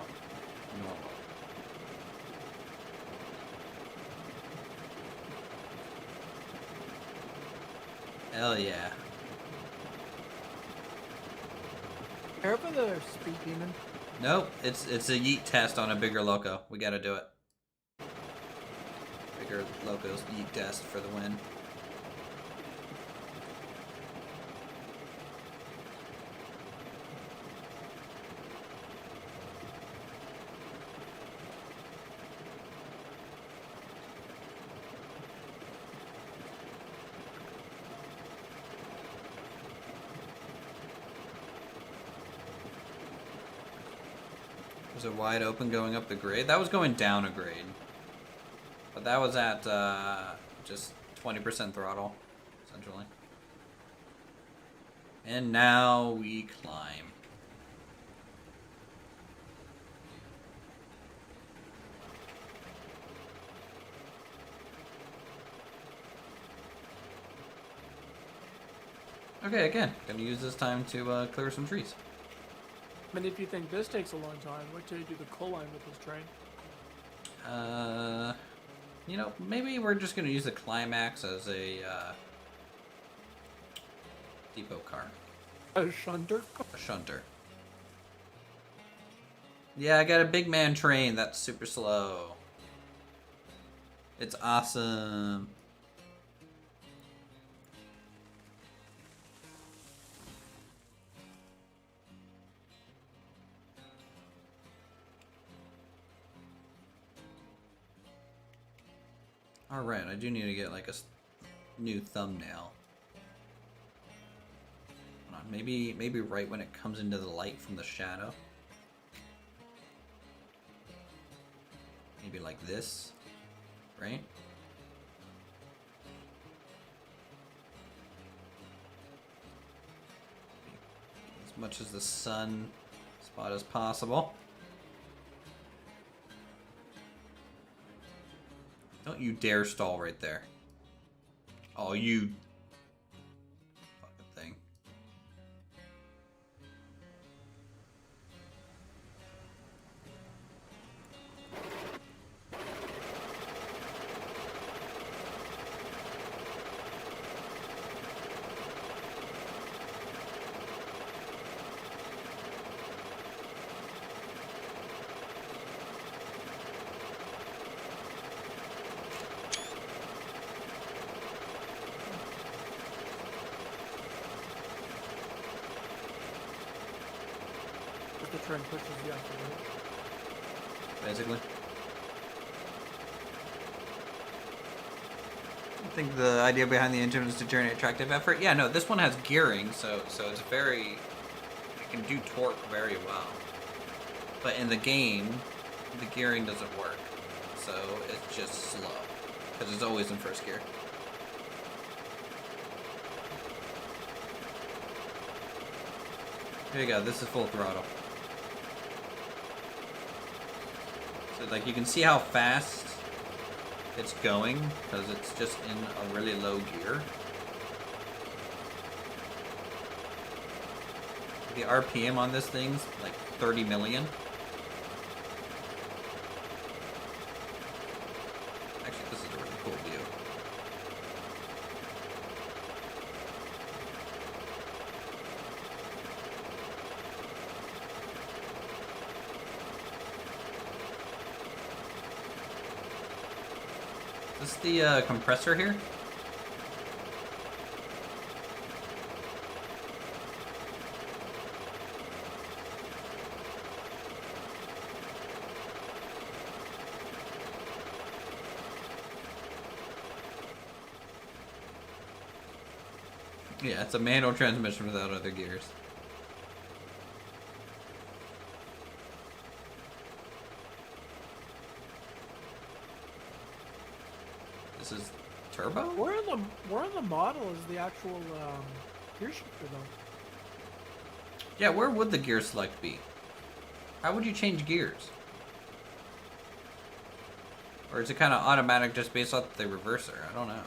Normal. Hell yeah. Careful the speed demon. Nope, it's a yeet test on a bigger loco. We gotta do it. Bigger locos yeet test for the win. Was it wide open going up the grade? That was going down a grade. But that was at just 20% throttle, essentially. And now we climb. Okay, again, gonna use this time to clear some trees. I mean, if you think this takes a long time, wait till you do the coal line with this train. You know, maybe we're just gonna use the climax as a depot car. A shunter? A shunter. Yeah, I got a big man train that's super slow. It's awesome. Alright, I do need to get like a new thumbnail. Hold on, maybe right when it comes into the light from the shadow. Maybe like this, right? As much as the sun spot as possible. Don't you dare stall right there. Oh, you fucking thing. If the train pushes you off the bridge. Basically. I think the idea behind the engine was to generate attractive effort. Yeah, no, this one has gearing, so it's very... It can do torque very well. But in the game, the gearing doesn't work. So it's just slow. Because it's always in first gear. Here you go, this is full throttle. So like you can see how fast it's going, because it's just in a really low gear. The RPM on this thing's like 30 million. Actually, this is a really cool view. Is this the compressor here? Yeah, it's a manual transmission without other gears. This is turbo? Where in the model is the actual gear shifter though? Yeah, where would the gear select be? How would you change gears? Or is it kind of automatic just based off the reverser? I don't know.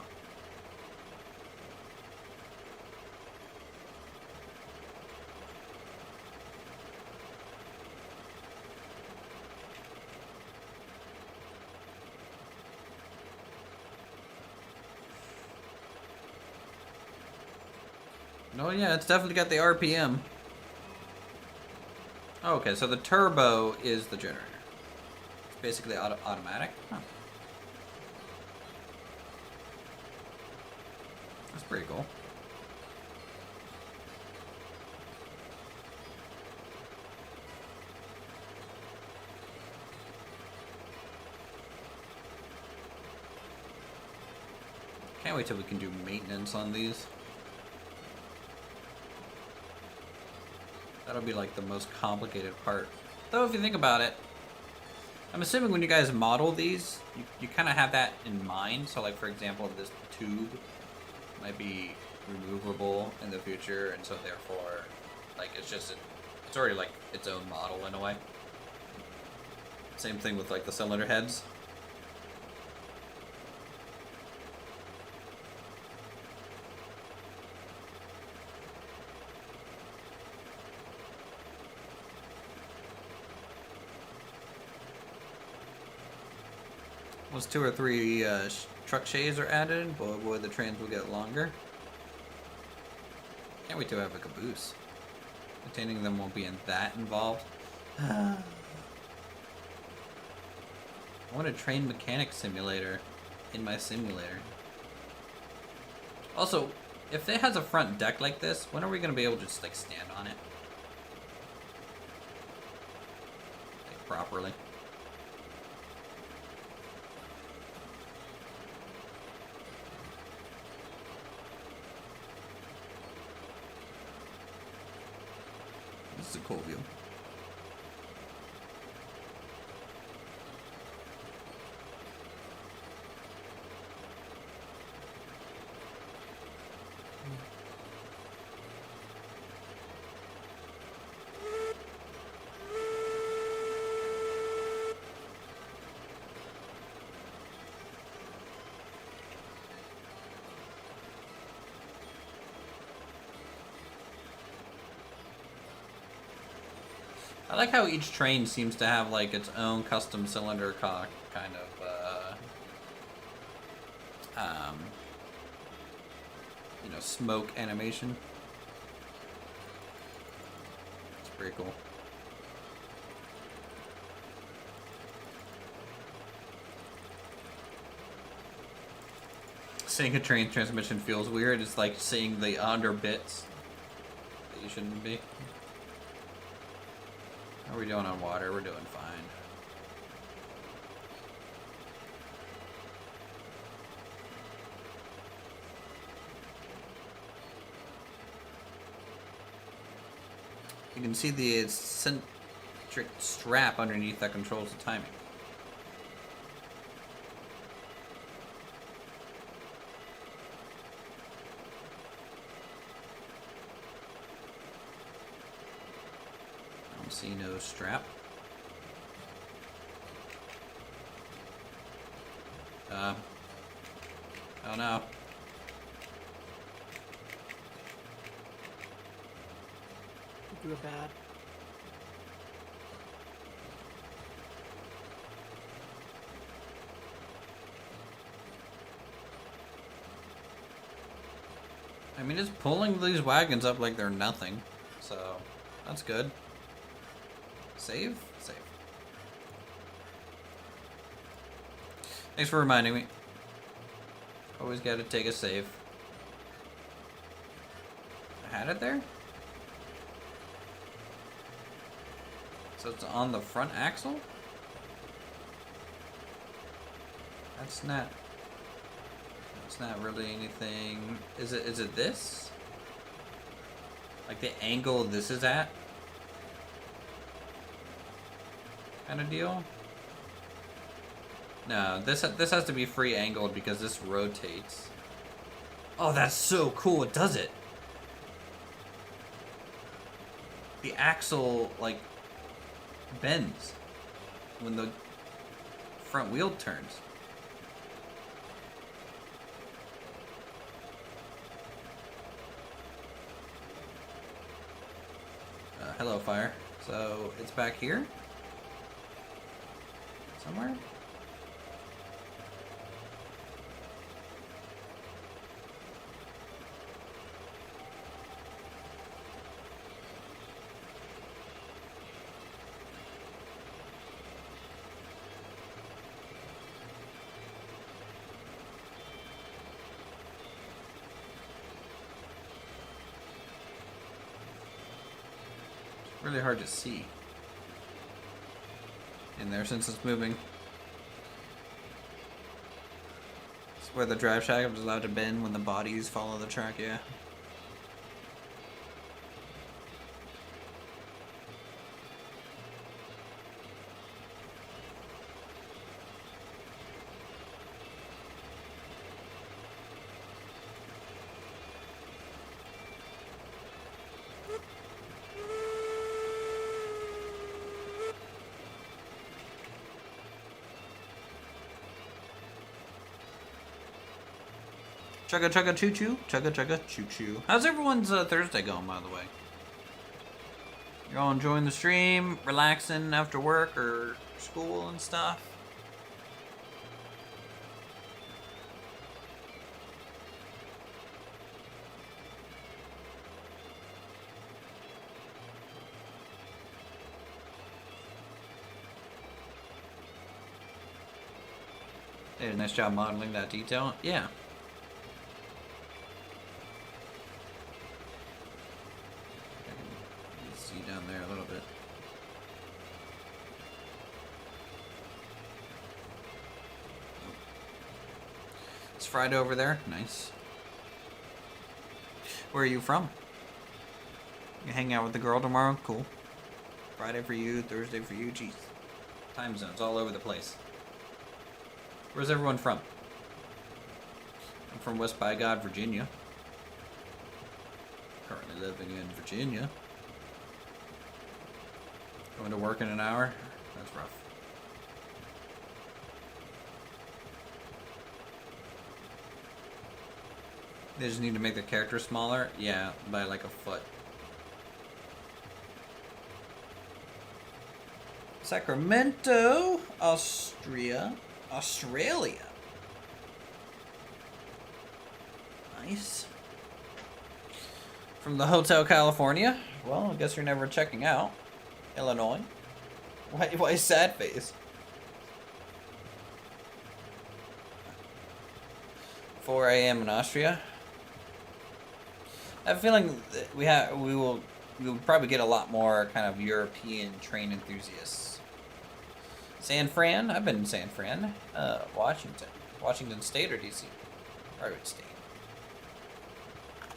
No, yeah, it's definitely got the RPM. Oh, okay, so the turbo is the generator. It's basically automatic. Huh. That's pretty cool. Can't wait till we can do maintenance on these. That'll be like the most complicated part. Though if you think about it, I'm assuming when you guys model these, you kind of have that in mind. So like for example, this tube might be removable in the future, and so therefore, like it's already like its own model in a way. Same thing with like the cylinder heads. Once 2 or 3 truck shays are added, boy, the trains will get longer. Can't wait to have a caboose. Maintaining them won't be that involved. I want a train mechanic simulator in my simulator. Also, if it has a front deck like this, when are we going to be able to just like stand on it? Like properly. This is a cool view. I like how each train seems to have like its own custom cylinder cock kind of you know, smoke animation. It's pretty cool. Seeing a train transmission feels weird. It's like seeing the under bits that you shouldn't be. How are we doing on water? We're doing fine. You can see the eccentric strap underneath that controls the timing. I don't see no strap. Oh no. You do it bad. I mean, it's pulling these wagons up like they're nothing, so that's good. Save? Save. Thanks for reminding me. Always gotta take a save. I had it there? So it's on the front axle? That's not really anything. Is it this? Like the angle this is at? Kind of deal? No, this has to be free angled because this rotates. Oh, that's so cool. It does it. The axle like bends when the front wheel turns. Hello, fire. So it's back here somewhere. Really hard to see in there since it's moving. It's where the drive shaft is allowed to bend when the bodies follow the track, yeah. Chugga chugga choo choo, chugga chugga choo choo. How's everyone's Thursday going, by the way? You all enjoying the stream, relaxing after work or school and stuff? They did a nice job modeling that detail. Yeah. Down there a little bit. It's Friday over there. Nice. Where are you from? You hang out with the girl tomorrow? Cool. Friday for you, Thursday for you. Jeez. Time zones all over the place. Where's everyone from? I'm from West by God, Virginia. Currently living in Virginia. Going to work in an hour? That's rough. They just need to make the character smaller? Yeah, by like a foot. Sacramento, Australia. Nice. From the Hotel California? Well, I guess you're never checking out. Illinois? Why sad face? 4 a.m. in Austria. I have a feeling that we will probably get a lot more kind of European train enthusiasts. San Fran? I've been in San Fran. Washington State or DC? Or State.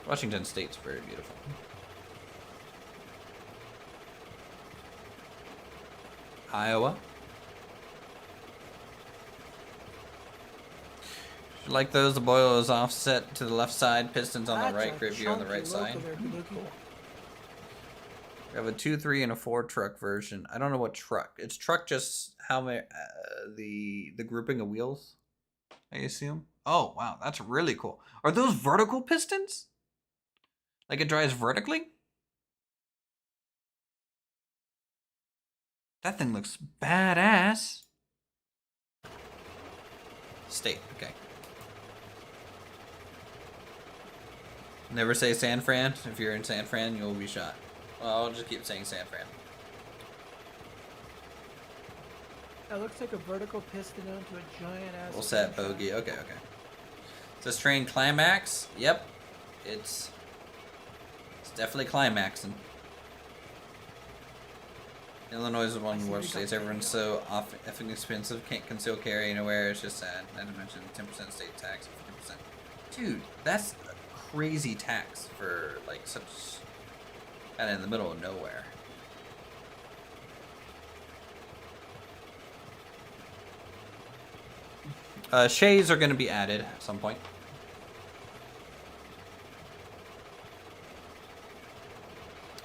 Washington State's very beautiful. Iowa. Like those, the boiler is offset to the left side, pistons on the That's right, a great view on the chunky right side. loco there, Kabuki. We have a 2, 3, and a 4 truck version. I don't know what truck. It's truck just how many the grouping of wheels, I assume. Oh wow, that's really cool. Are those vertical pistons? Like it drives vertically? That thing looks badass. State, okay. Never say San Fran. If you're in San Fran, you'll be shot. Well, I'll just keep saying San Fran. That looks like a vertical piston onto a giant ass. We'll set bogey. Okay, okay. Says train climax. Yep. It's definitely climaxing. Illinois is one of the worst states. Everyone's so effing expensive, can't conceal carry anywhere. It's just sad. Not to mention 10% state tax, 50%. Dude, that's a crazy tax for like such kind of in the middle of nowhere. Shades are going to be added at some point.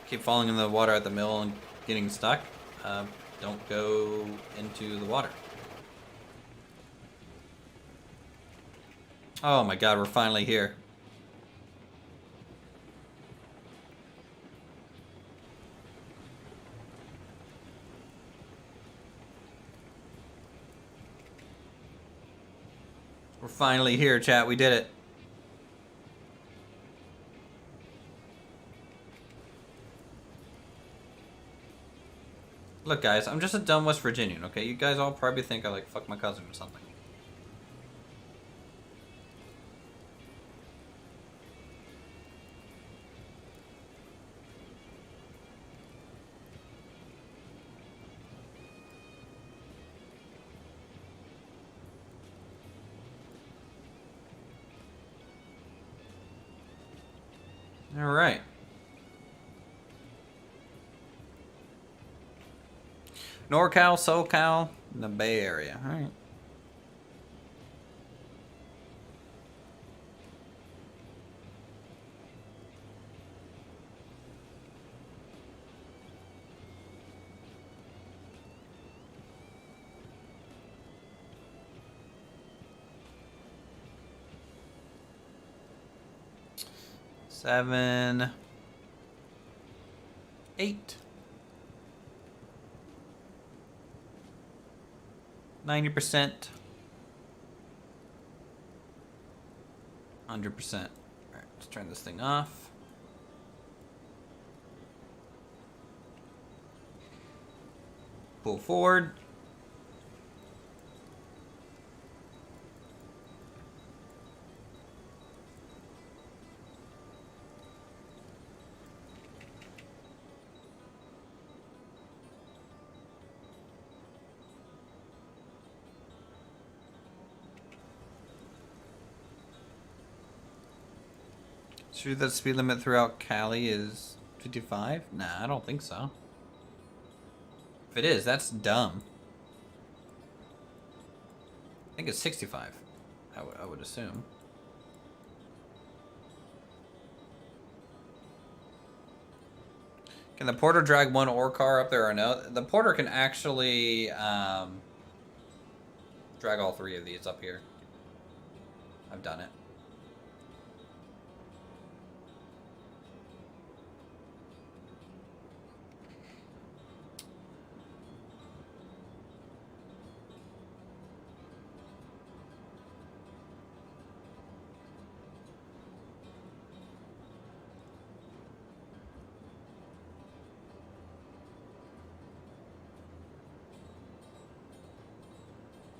Keep falling in the water at the mill and getting stuck. Don't go into the water. Oh my god, we're finally here. We're finally here, chat. We did it. Look, guys, I'm just a dumb West Virginian, okay? You guys all probably think I, like, fuck my cousin or something. All right. NorCal, SoCal, and the Bay Area. All right. Seven, 8. 90%. 100%. Alright, let's turn this thing off. Pull forward. Sure that speed limit throughout Cali is 55? Nah, I don't think so. If it is, that's dumb. I think it's 65. I would assume. Can the porter drag one ore car up there or no? The porter can actually drag all 3 of these up here. I've done it.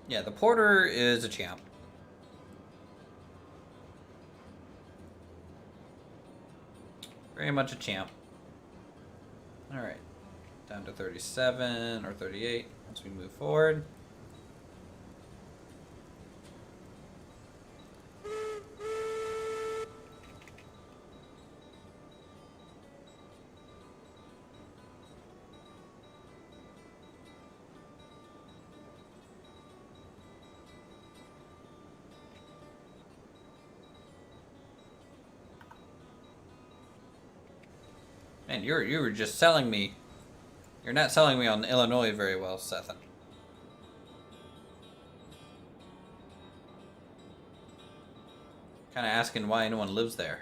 Yeah, the porter is a champ. Very much a champ. Alright. Down to 37 or 38 once we move forward. Man, you were just selling me. You're not selling me on Illinois very well, Sethan. Kind of asking why anyone lives there.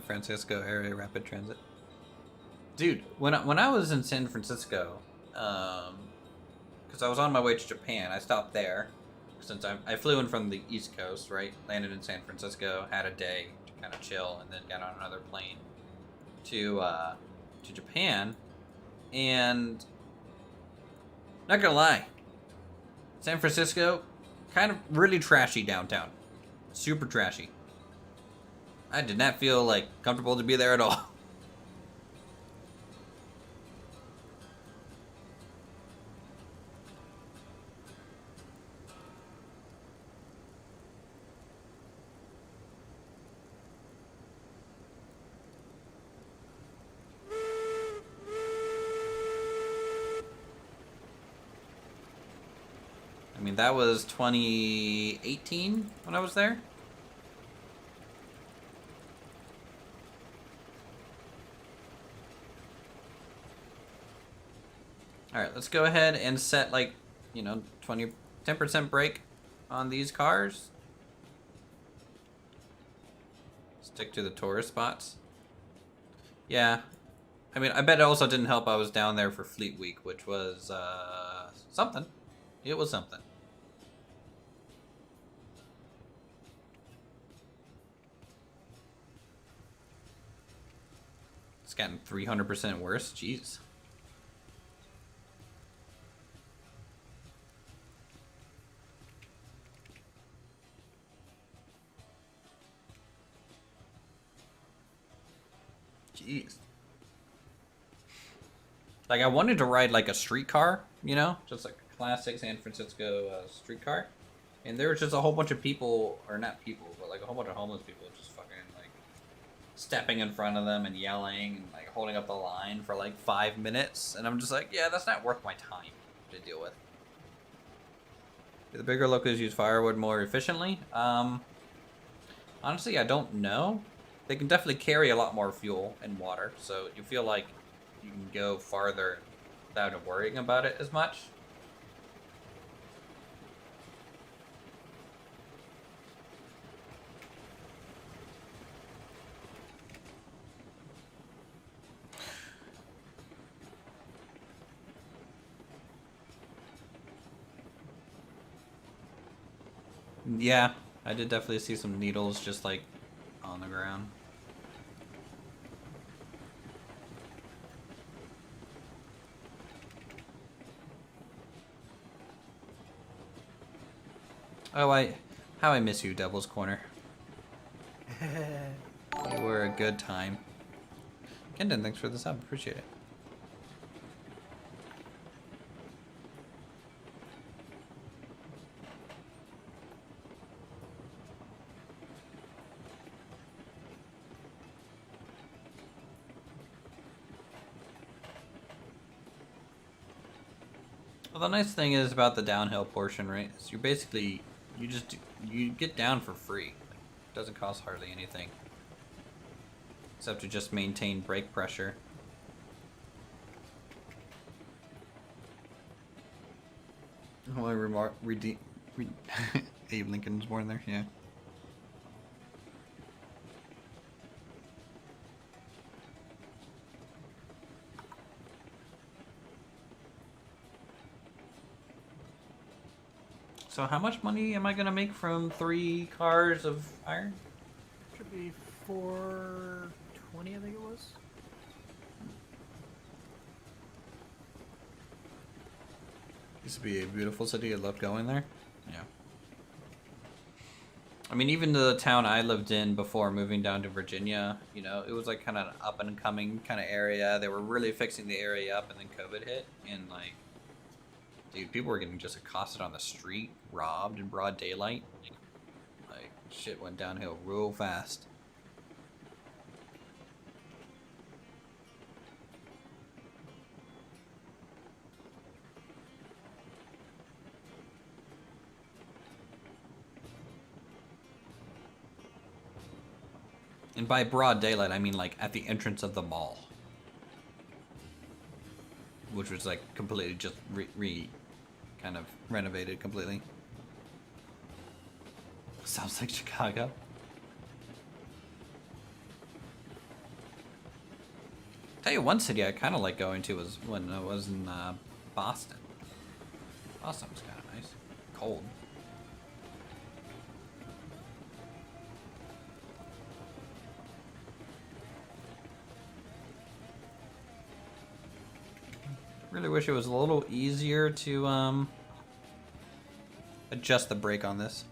Francisco area rapid transit. Dude, when I was in San Francisco, because I was on my way to Japan, I stopped there. Since I flew in from the East Coast, right? Landed in San Francisco, had a day to kind of chill, and then got on another plane to Japan. And not gonna lie, San Francisco, kind of really trashy downtown, super trashy. I did not feel like comfortable to be there at all. I mean, that was 2018 when I was there. Alright, let's go ahead and set, like, 10% brake on these cars. Stick to the tourist spots. Yeah. I mean, I bet it also didn't help I was down there for Fleet Week, which was, something. It was something. It's gotten 300% worse. Jeez. Jeez. Like, I wanted to ride, like, a streetcar, just like a classic San Francisco streetcar. And there was just a whole bunch of people, or not people, but, like, a whole bunch of homeless people just fucking, like, stepping in front of them and yelling and, like, holding up the line for, like, 5 minutes. And I'm just like, yeah, that's not worth my time to deal with. Do the bigger locos use firewood more efficiently? Honestly, I don't know. They can definitely carry a lot more fuel and water, so you feel like you can go farther without worrying about it as much. Yeah, I did definitely see some needles just like on the ground. Oh, how I miss you, Devil's Corner. You were a good time. Kendon, thanks for the sub. Appreciate it. Well, the nice thing is about the downhill portion, right? Is you get down for free. It doesn't cost hardly anything, except to just maintain brake pressure. Oh, Abe Lincoln was born there, yeah. So how much money am I gonna make from 3 cars of iron? Should be 420, I think it was. Used to be a beautiful city. I loved going there. Yeah. I mean, even the town I lived in before moving down to Virginia, it was like kind of an up and coming kind of area. They were really fixing the area up, and then COVID hit, and like Dude, people were getting just accosted on the street, robbed in broad daylight. Like, shit went downhill real fast. And by broad daylight, I mean like at the entrance of the mall. Which was like completely just kind of renovated completely. Sounds like Chicago. Tell you one city I kind of like going to was when I was in Boston. Boston was kind of nice. Cold. Really wish it was a little easier to adjust the brake on this.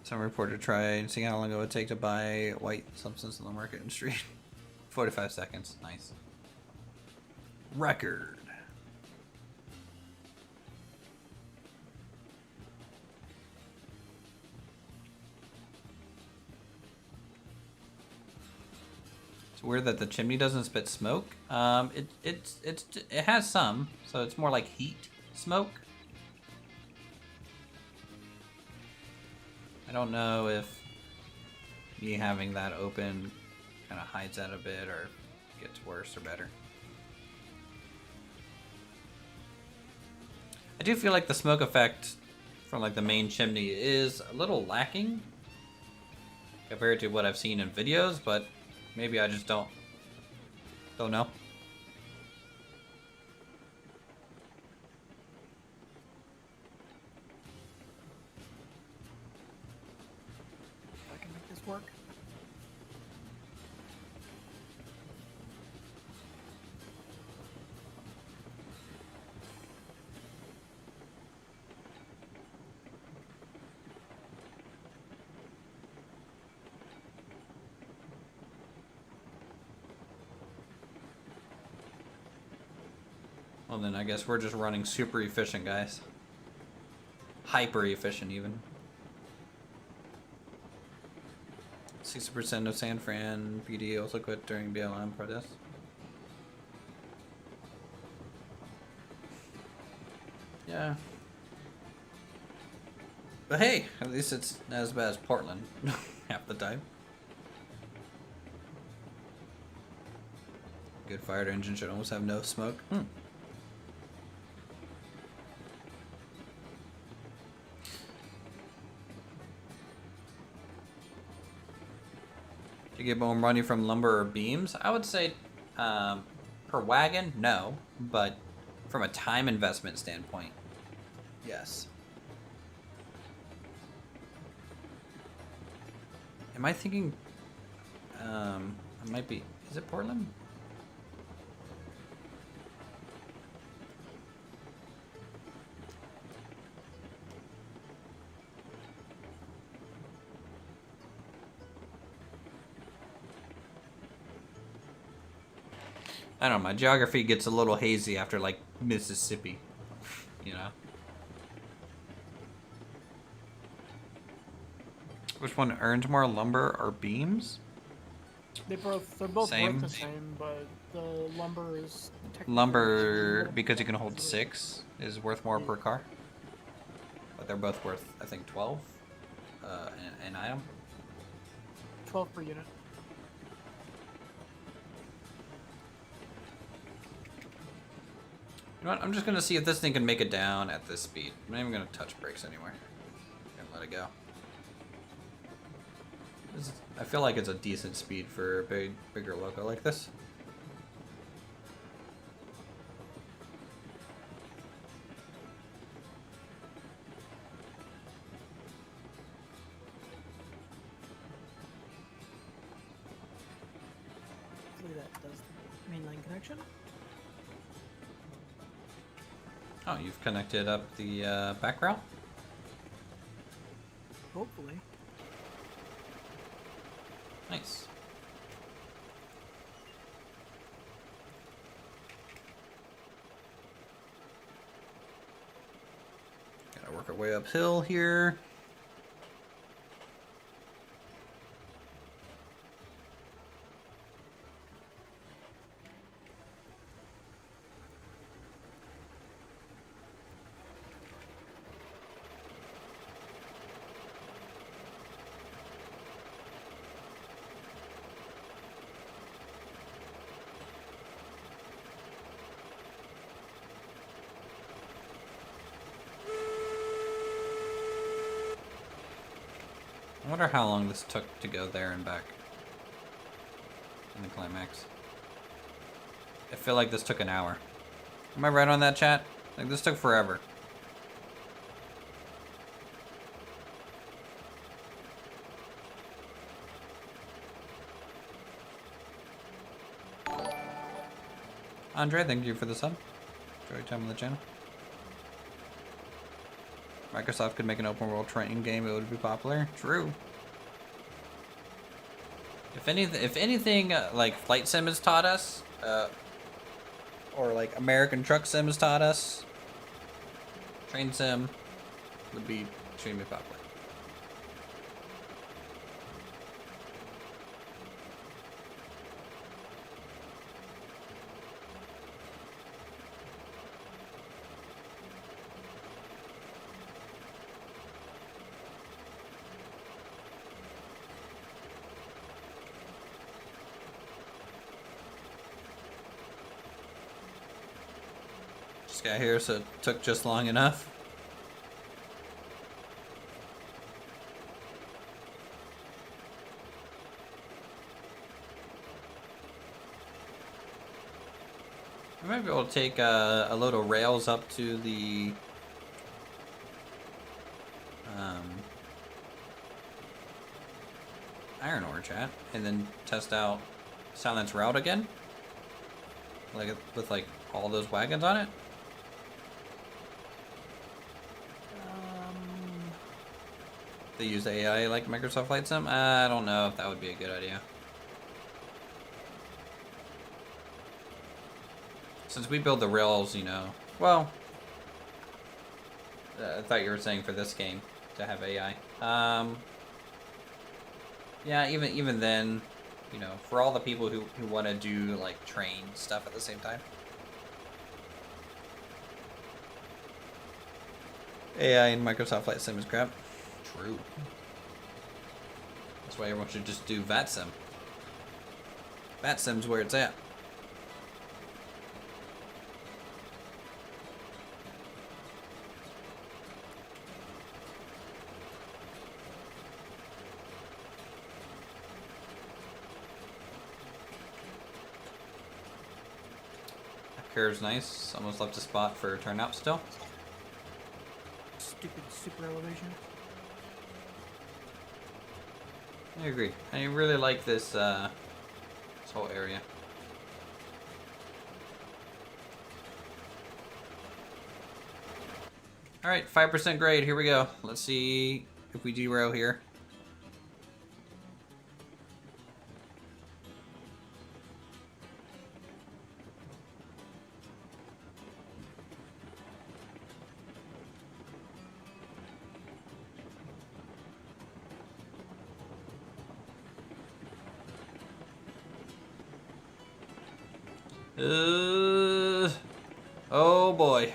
Some reporter tried seeing how long it would take to buy white substance on the market and street. 45 seconds. Nice. Record. It's weird that the chimney doesn't spit smoke. It has some, so it's more like heat smoke. I don't know if me having that open kind of hides that a bit or gets worse or better. I do feel like the smoke effect from like the main chimney is a little lacking compared to what I've seen in videos, but maybe I just don't know. I can make this work. Well then I guess we're just running super efficient, guys. Hyper efficient even. 60% of San Fran PD also quit during BLM protests. Yeah. But hey, at least it's not as bad as Portland half the time. Good fired engine should almost have no smoke. Do you get more money from lumber or beams? I would say per wagon, no. But from a time investment standpoint, yes. Am I thinking... it might be... Is it Portland? I don't know, my geography gets a little hazy after, like, Mississippi, you know? Which one earns more, lumber or beams? They're both worth Same. the same, but the lumber is technically Lumber, because you can hold 6, is worth more per car. But they're both worth, I think, 12 an item. 12 per unit. You know what? I'm just gonna see if this thing can make it down at this speed. I'm not even gonna touch brakes anywhere. I'm gonna let it go. I feel like it's a decent speed for a bigger loco like this. Hopefully that does the mainline connection. Oh, you've connected up the back route? Hopefully. Nice. Gotta work our way uphill here. I wonder how long this took to go there and back in the climax. I feel like this took an hour. Am I right on that, chat? Like, this took forever. Andre, thank you for the sub. Enjoy your time on the channel. Microsoft could make an open world train game, it would be popular. True. If anything, like Flight Sim has taught us, or like American Truck Sim has taught us, Train Sim would be extremely popular. Just got here, so it took just long enough. I might be able to take a load of rails up to the iron ore, chat, and then test out Silence Route again, like with like all those wagons on it. They use AI like Microsoft Flight Sim? I don't know if that would be a good idea. Since we build the rails, you know, well, I thought you were saying for this game to have AI. Yeah, even then, you know, for all the people who want to do like train stuff at the same time. AI in Microsoft Flight Sim is crap. True. That's why everyone should just do VATSIM. VATSIM's where it's at. That curve's nice. Almost left a spot for a turnout still. Stupid super elevation. I agree. I really like this this whole area. Alright, 5% grade, here we go. Let's see if we derail here. Oh boy.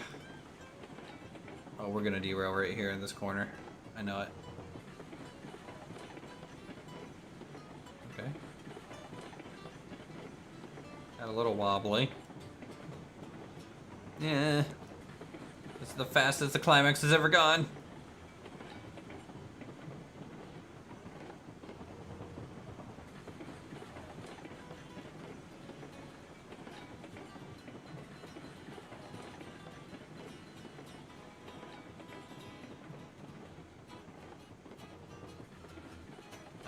Oh, we're gonna derail right here in this corner. I know it. Okay. Got a little wobbly. Yeah. This is the fastest the climax has ever gone.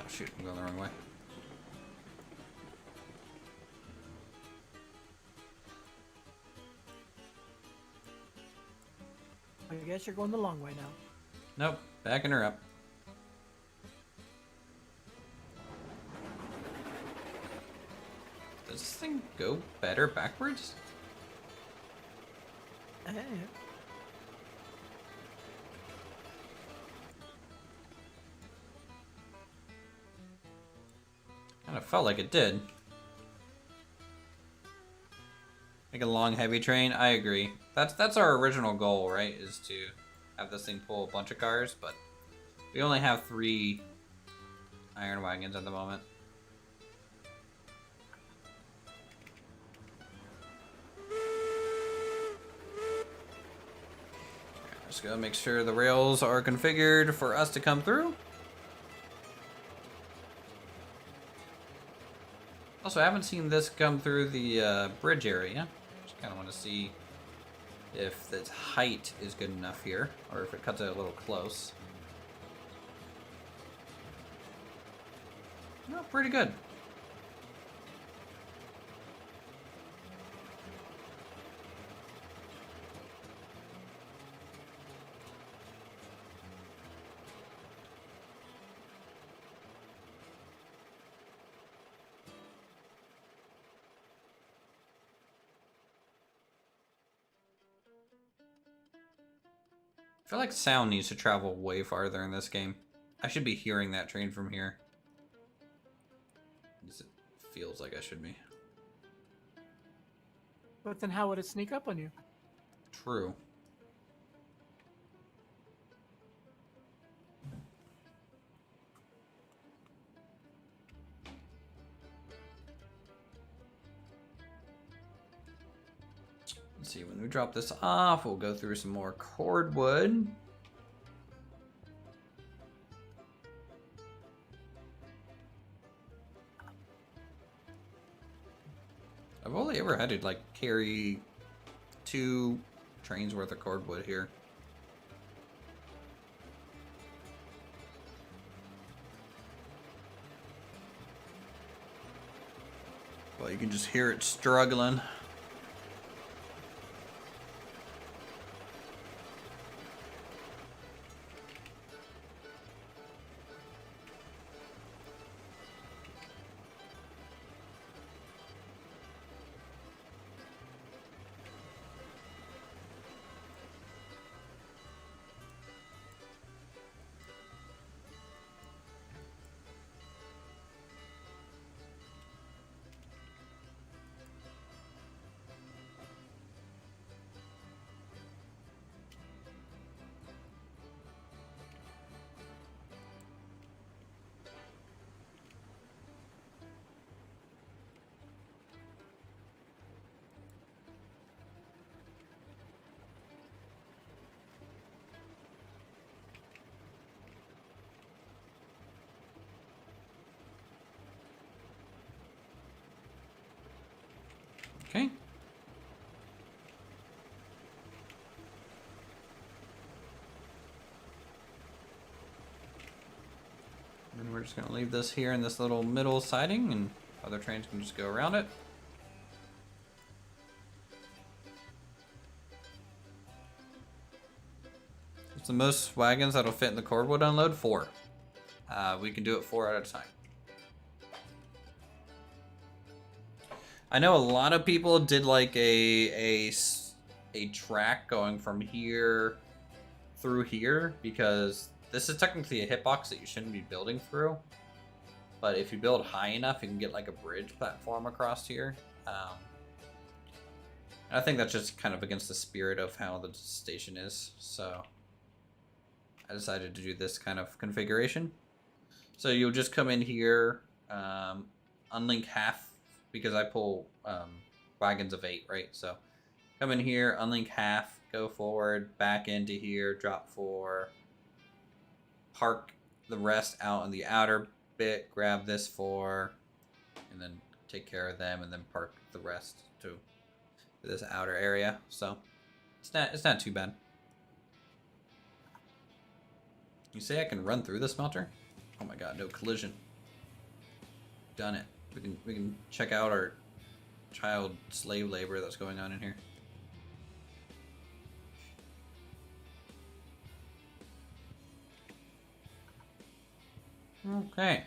Shoot, I'm going the wrong way. I guess you're going the long way now. Nope, backing her up. go better backwards? Eh. Kind of felt like it did. Like a long, heavy train. I agree. That's our original goal, right? Is to have this thing pull a bunch of cars, but we only have 3 iron wagons at the moment. Just gotta make sure the rails are configured for us to come through. Also, I haven't seen this come through the bridge area. Just kind of want to see if its height is good enough here, or if it cuts it a little close. No, pretty good. I feel like sound needs to travel way farther in this game. I should be hearing that train from here. At least it feels like I should be. But then how would it sneak up on you? True. Let's see, when we drop this off, we'll go through some more cordwood. I've only ever had to like carry 2 trains worth of cordwood here. Well, you can just hear it struggling. Okay. And we're just going to leave this here in this little middle siding, and other trains can just go around it. It's the most wagons that'll fit in the cordwood unload, 4. We can do it 4 at a time. I know a lot of people did like a track going from here through here, because this is technically a hitbox that you shouldn't be building through. But if you build high enough, you can get like a bridge platform across here. I think that's just kind of against the spirit of how the station is. So I decided to do this kind of configuration. So you'll just come in here, unlink half, because I pull wagons of 8, right? So come in here, unlink half, go forward, back into here, drop 4, park the rest out in the outer bit, grab this 4, and then take care of them, and then park the rest to this outer area. So it's not too bad. You say I can run through the smelter? Oh my god, no collision. Done it. We can check out our child slave labor that's going on in here. Okay.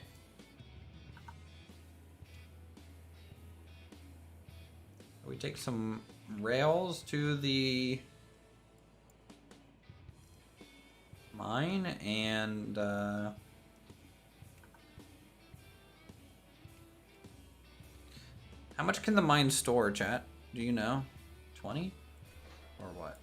We take some rails to the mine and how much can the mine store, chat? Do you know? 20? Or what?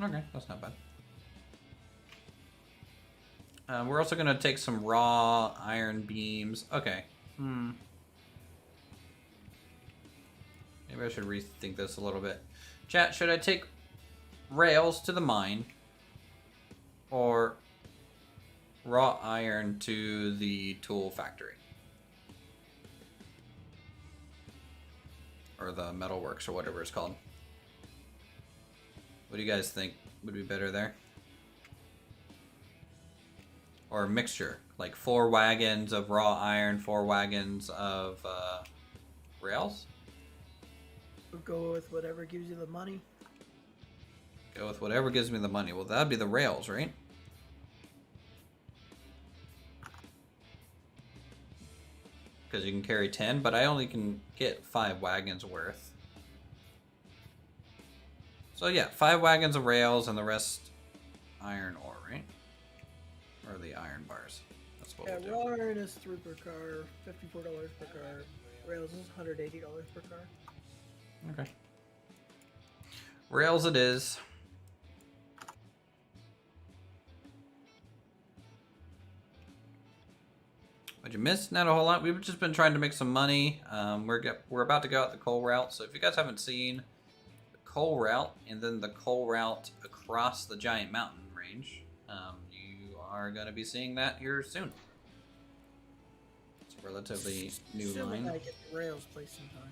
Okay, that's not bad. We're also gonna take some raw iron beams. Okay. Maybe I should rethink this a little bit. Chat, should I take rails to the mine or raw iron to the tool factory? Or the metalworks or whatever it's called. What do you guys think would be better there? Or a mixture, like 4 wagons of raw iron, 4 wagons of rails? We'll go with whatever gives you the money. Go with whatever gives me the money. Well, that'd be the rails, right? Because you can carry 10, but I only can get 5 wagons worth. So yeah, 5 wagons of rails and the rest iron ore, right? Or the iron bars. That's what we'll do. Raw iron is 3 per car, $54 per car. Rails is $180 per car. Okay. Rails it is. What'd you miss? Not a whole lot. We've just been trying to make some money. We're about to go out the coal route, so if you guys haven't seen coal route and then the coal route across the giant mountain range, you are going to be seeing that here soon. It's a relatively new Assuming line. I get the rails placed in time.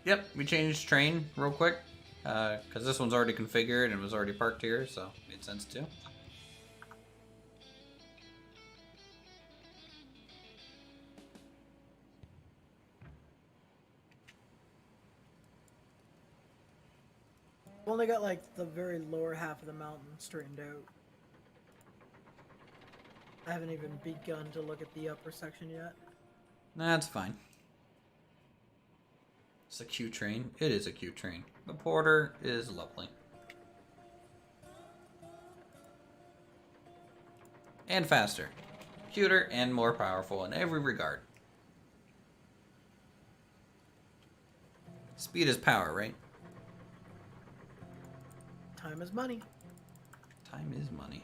Yep, we changed train real quick because this one's already configured and was already parked here, so it made sense too. I've only got like the very lower half of the mountain straightened out. I haven't even begun to look at the upper section yet. That's fine. It's a cute train. It is a cute train. The porter is lovely. And faster. Cuter and more powerful in every regard. Speed is power, right? Time is money. Time is money.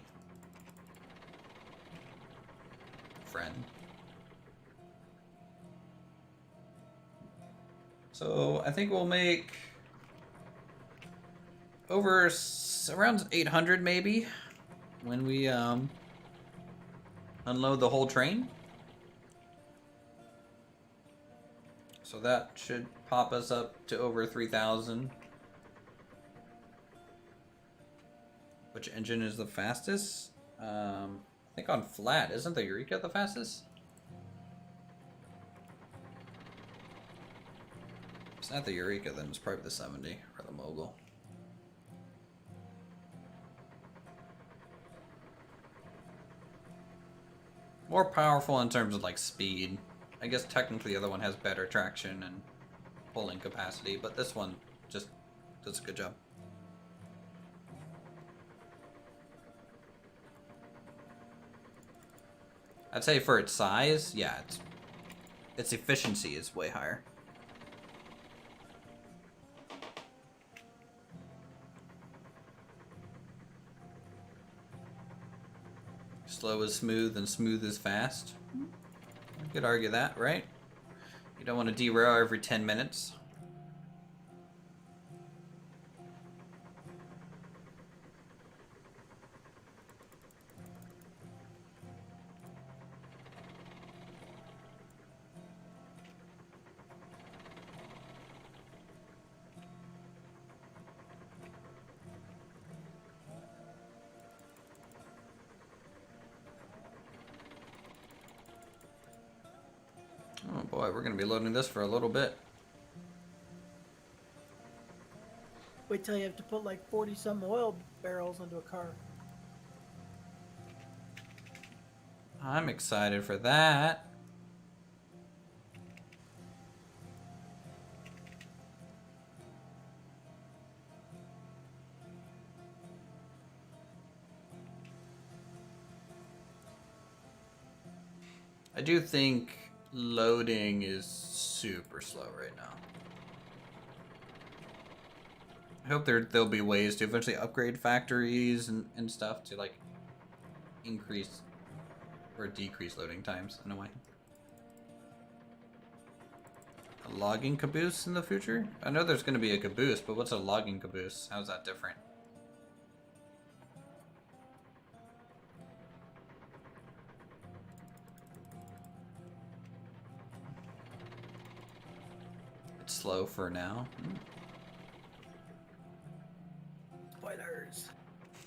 Friend. So I think we'll make over around 800 maybe when we unload the whole train. So that should pop us up to over 3,000. Which engine is the fastest? I think on flat, isn't the Eureka the fastest? If it's not the Eureka, then it's probably the 70 or the Mogul. More powerful in terms of like speed. I guess technically the other one has better traction and pulling capacity, but this one just does a good job. I'd say for its size, yeah, its efficiency is way higher. Slow is smooth and smooth is fast. You could argue that, right? You don't want to derail every 10 minutes. boy, we're gonna be loading this for a little bit. Wait till you have to put like 40 some oil barrels into a car. I'm excited for that. I do think loading is super slow right now. I hope there'll be ways to eventually upgrade factories and stuff to like increase or decrease loading times in a way. A logging caboose in the future? I know there's going to be a caboose, but what's a logging caboose? How's that different? It's slow for now. Spoilers.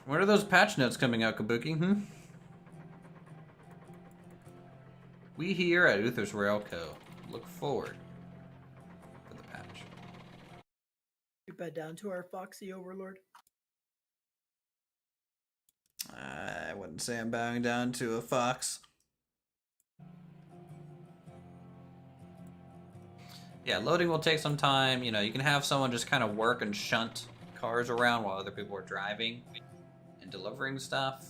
When are those patch notes coming out, Kabuki? We here at Uthris Rail Co. look forward to the patch. You bed down to our foxy overlord. I wouldn't say I'm bowing down to a fox. Yeah, loading will take some time. You know, you can have someone just kind of work and shunt cars around while other people are driving and delivering stuff.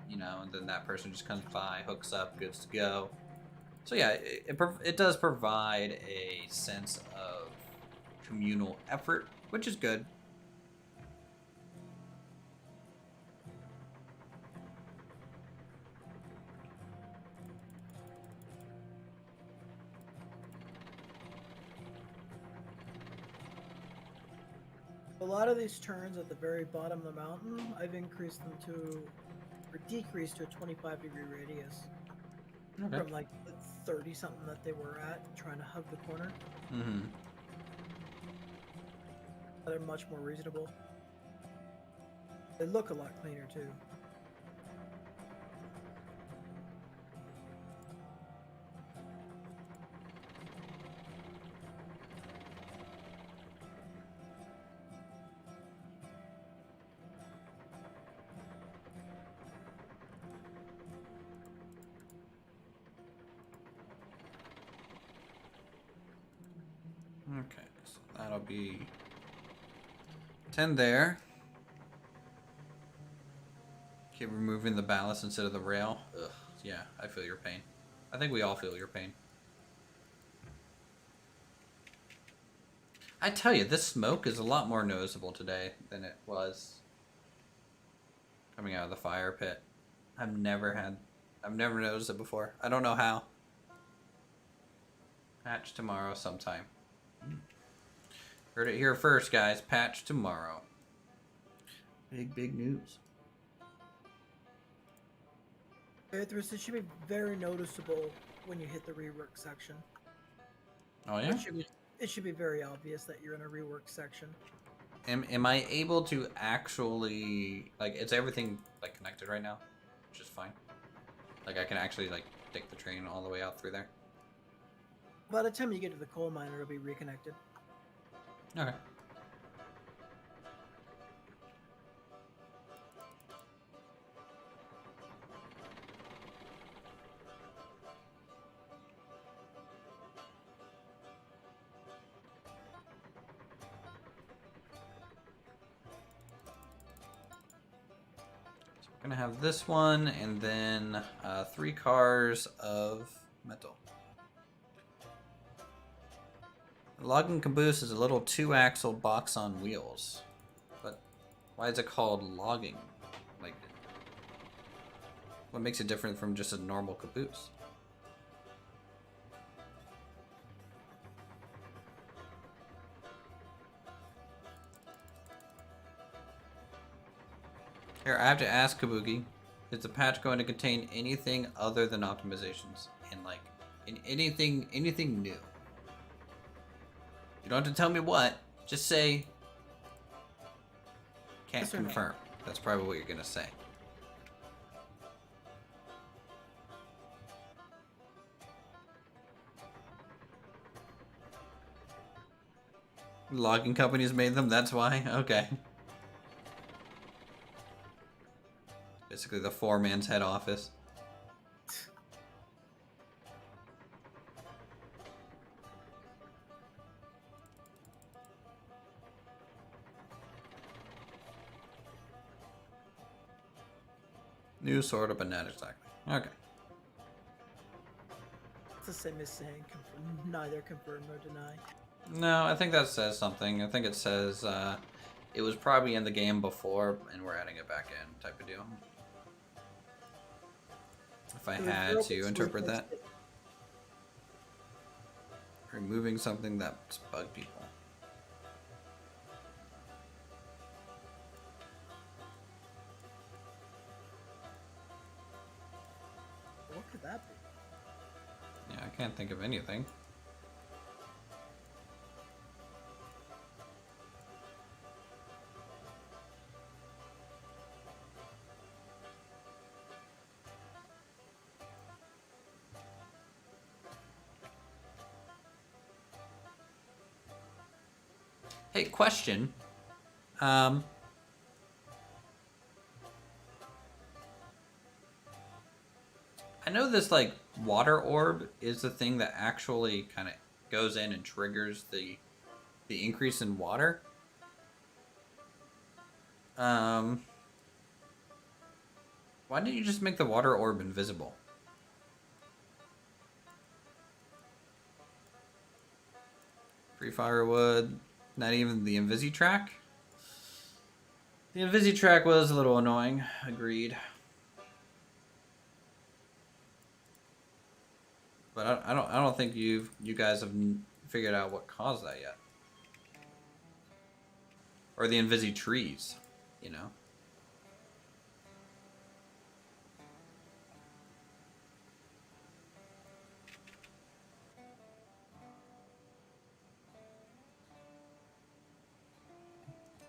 You know, and then that person just comes by, hooks up, goods to go. So yeah, it does provide a sense of communal effort, which is good. A lot of these turns at the very bottom of the mountain, I've increased them to, or decreased to a 25-degree radius. Okay. From like the 30 something that they were at, trying to hug the corner. Mm-hmm. They're much more reasonable. They look a lot cleaner too. Okay, so that'll be 10 there. Keep removing the ballast instead of the rail. Ugh, yeah, I feel your pain. I think we all feel your pain. I tell you, this smoke is a lot more noticeable today than it was coming out of the fire pit. I've never noticed it before. I don't know how. Patch tomorrow sometime. Heard it here first, guys. Patch tomorrow. Big news. Uthris, it should be very noticeable when you hit the rework section. Oh yeah? It should be very obvious that you're in a rework section. Am I able to actually, like, is everything like connected right now? Which is fine. Like I can actually like take the train all the way out through there. By the time you get to the coal mine, it'll be reconnected. Okay. So we're gonna have this one and then 3 cars of metal. The logging caboose is a little 2-axle box on wheels. But why is it called logging? Like, what makes it different from just a normal caboose? Here, I have to ask Kabuki, is the patch going to contain anything other than optimizations? And like, anything new? You don't have to tell me what. Just say, can't Yes or no? confirm. That's probably what you're going to say. Logging companies made them, that's why? Okay. Basically the foreman's head office. New sort of, but not exactly. Okay. It's the same as saying neither confirm nor deny. No, I think that says something. I think it says it was probably in the game before and we're adding it back in type of deal. If I had to interpret that. Removing something that's bugged people. What could that be? Yeah, I can't think of anything. Hey, question. I know this like water orb is the thing that actually kind of goes in and triggers the increase in water. Why didn't you just make the water orb invisible? Free firewood. Not even the Invisi track? The Invisi track was a little annoying. Agreed. But I don't think you guys have figured out what caused that yet. Or the Invisi trees, you know?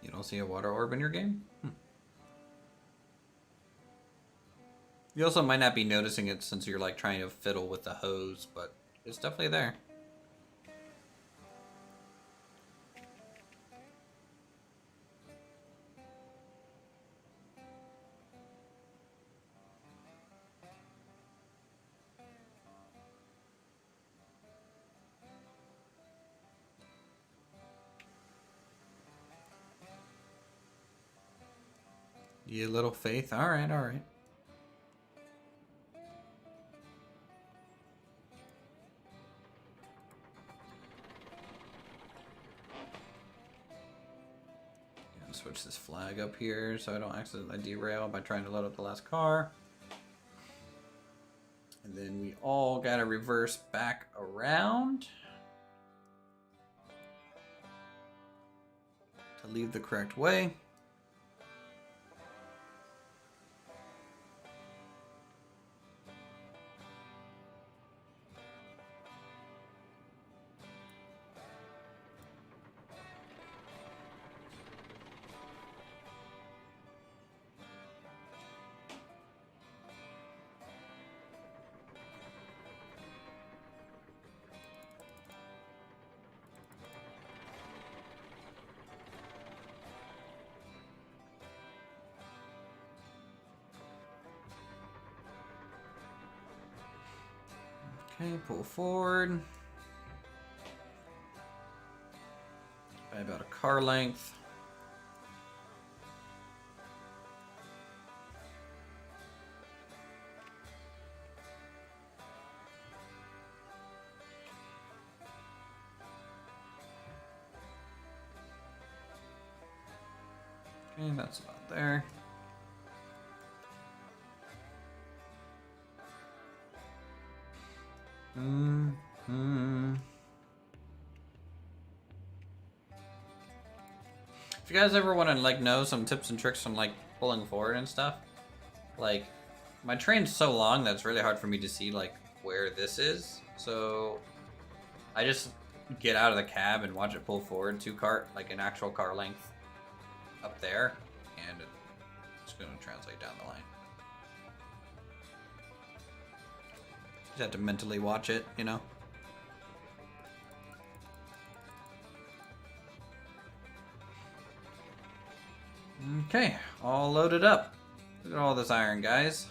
You don't see a water orb in your game? You also might not be noticing it since you're like trying to fiddle with the hose, but it's definitely there. You little faith. All right, all right. Switch this flag up here so I don't accidentally derail by trying to load up the last car. And then we all gotta reverse back around to leave the correct way. Okay, pull forward by about a car length. Okay, that's about there. If you guys ever want to like know some tips and tricks on like pulling forward and stuff, like my train's so long that it's really hard for me to see like where this is. So I just get out of the cab and watch it pull forward like an actual car length up there, and it's going to translate down the line. Just have to mentally watch it, you know. Okay, all loaded up. Look at all this iron, guys.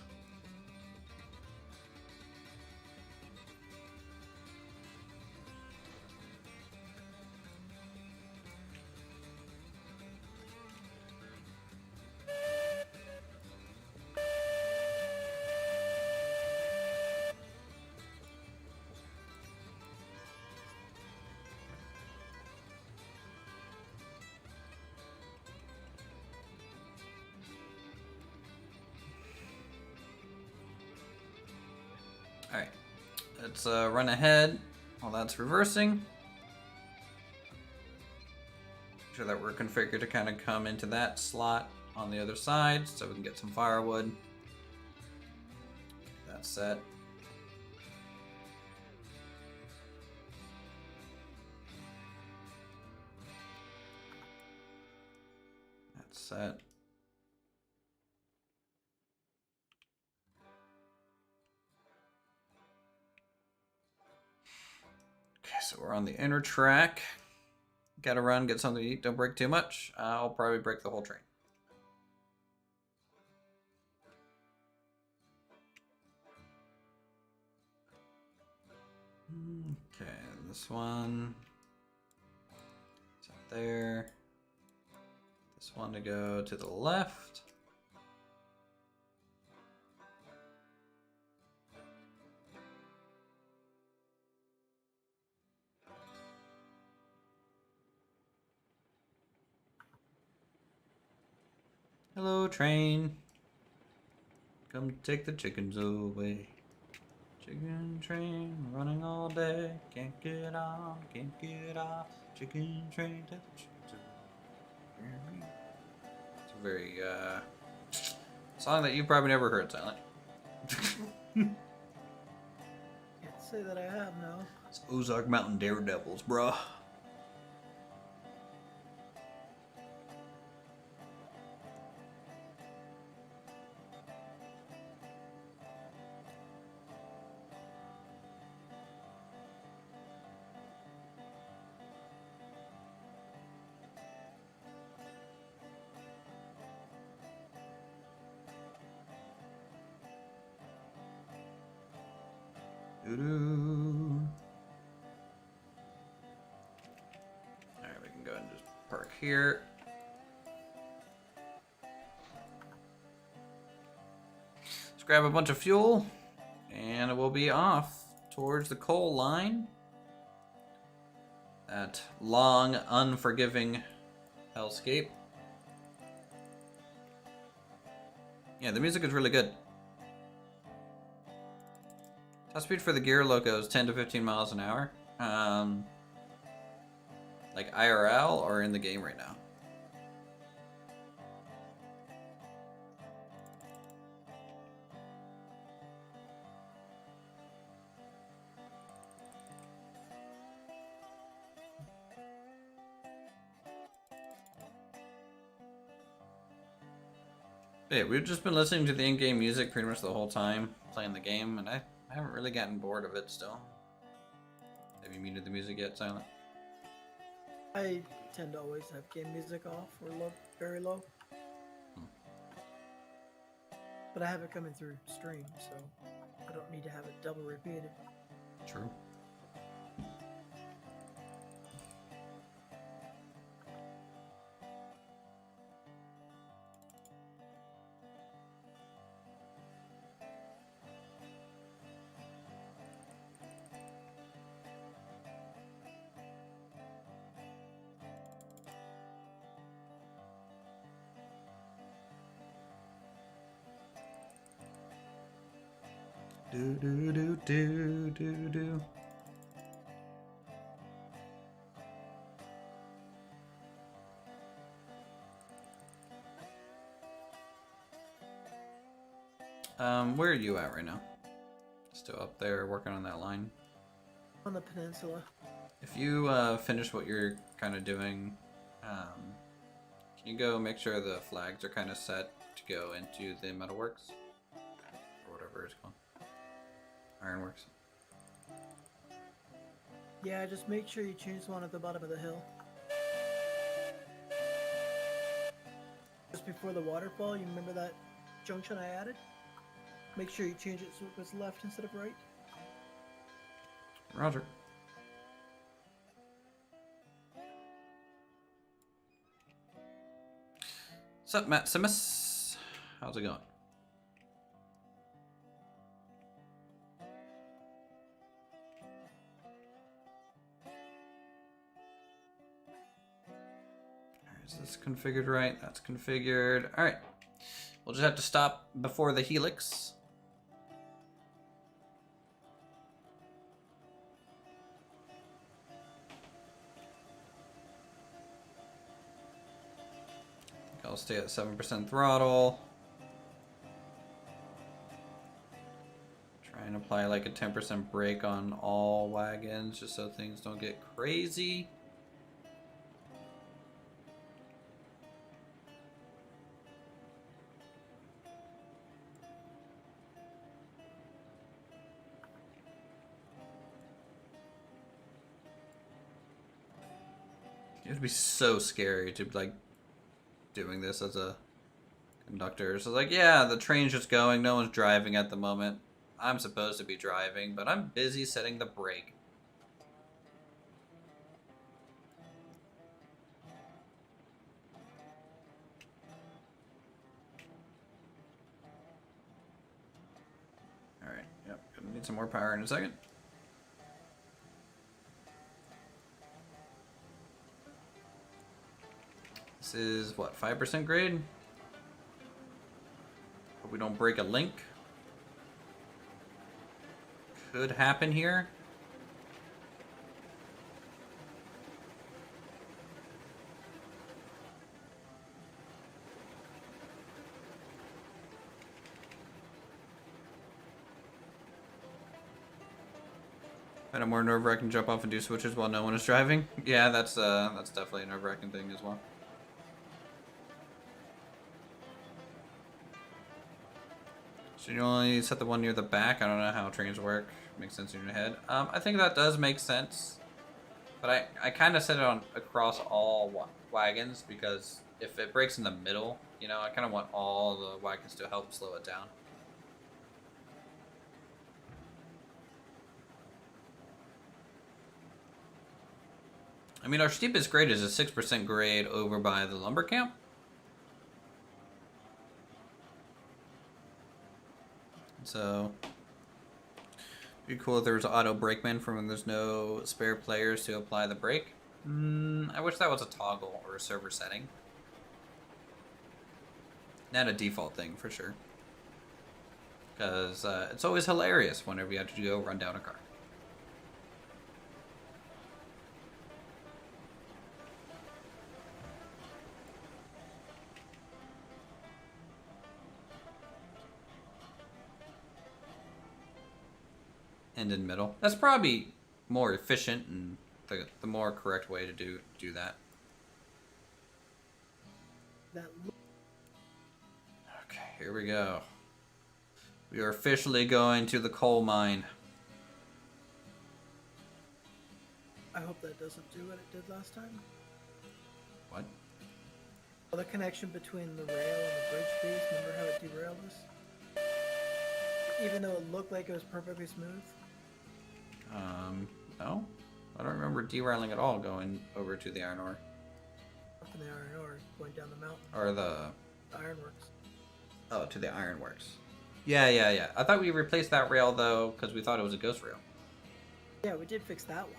Alright, let's run ahead while that's reversing. Make sure that we're configured to kind of come into that slot on the other side so we can get some firewood. That's set. That's set. Okay, so we're on the inner track. Gotta run, get something to eat, don't break too much. I'll probably break the whole train. Okay, this one is up there. This one to go to the left. Hello, train. Come take the chickens away. Chicken train running all day. Can't get on, can't get off. Chicken train, take the chickens away. It's a very song that you probably never heard, Silent. Can't say that I have, no. It's Ozark Mountain Daredevils, bruh. Doo-doo. Alright, we can go ahead and just park here. Let's grab a bunch of fuel, and we'll be off towards the coal line. That long, unforgiving hellscape. Yeah, the music is really good. Top speed for the gear loco is 10 to 15 miles an hour. Like IRL or in the game right now? Yeah, we've just been listening to the in-game music pretty much the whole time playing the game, and I haven't really gotten bored of it still. Have you muted the music yet, Silent? I tend to always have game music off or low, very low. But I have it coming through stream, so I don't need to have it double repeated. True. Do do do do do do. Where are you at right now? Still up there working on that line? On the peninsula. If you finish what you're kind of doing, can you go make sure the flags are kind of set to go into the metalworks? Or whatever it's called. Ironworks. Yeah, just make sure you choose one at the bottom of the hill. Just before the waterfall. You remember that junction I added? Make sure you change it so it goes left instead of right. Roger. What's up, Maximus? How's it going? Is this configured right? That's configured. All right. We'll just have to stop before the helix. I'll stay at 7% throttle. Try and apply like a 10% brake on all wagons just so things don't get crazy. It would be so scary to like doing this as a conductor. So like, yeah, the train's just going, no one's driving at the moment. I'm supposed to be driving, but I'm busy setting the brake. Alright, yep, gonna need some more power in a second. This is, what, 5% grade? Hope we don't break a link. Could happen here. Kind of more nerve-wracking jump off and do switches while no one is driving. Yeah, that's definitely a nerve-wracking thing as well. So you only set the one near the back. I don't know how trains work. Makes sense in your head. I think that does make sense. But I kind of set it on across all wagons because if it breaks in the middle, you know, I kind of want all the wagons to help slow it down. I mean, our steepest grade is a 6% grade over by the lumber camp. So, it'd be cool if there was auto brakeman from when there's no spare players to apply the brake. I wish that was a toggle or a server setting. Not a default thing, for sure. Because it's always hilarious whenever you have to go run down a car. End in middle. That's probably more efficient and the more correct way to do that. Okay, here we go. We are officially going to the coal mine. I hope that doesn't do what it did last time. What? Well, the connection between the rail and the bridge piece, remember how it derailed us? Even though it looked like it was perfectly smooth? No. I don't remember derailing at all going over to the iron ore. Up in the iron ore, going down the mountain. Or the... Ironworks. Oh, to the ironworks. Yeah. I thought we replaced that rail, though, because we thought it was a ghost rail. Yeah, we did fix that one.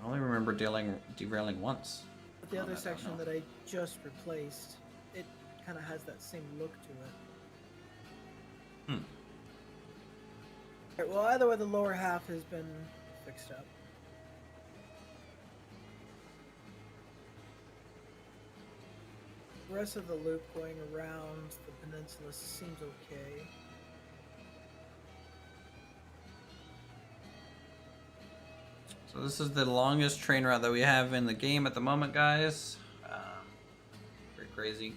I only remember derailing once. But the other section that I just replaced, it kind of has that same look to it. Right, well, either way, the lower half has been fixed up. The rest of the loop going around the peninsula seems okay. So this is the longest train route that we have in the game at the moment, guys. Pretty crazy.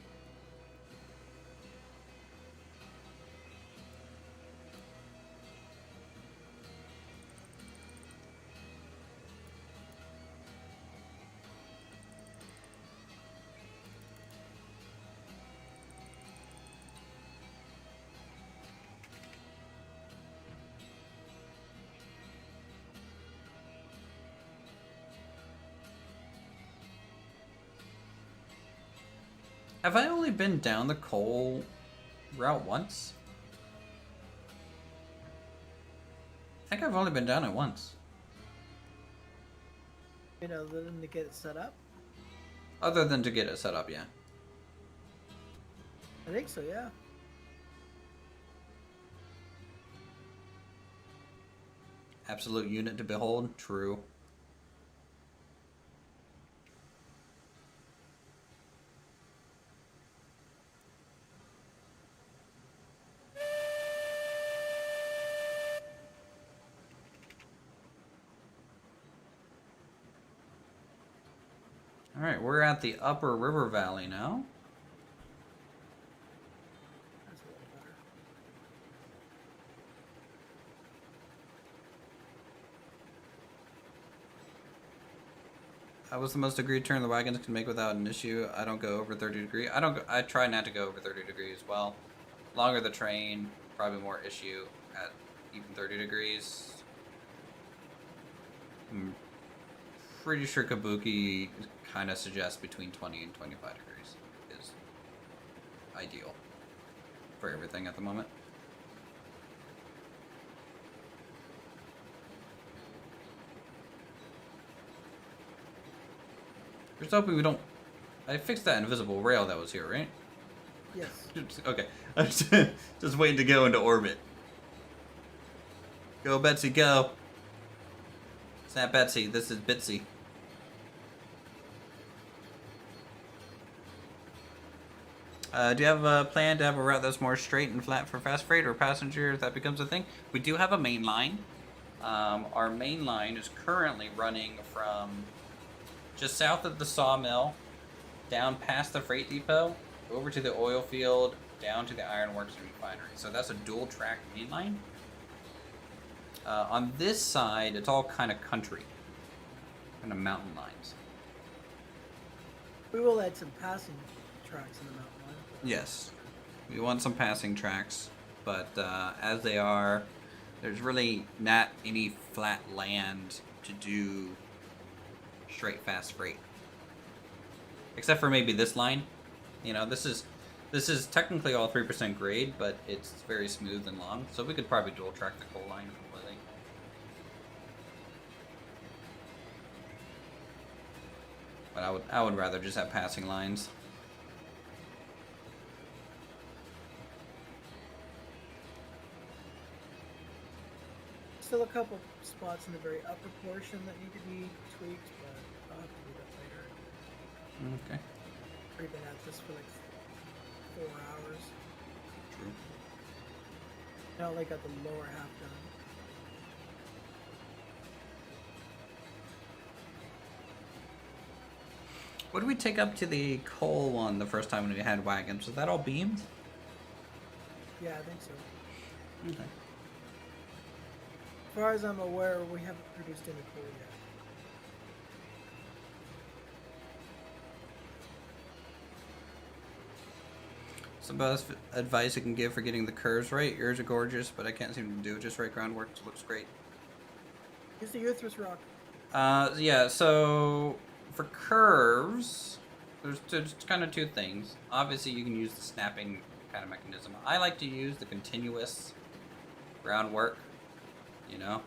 Have I only been down the coal route once? I think I've only been down it once. You know, than to get it set up. Other than to get it set up, yeah. I think so, yeah. Absolute unit to behold, true. Alright, we're at the upper river valley now. That's a little better. That was the most degree turn the wagons can make without an issue. I don't go over 30 degrees. I try not to go over 30 degrees. Well, longer the train, probably more issue at even 30 degrees. I'm pretty sure Kabuki kind of suggests between 20 and 25 degrees is ideal for everything at the moment. Just hoping we don't... I fixed that invisible rail that was here, right? Yes. Okay. I'm just waiting to go into orbit. Go, Betsy, go. It's not Betsy, this is Bitsy. Do you have a plan to have a route that's more straight and flat for fast freight or passenger if that becomes a thing? We do have a main line. Our main line is currently running from just south of the sawmill, down past the freight depot, over to the oil field, down to the ironworks and refinery. So that's a dual track main line. On this side, it's all kind of country, kind of mountain lines. We will add some passing tracks in the mountain line. Yes, we want some passing tracks, but as they are, there's really not any flat land to do straight fast freight, except for maybe this line. You know, this is technically all 3% grade, but it's very smooth and long, so we could probably dual track the coal line completely. But I would rather just have passing lines. Still a couple spots in the very upper portion that need to be tweaked, but I'll have to do that later. Okay. We've been at this for like 4 hours. True. I only got the lower half done. What did we take up to the coal one the first time when we had wagons? Was that all beams? Yeah, I think so. Okay. As far as I'm aware, we haven't produced any coal yet. Some best advice you can give for getting the curves right. Yours are gorgeous, but I can't seem to do it just right. Groundwork looks great. Use the Uthris rock. Yeah, so for curves, there's kind of two things. Obviously, you can use the snapping kind of mechanism. I like to use the continuous groundwork, you know?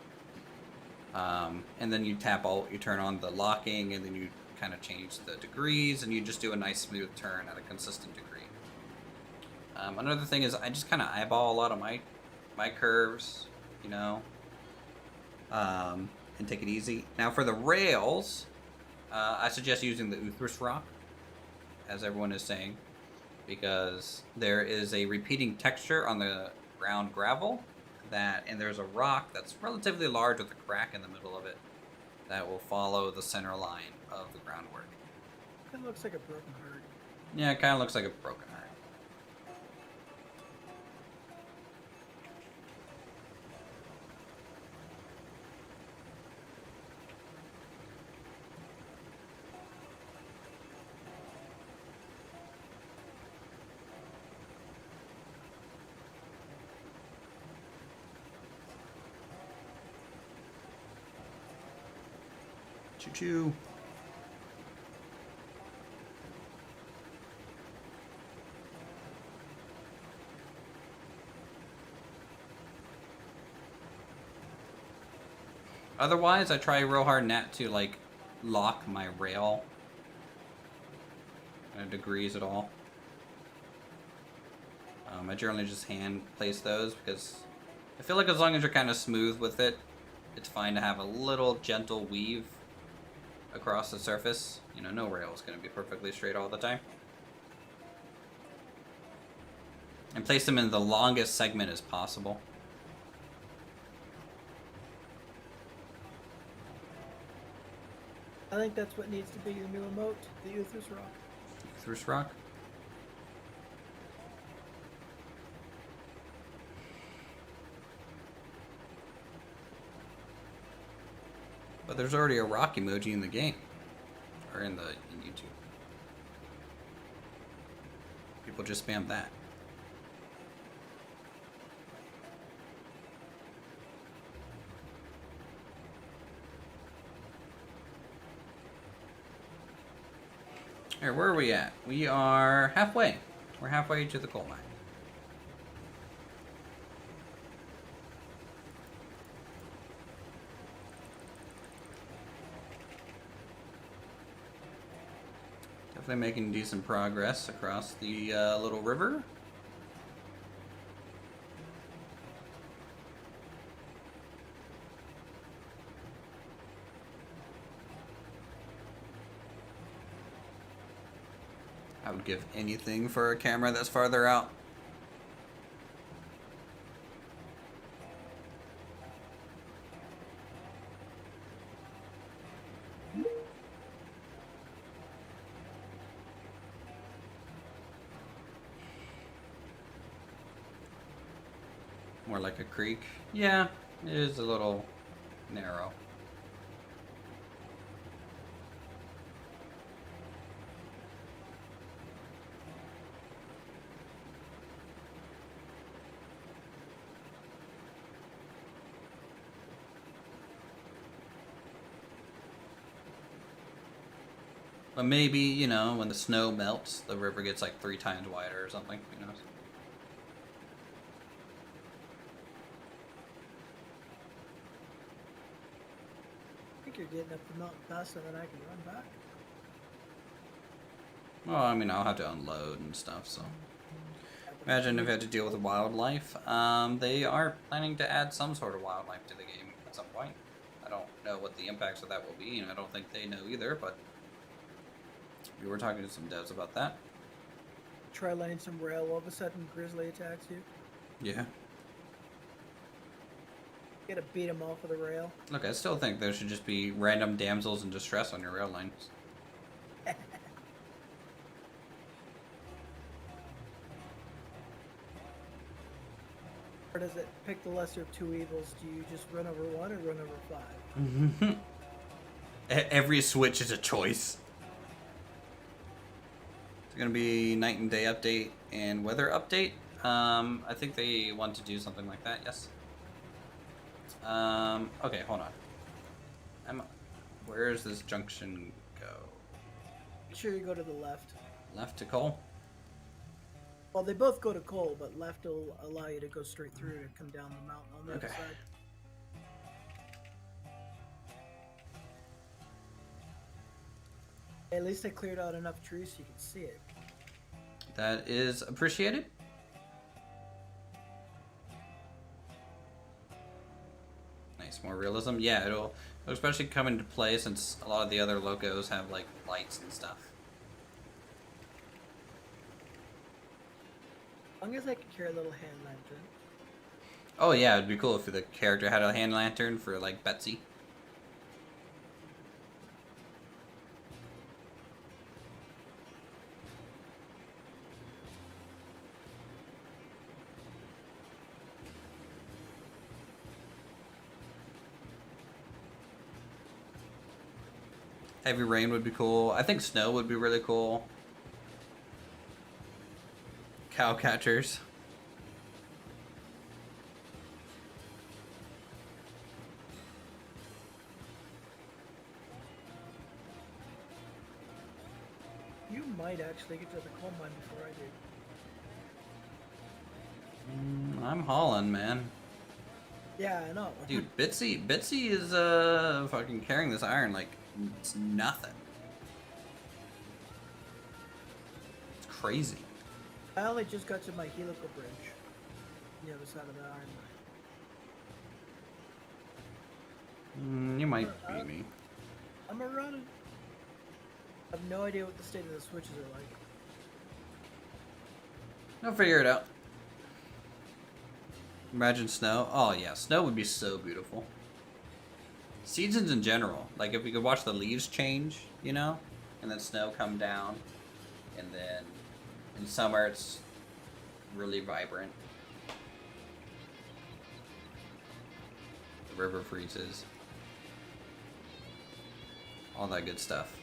And then you tap alt, you turn on the locking, and then you kind of change the degrees, and you just do a nice smooth turn at a consistent degree. Another thing is I just kind of eyeball a lot of my curves, you know, and take it easy. Now for the rails, I suggest using the Uthris rock, as everyone is saying, because there is a repeating texture on the ground gravel and there's a rock that's relatively large with a crack in the middle of it that will follow the center line of the groundwork. Kind of looks like a broken heart. Yeah, it kind of looks like a broken heart. Choo-choo. Otherwise, I try real hard not to like lock my rail degrees at all. I generally just hand place those because I feel like as long as you're kind of smooth with it, it's fine to have a little gentle weave across the surface. You know, no rail is going to be perfectly straight all the time. And place them in the longest segment as possible. I think that's what needs to be your new emote, the Uthris Rock. Uthris Rock? But there's already a rock emoji in the game. Or in YouTube. People just spam that. Here, where are we at? We are halfway. We're halfway to the coal mine. Definitely making decent progress across the little river. I would give anything for a camera that's farther out. More like a creek. Yeah, it is a little narrow. But maybe, you know, when the snow melts, the river gets like 3 times wider or something, who knows? I think you're getting up the mountain faster than I can run back. Well, I mean, I'll have to unload and stuff, so. Imagine if you had to deal with wildlife. They are planning to add some sort of wildlife to the game at some point. I don't know what the impacts of that will be, and I don't think they know either, but we were talking to some devs about that. Try laying some rail, all of a sudden Grizzly attacks you. Yeah. You gotta beat him off with a rail. Look, I still think there should just be random damsels in distress on your rail lines. Or does it pick the lesser of two evils? Do you just run over one or run over 5? Every switch is a choice. It's gonna be night and day update and weather update. I think they want to do something like that, yes. Okay, hold on. Where does this junction go? Make sure you go to the left. Left to coal? Well, they both go to coal, but left will allow you to go straight through to come down the mountain on the other side. At least I cleared out enough trees so you can see it. That is appreciated. Nice, more realism. Yeah, it'll especially come into play since a lot of the other locos have like lights and stuff. As long as I can carry a little hand lantern. Oh yeah, it'd be cool if the character had a hand lantern for like Betsy. Heavy rain would be cool. I think snow would be really cool. Cow catchers. You might actually get to the coal mine before I do. I'm hauling, man. Yeah, I know. Dude, Bitsy is fucking carrying this iron like it's nothing. It's crazy. I only just got to my helical bridge. The other side of the iron mine. You might beat me. I'm a running. I have no idea what the state of the switches are like. I'll figure it out. Imagine snow. Oh yeah, snow would be so beautiful. Seasons in general, like if we could watch the leaves change, you know, and then snow come down, and then in summer it's really vibrant. The river freezes. All that good stuff.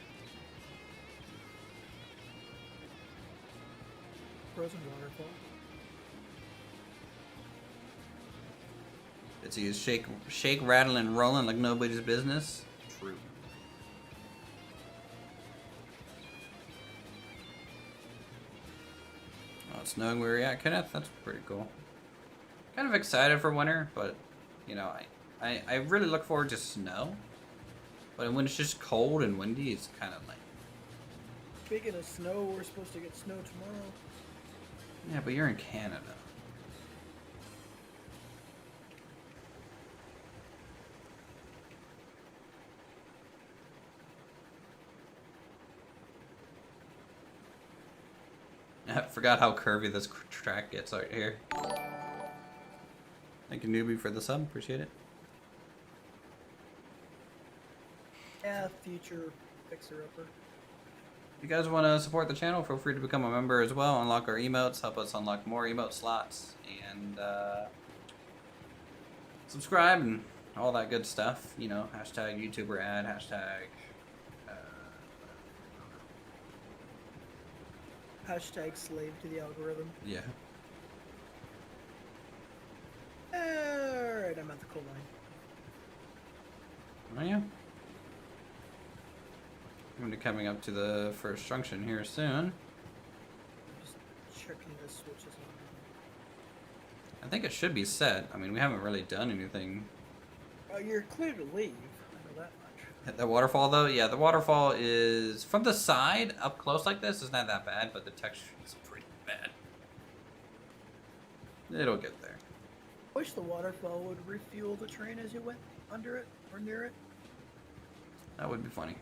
Frozen waterfall. It's you shake, rattling, rolling like nobody's business. True. Oh, it's snowing where you're at, Kenneth. That's pretty cool. Kind of excited for winter, but you know, I really look forward to snow. But when it's just cold and windy, it's kind of like. Speaking of snow, we're supposed to get snow tomorrow. Yeah, but you're in Canada. I forgot how curvy this track gets out here. Thank you, newbie, for the sub. Appreciate it. Yeah, future fixer-upper. If you guys want to support the channel, feel free to become a member as well. Unlock our emotes, help us unlock more emote slots, and subscribe and all that good stuff. You know, hashtag YouTuber ad, hashtag. Hashtag slave to the algorithm. Yeah. Alright, I'm at the coal mine. Oh yeah. I'm gonna be coming up to the first junction here soon. Just checking the switches on. I think it should be set. I mean, we haven't really done anything. Oh, you're clear to leave. I know that much. Hit the waterfall though? Yeah, the waterfall is from the side, up close like this, is not that bad, but the texture is pretty bad. It'll get there. I wish the waterfall would refuel the train as you went under it or near it. That would be funny.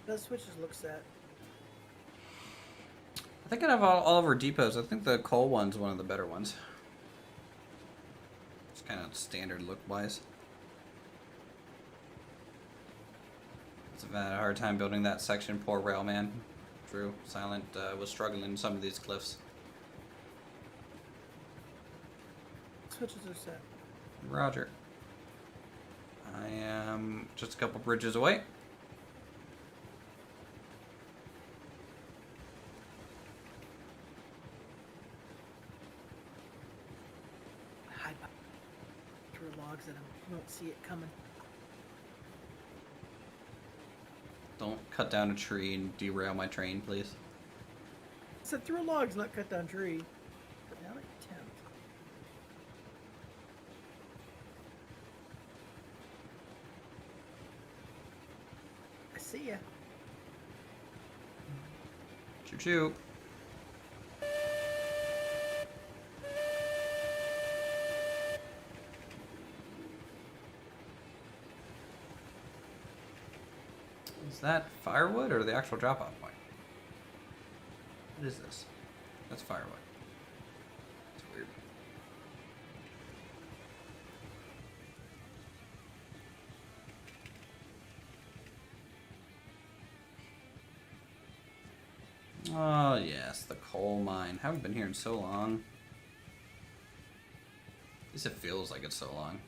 The switches look set. I think I'd have all of our depots. I think the coal one's one of the better ones. It's kind of standard look-wise. I've had a hard time building that section. Poor railman. True. Silent was struggling in some of these cliffs. Switches are set. Roger. I am just a couple bridges away. Hide through logs that I won't see it coming. Don't cut down a tree and derail my train, please. I said through logs, not cut down tree. But now I attempt. I see ya. Choo choo. Is that firewood or the actual drop-off point? What is this? That's firewood. It's weird. Oh yes, the coal mine. Haven't been here in so long. At least it feels like it's so long.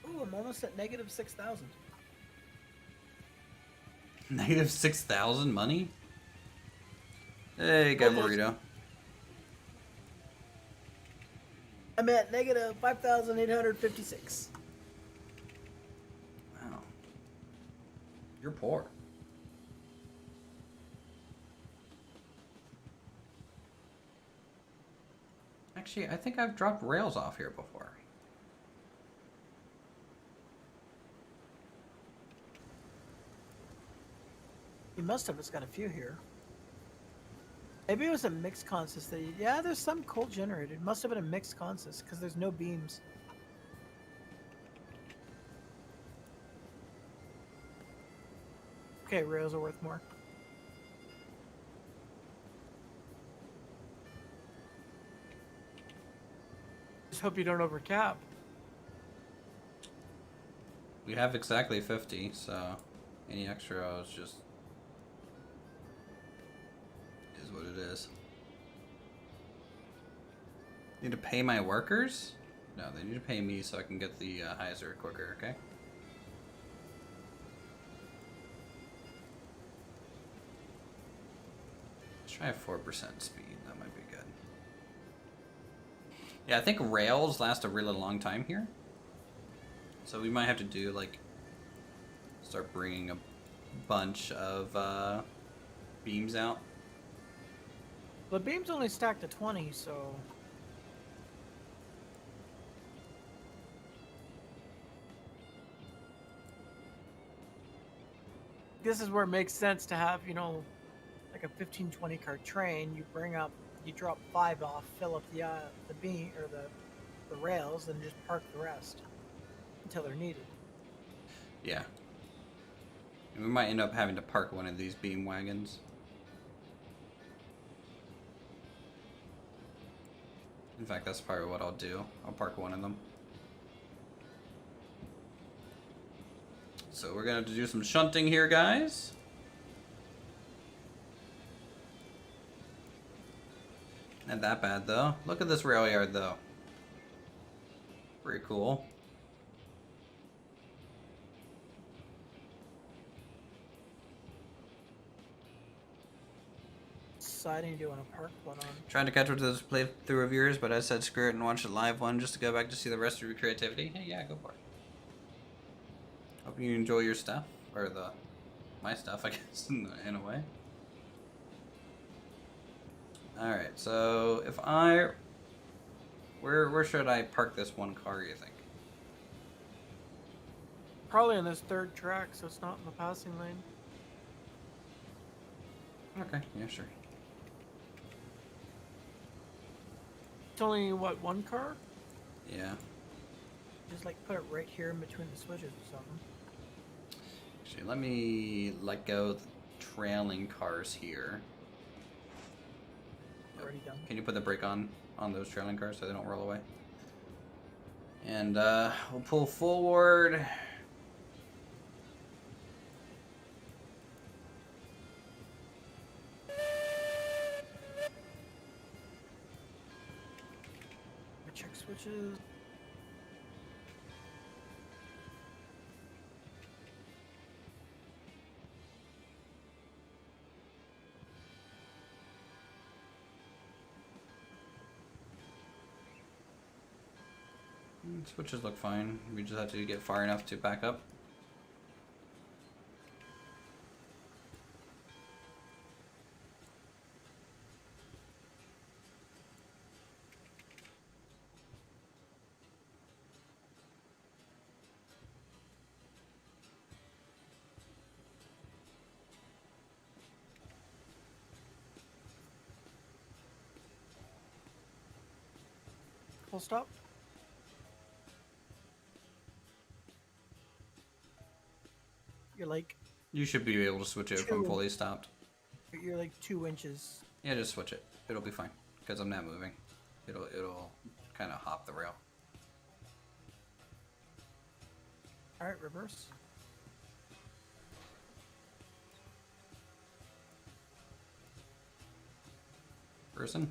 Ooh, I'm almost at negative 6,000. Negative 6,000 money? Hey, got burrito. I'm at negative 5,856. You're poor. Actually, I think I've dropped rails off here before. You must have. It's got a few here. Maybe it was a mixed consist. Yeah, there's some coal generated. It must have been a mixed consist because there's no beams. Okay, rails are worth more. Just hope you don't overcap. We have exactly 50, so any extra is just is what it is. Need to pay my workers? No, they need to pay me so I can get the hyzer quicker, okay? Let's try 4% speed, that might be good. Yeah, I think rails last a really long time here. So we might have to do, like, start bringing a bunch of beams out. The beams only stack to 20, so... This is where it makes sense to have, you know, like a 15-20 car train. You bring up, you drop 5 off, fill up the beam or the rails, and just park the rest until they're needed. Yeah. And we might end up having to park one of these beam wagons. In fact, that's probably what I'll do. I'll park one of them. So we're gonna have to do some shunting here, guys. Not that bad, though. Look at this rail yard, though. Pretty cool. Deciding to want to park one on. Trying to catch up to this playthrough of yours, but I said screw it and watch the live one just to go back to see the rest of your creativity. Hey, yeah, go for it. Hope you enjoy your stuff, or my stuff, I guess, in a way. All right, so if where should I park this one car? You think? Probably on this third track, so it's not in the passing lane. Okay, yeah, sure. It's only, what, 1 car? Yeah. Just like put it right here in between the switches or something. Actually, let me let go of the trailing cars here. Already done. Can you put the brake on those trailing cars so they don't roll away? And we'll pull forward. Check switches. Switches look fine. We just have to get far enough to back up. Full stop. You're like You should be able to switch it if I'm fully stopped. you're like 2 inches. Yeah, just switch it. It'll be fine because I'm not moving. It'll kind of hop the rail. All right, reverse. Person.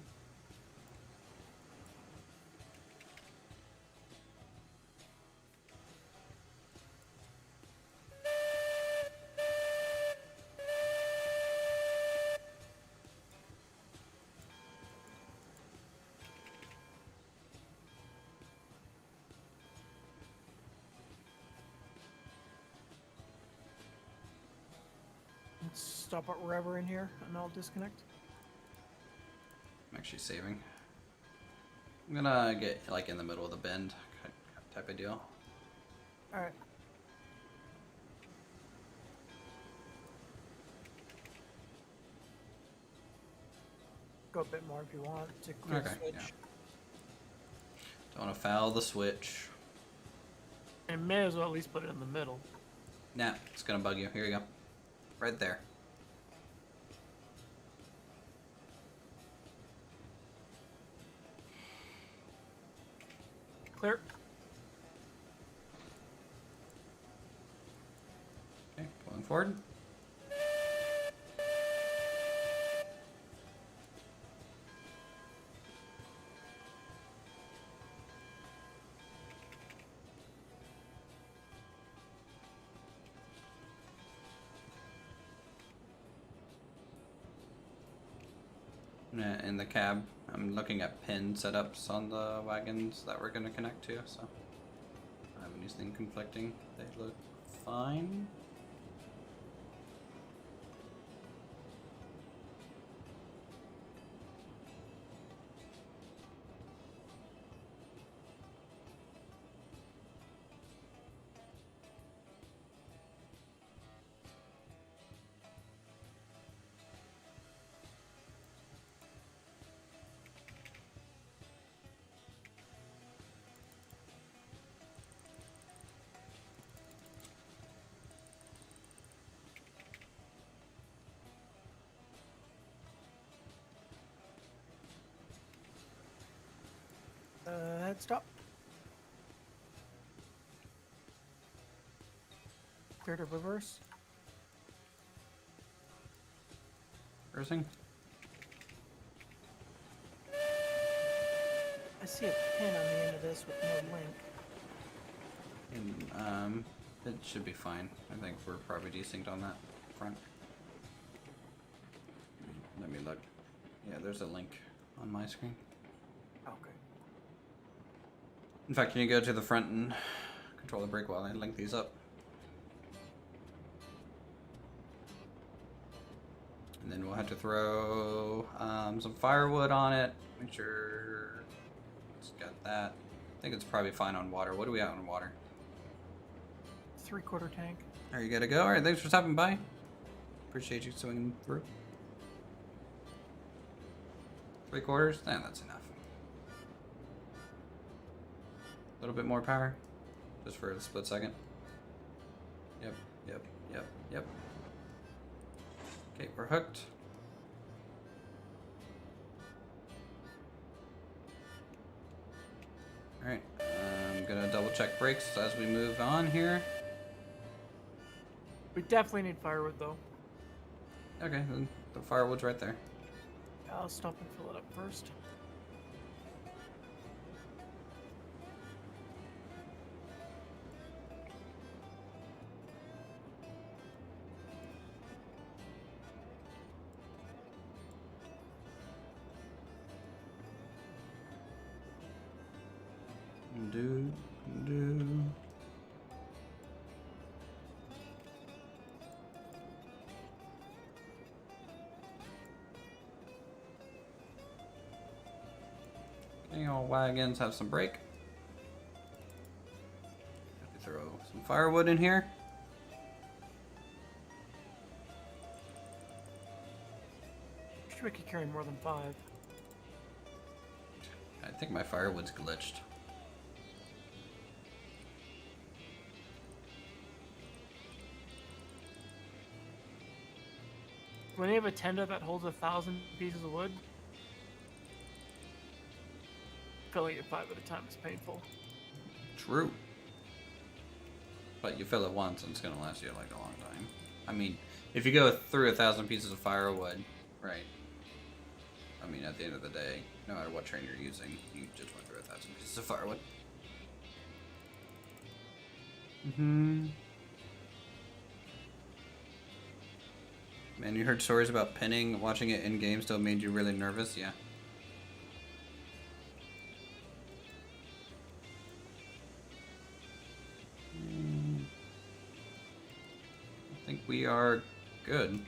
stop it wherever in here, and I'll disconnect. I'm actually saving. I'm gonna get like in the middle of the bend type of deal. All right. Go a bit more if you want to clear Okay, the switch. yeah. Don't want to foul the switch. And may as well at least put it in the middle. Nah, it's gonna bug you. Here you go. Right there. Clear. Okay, going forward. Yeah, in the cab, I'm looking at pin setups on the wagons that we're going to connect to, so I don't have anything conflicting. They look fine. Head stop. Clear to reverse. Reversing. I see a pin on the end of this with no link. And, it should be fine. I think we're probably desynced on that front. Let me look. Yeah, there's a link on my screen. Okay. In fact, can you go to the front and control the brake while I link these up? And then we'll have to throw some firewood on it. Make sure it's got that. I think it's probably fine on water. What do we have on water? 3/4 tank. There you gotta go. Alright, thanks for stopping by. Appreciate you swinging through. 3/4? That's enough. A little bit more power. Just for a split second. Yep. Okay, we're hooked. Alright, I'm gonna double check brakes as we move on here. We definitely need firewood though. Okay, then the firewood's right there. I'll stop and fill it up first. Do. Okay, all wagons have some brake. Have to throw some firewood in here. Sure, we could carry more than 5. I think my firewood's glitched. When you have a tender that holds 1,000 pieces of wood, filling it 5 at a time is painful. True. But you fill it once and it's gonna last you like a long time. I mean, if you go through 1,000 pieces of firewood, right? I mean, at the end of the day, no matter what train you're using, you just went through 1,000 pieces of firewood. Man, you heard stories about pinning. Watching it in game still made you really nervous. Yeah. I think we are good.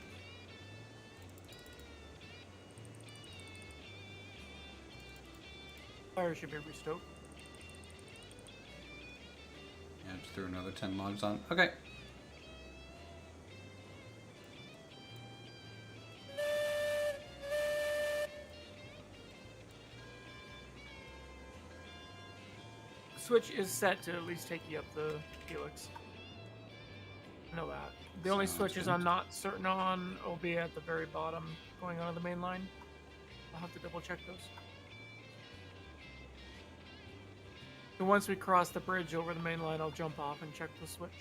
Fire should be restoked. Yeah, just threw another 10 logs on. Okay. Switch is set to at least take you up the helix. I know that. The only Sounds switches good. I'm not certain on will be at the very bottom going onto the main line. I'll have to double check those. And once we cross the bridge over the main line, I'll jump off and check the switch.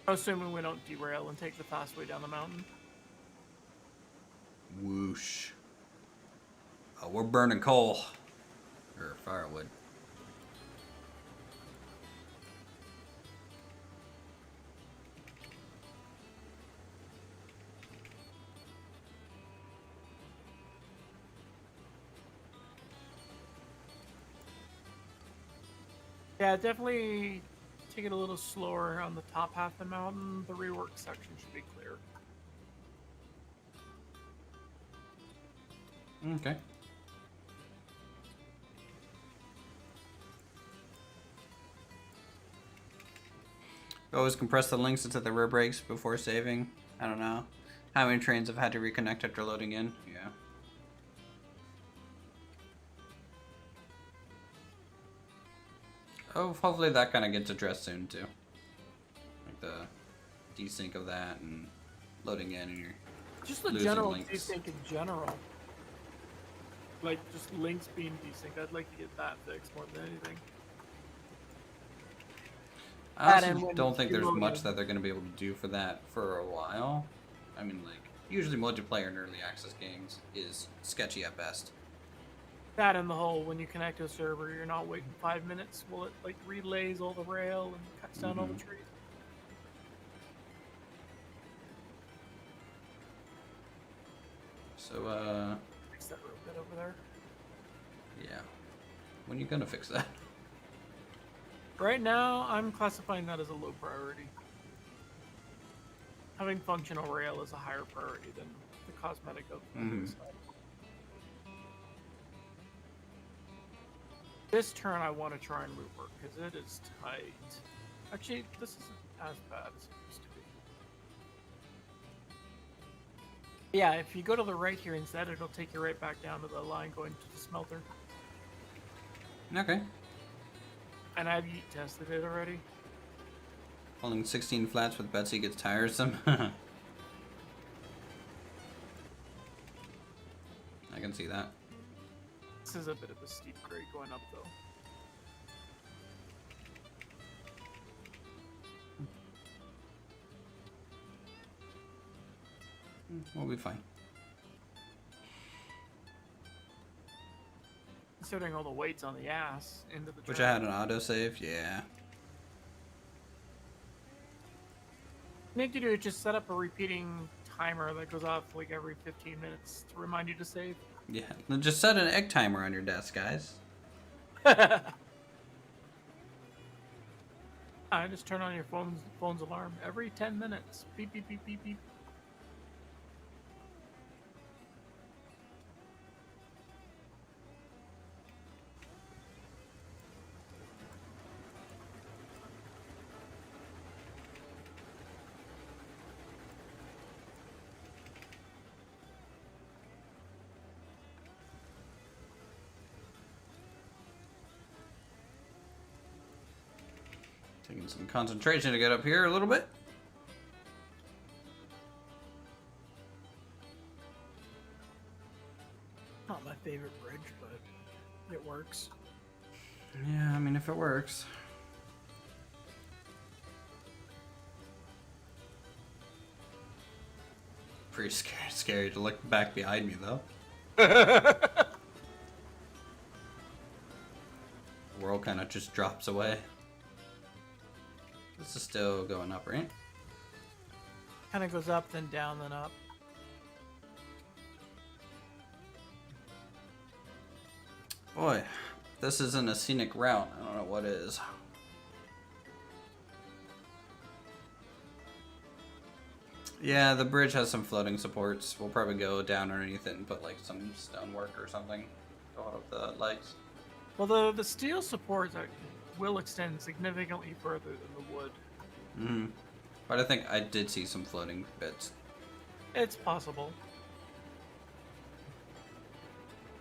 Assuming we don't derail and take the fast way down the mountain. Whoosh. Oh, we're burning coal. Or firewood. Yeah, definitely take it a little slower on the top half of the mountain. The rework section should be clear. Okay. Always compress the links into the rear brakes before saving. I don't know. How many trains have had to reconnect after loading in? Yeah. Oh, hopefully that kind of gets addressed soon too. Like the desync of that and loading in and you're Just the losing general links. desync in general. Like, just links being desync. I'd like to get that fixed more than anything. I That and also when don't think you there's load much in. that they're going to be able to do for that for a while. I mean, like, usually multiplayer in early access games is sketchy at best. That and the whole, when you connect to a server, you're not waiting 5 minutes while it, like, relays all the rail and cuts down all the trees. So, Fix that real bit over there. yeah. When are you going to fix that? Right now, I'm classifying that as a low priority. Having functional rail is a higher priority than the cosmetic of Mhm. this. This turn I want to try and rework because it is tight. Actually, this isn't as bad as it used to be. Yeah, if you go to the right here instead, it'll take you right back down to the line going to the smelter. Okay. And I've yeet tested it already. Pulling 16 flats with Betsy gets tiresome. I can see that. This is a bit of a steep grade going up though. We'll be fine. Considering all the weights on the ass into the Wish track. I had an autosave. Yeah. What you need to do is just set up a repeating timer that goes off like every 15 minutes to remind you to save. Yeah. Then just set an egg timer on your desk, guys. I just turn on your phone's alarm every 10 minutes. Beep beep beep beep beep. Taking some concentration to get up here a little bit. Not my favorite bridge, but it works. Yeah, I mean, if it works. Pretty scary to look back behind me, though. The world kind of just drops away. This is still going up, right? Kind of goes up, then down, then up. Boy, this isn't a scenic route. I don't know what is. Yeah, the bridge has some floating supports. We'll probably go down underneath it and put like some stonework or something to hold up the legs. Well, the steel supports will extend significantly further than the wood. Mm-hmm. But I think I did see some floating bits. It's possible.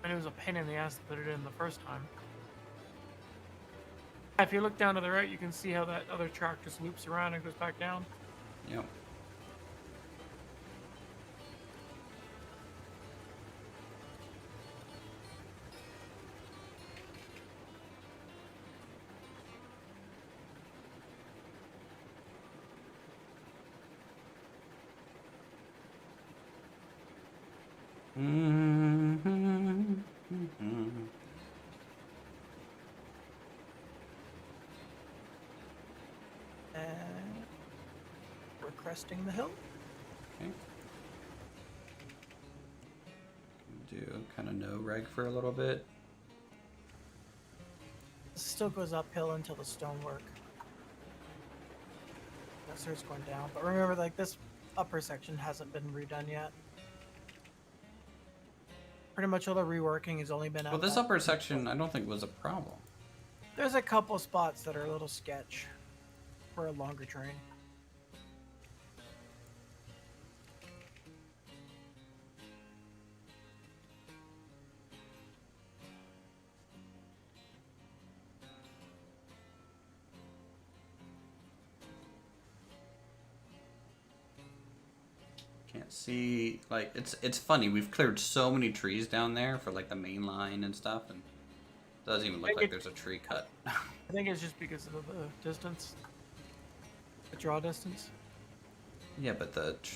And it was a pain in the ass to put it in the first time. If you look down to the right, you can see how that other track just loops around and goes back down. Yep. And we're cresting the hill. Okay. Do kind of no reg for a little bit. This still goes uphill until the stonework. That starts going down. But remember, like, this upper section hasn't been redone yet. Pretty much all the reworking has only been Well, out this that- upper section I don't think was a problem. There's a couple spots that are a little sketch for a longer train. Can't see, like, it's funny. We've cleared so many trees down there for like the main line and stuff, and it doesn't even look like there's a tree cut. I think it's just because of the distance. The draw distance. Yeah, but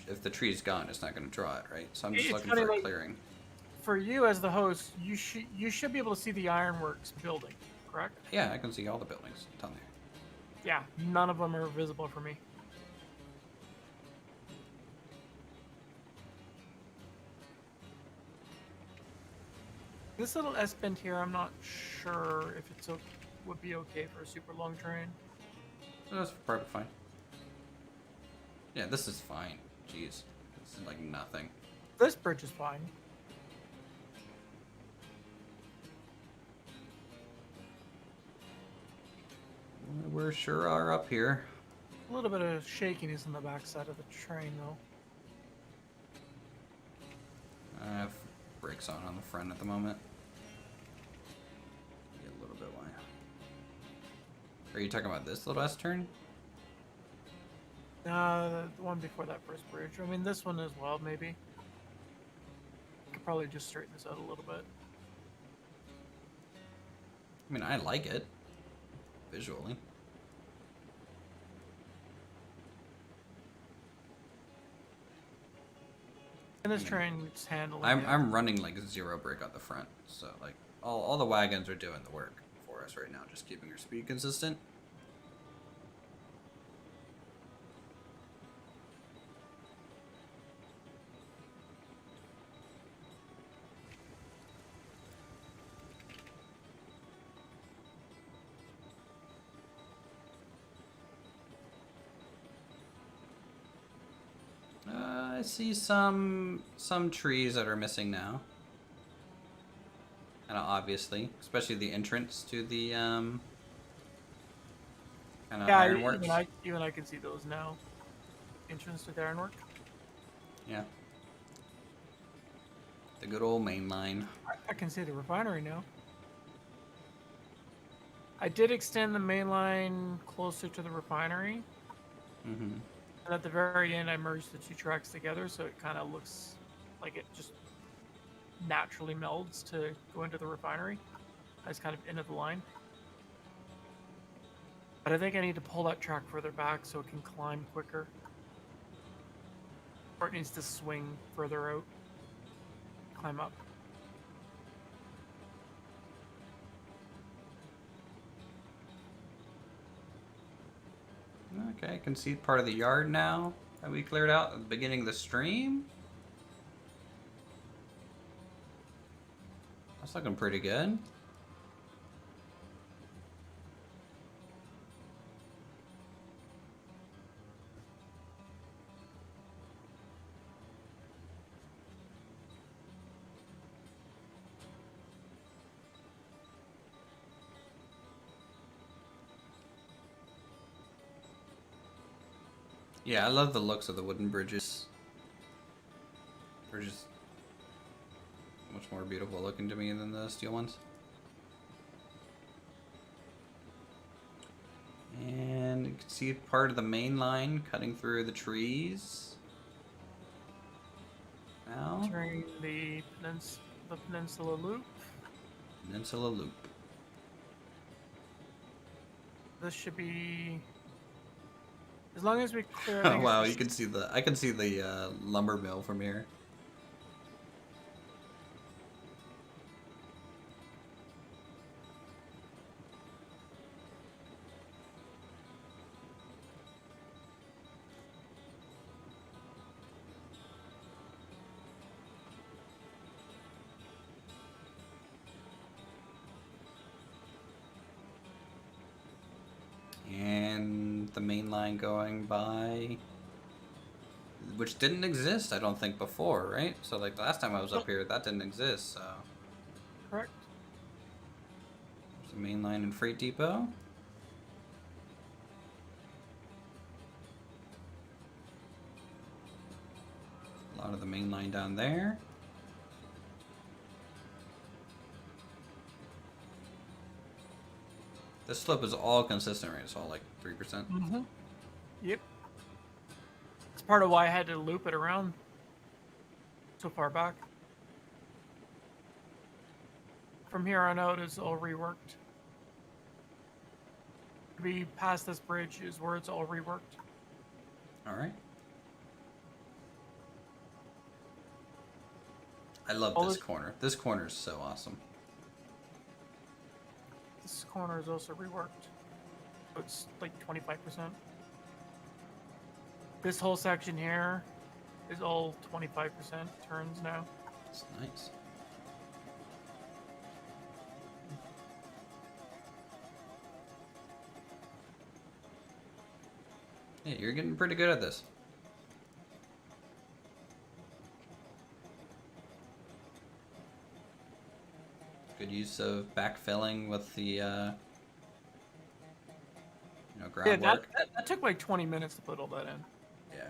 if the tree's gone, it's not going to draw it, right? So I'm just It's looking funny, for a like- clearing. For you as the host, you should be able to see the ironworks building, correct? Yeah, I can see all the buildings down there. Yeah, none of them are visible for me. This little S bend here, I'm not sure if it's would be okay for a super long train. That's probably fine. Yeah, this is fine. Jeez, this is like nothing. This bridge is fine. We sure are up here. A little bit of shakiness on the backside of the train, though. I have brakes on the front at the moment. Get a little bit wide. Are you talking about this little S turn? The one before that first bridge. I mean, this one as well, maybe. Could probably just straighten this out a little bit. I mean, I like it visually. And this train's handling it. I'm running like 0 brake on the front, so like all the wagons are doing the work for us right now, just keeping our speed consistent. I see some trees that are missing now. Kind of obviously, especially the entrance to the kind of Yeah, ironworks. even I can see those now. Entrance to the ironwork. Yeah. The good old main line. I can see the refinery now. I did extend the main line closer to the refinery. Mm-hmm. And at the very end, I merged the two tracks together, so it kind of looks like it just naturally melds to go into the refinery. That's kind of end of the line. But I think I need to pull that track further back so it can climb quicker. Or it needs to swing further out. Climb up. Okay, I can see part of the yard now that we cleared out at the beginning of the stream. That's looking pretty good. Yeah, I love the looks of the wooden bridges. They're just much more beautiful looking to me than the steel ones. And you can see part of the main line cutting through the trees. Now, Entering the peninsula loop. Peninsula Loop. This should be, as long as we clear. Oh wow, you can see the I can see the lumber mill from here. And the main line going by, which didn't exist, I don't think, before, right? So like the last time I was up here, that didn't exist. So Correct. there's the main line and freight depot. A lot of the main line down there. This slope is all consistent, right? It's all like 3%. Mm-hmm. Yep. It's part of why I had to loop it around so far back. From here on out is all reworked. To be past this bridge is where it's all reworked. All right. I love All this this- corner. This corner is so awesome. This corner is also reworked. So it's like 25%. This whole section here is all 25% turns now. It's nice. Yeah, you're getting pretty good at this. Good use of backfilling with the Yeah, groundwork. that took like 20 minutes to put all that in. Yeah.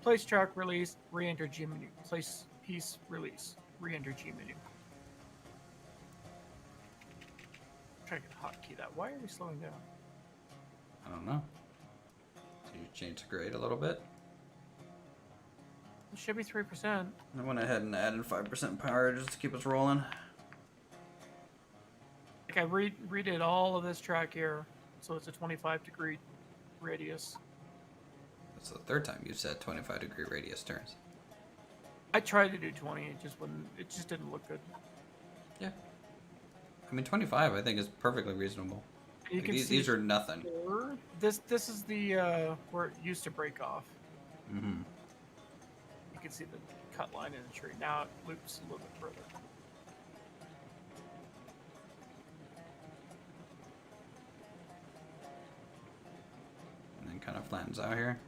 Place track release, re-enter G menu. Place piece release, re-enter G menu. Try to hotkey that. Why are we slowing down? I don't know. So you change the grade a little bit. It should be 3%. I went ahead and added 5% power just to keep us rolling. Like I redid all of this track here, so it's a 25-degree radius. That's the third time you said 25-degree radius turns. I tried to do 20, it just wouldn't. It just didn't look good. Yeah. I mean, 25 I think is perfectly reasonable. You Like, can see these are nothing. here. This is the where it used to break off. Mm-hmm. You can see the cut line in the tree. Now it loops a little bit further. And then kind of flattens out here.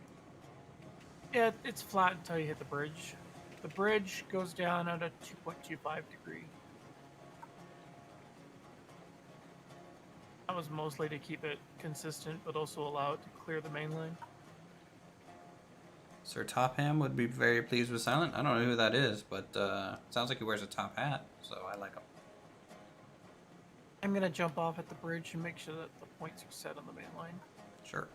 Yeah, it's flat until you hit the bridge. The bridge goes down at a 2.25 degree. That was mostly to keep it consistent, but also allow it to clear the main line. Sir Topham would be very pleased with Silent. I don't know who that is, but sounds like he wears a top hat, so I like him. I'm gonna jump off at the bridge and make sure that the points are set on the main line. Sure.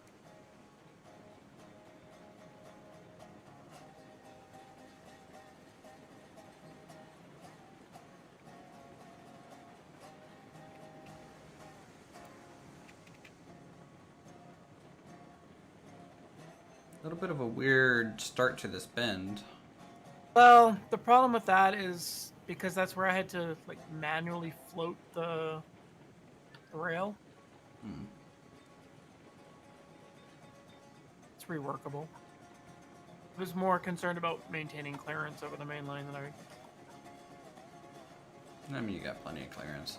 A little bit of a weird start to this bend. Well, the problem with that is because that's where I had to like manually float the rail. Hmm. It's reworkable. I was more concerned about maintaining clearance over the main line than I mean, you got plenty of clearance.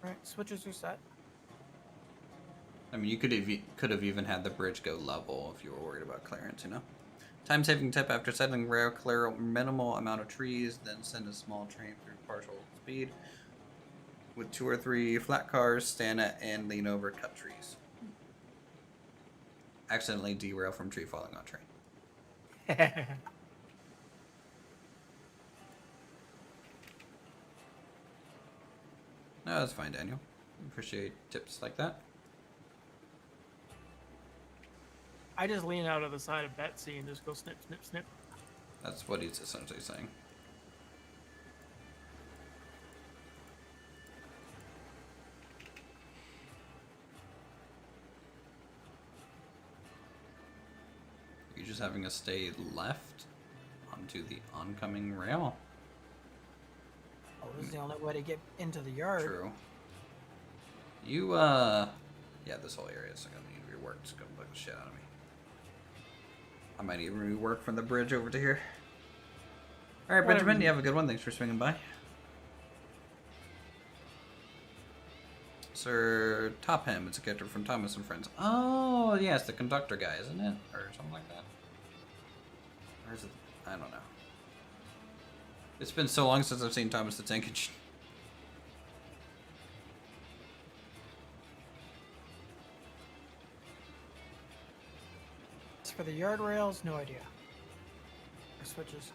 Right, switches are set. I mean, you could have even had the bridge go level if you were worried about clearance, you know? Time-saving tip: after settling rail, clear a minimal amount of trees, then send a small train through partial speed. with 2 or 3 flat cars, stand at and lean over, cut trees. Accidentally derail from tree falling on train. No, that's fine, Daniel. Appreciate tips like that. I just lean out of the side of Betsy and just go snip, snip, snip. That's what he's essentially saying. You're just having us stay left onto the oncoming rail. Oh, this is the only way to get into the yard. True. You, yeah, this whole area is gonna need reworked. It's gonna bug the shit out of me. I might even rework from the bridge over to here. Alright, Benjamin, you have a good one. Thanks for swinging by. Sir Topham, it's a character from Thomas and Friends. Oh, yeah, it's the conductor guy, isn't it? Or something like that. Or is it? I don't know. It's been so long since I've seen Thomas the Tank Engine. As for the yard rails, no idea. Or switches.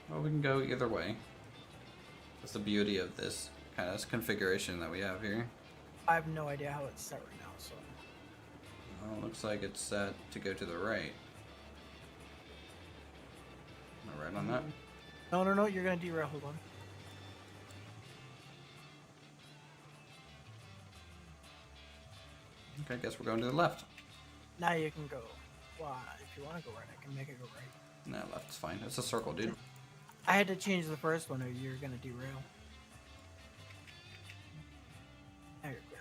Well, we can go either way. That's the beauty of this kind of configuration that we have here. I have no idea how it's set right now, so. Well, it looks like it's set to go to the right. Am I right on that? No, you're gonna derail, hold on. Okay, I guess we're going to the left. Now you can go. Well, if you want to go right, I can make it go right. No, left's fine. It's a circle, dude. I had to change the first one or you're gonna derail. Now you're clear.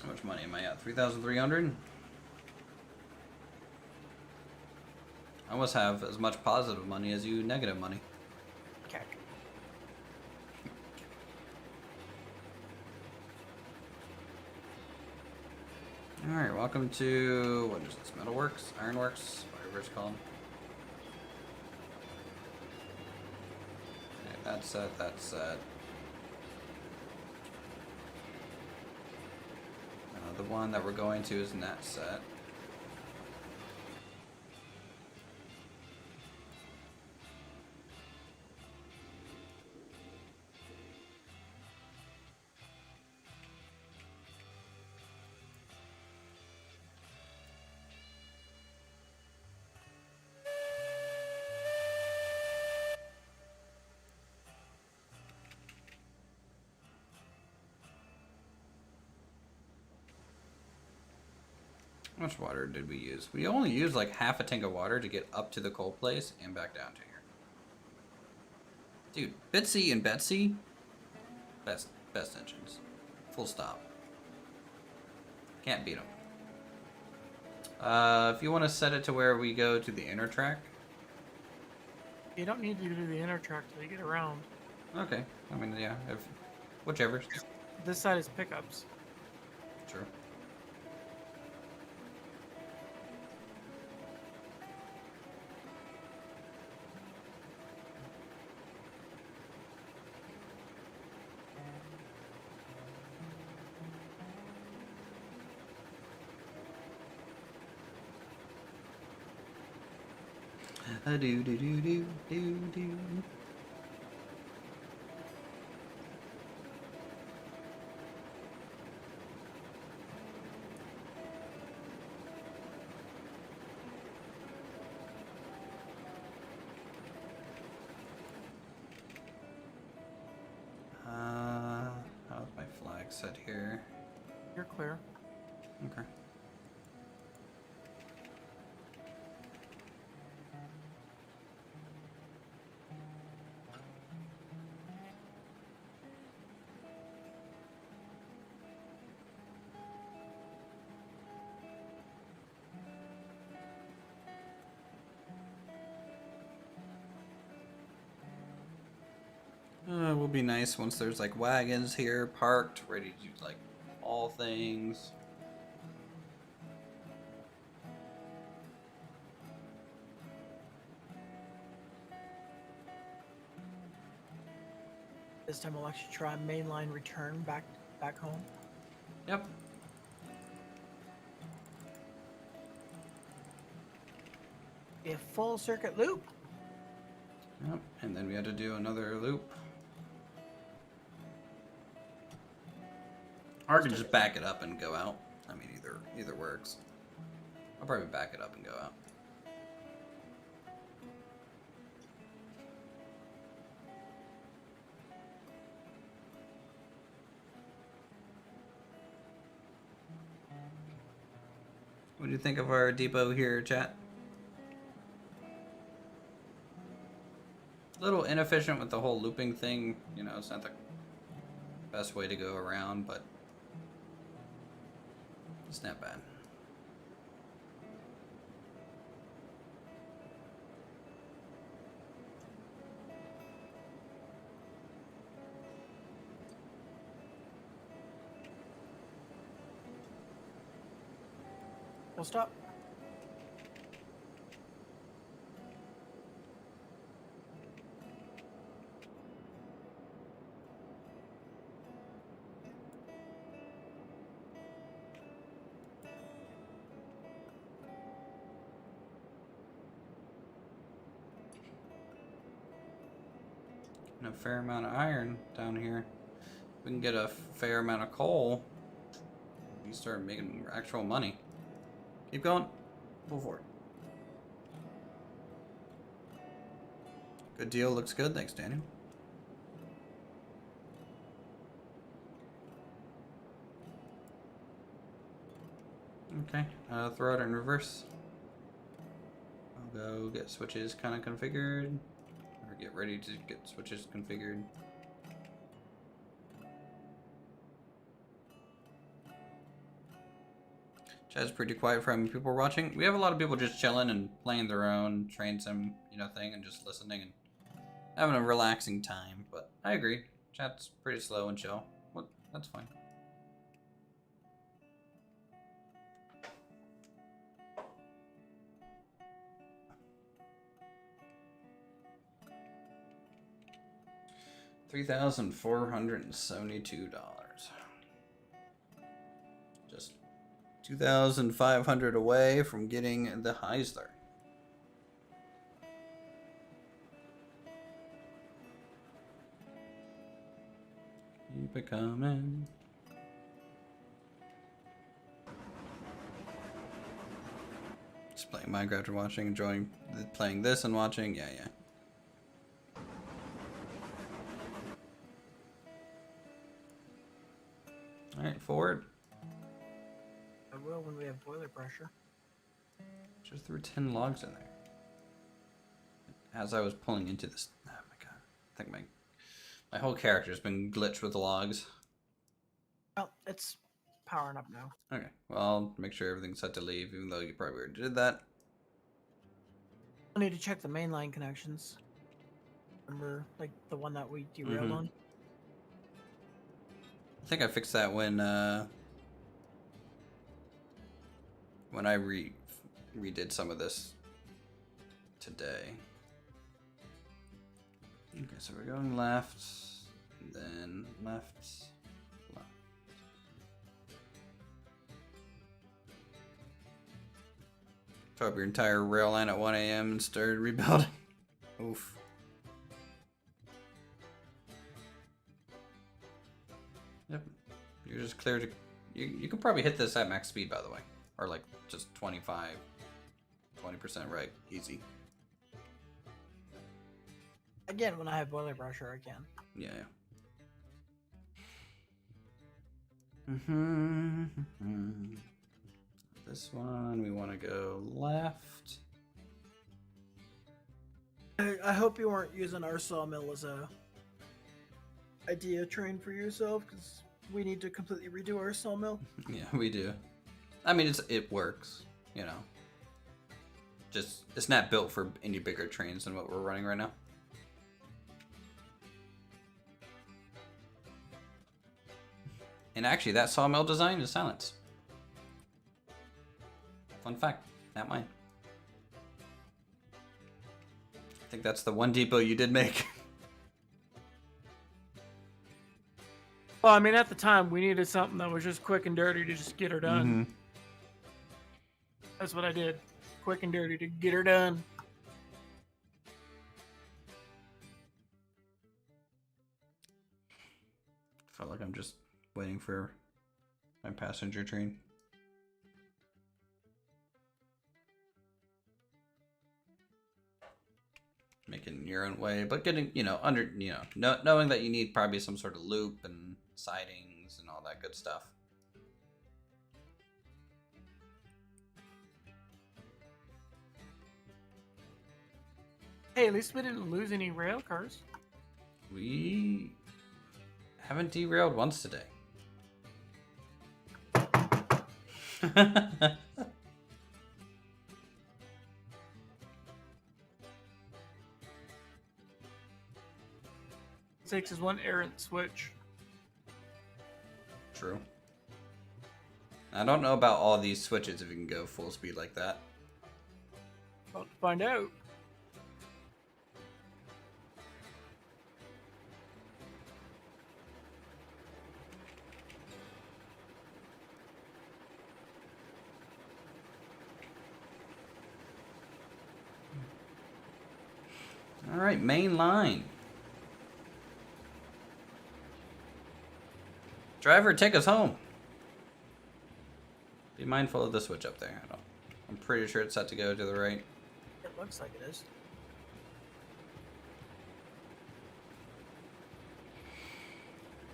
How much money am I at? 3,300? I almost have as much positive money as you negative money. Okay. Alright, welcome to, what is this, Metalworks? Ironworks? Whatever it's called. Okay, that's set, that's set. The one that we're going to is not set. How much water did we use? We only used like half a tank of water to get up to the coal place and back down to here. Dude, Bitsy and Betsy, best engines. Full stop. Can't beat them. If you want to set it to where we go to the inner track. You don't need to do the inner track till you get around. Okay, I mean, yeah, whichever. This side is pickups. True. Do do do do do do. How's my flag set here? You're clear. Okay. Will be nice once there's like wagons here parked, ready to do like all things. This time we'll actually try mainline return back home. Yep. A full circuit loop. Yep. And then we had to do another loop. Or I could just back it up and go out. I mean, either works. I'll probably back it up and go out. What do you think of our depot here, chat? A little inefficient with the whole looping thing. You know, it's not the best way to go around, but it's not bad. We'll stop. And a fair amount of iron down here. If we can get a fair amount of coal, we start making actual money. Keep going. Go for it. Good deal. Looks good. Thanks, Daniel. Okay. Throw it in reverse. I'll go get switches kind of configured. Or get ready to get switches configured. Chat's pretty quiet from people watching. We have a lot of people just chilling and playing their own train sim, thing and just listening and having a relaxing time. But I agree. Chat's pretty slow and chill. Well, that's fine. $3,472. Just 2,500 away from getting the Heisler. Keep it coming. Just playing Minecraft and watching, enjoying playing this and watching. Yeah. Alright, forward. I will when we have boiler pressure. Just threw 10 logs in there. As I was pulling into this... Oh my god. I think my whole character's been glitched with the logs. Well, it's powering up now. Okay, well, I'll make sure everything's set to leave, even though you probably already did that. I need to check the mainline connections. Remember, like, the one that we derailed on? I think I fixed that when I redid some of this today. Okay, so we're going left, and then left. Drop your entire rail line at 1 a.m. and started rebuilding. Oof. Yep. You're just clear to... You could probably hit this at max speed, by the way. Or like just 20% right. Easy. Again, when I have boiler pressure, I can. Yeah. This one, we want to go left. I hope you weren't using our sawmill as a idea train for yourself, because we need to completely redo our sawmill. Yeah, we do. I mean, it works, Just, it's not built for any bigger trains than what we're running right now. And actually, that sawmill design is silence. Fun fact, not mine. I think that's the one depot you did make. Well, I mean, at the time, we needed something that was just quick and dirty to just get her done. Mm-hmm. That's what I did. Quick and dirty to get her done. Felt like I'm just waiting for my passenger train. Making your own way, but getting, knowing that you need probably some sort of loop and sidings and all that good stuff. Hey, at least we didn't lose any rail cars. We haven't derailed once today. Takes is one errant switch. True. I don't know about all these switches if you can go full speed like that. About to find out. All right, main line. Driver, take us home. Be mindful of the switch up there. I'm pretty sure it's set to go to the right. It looks like it is.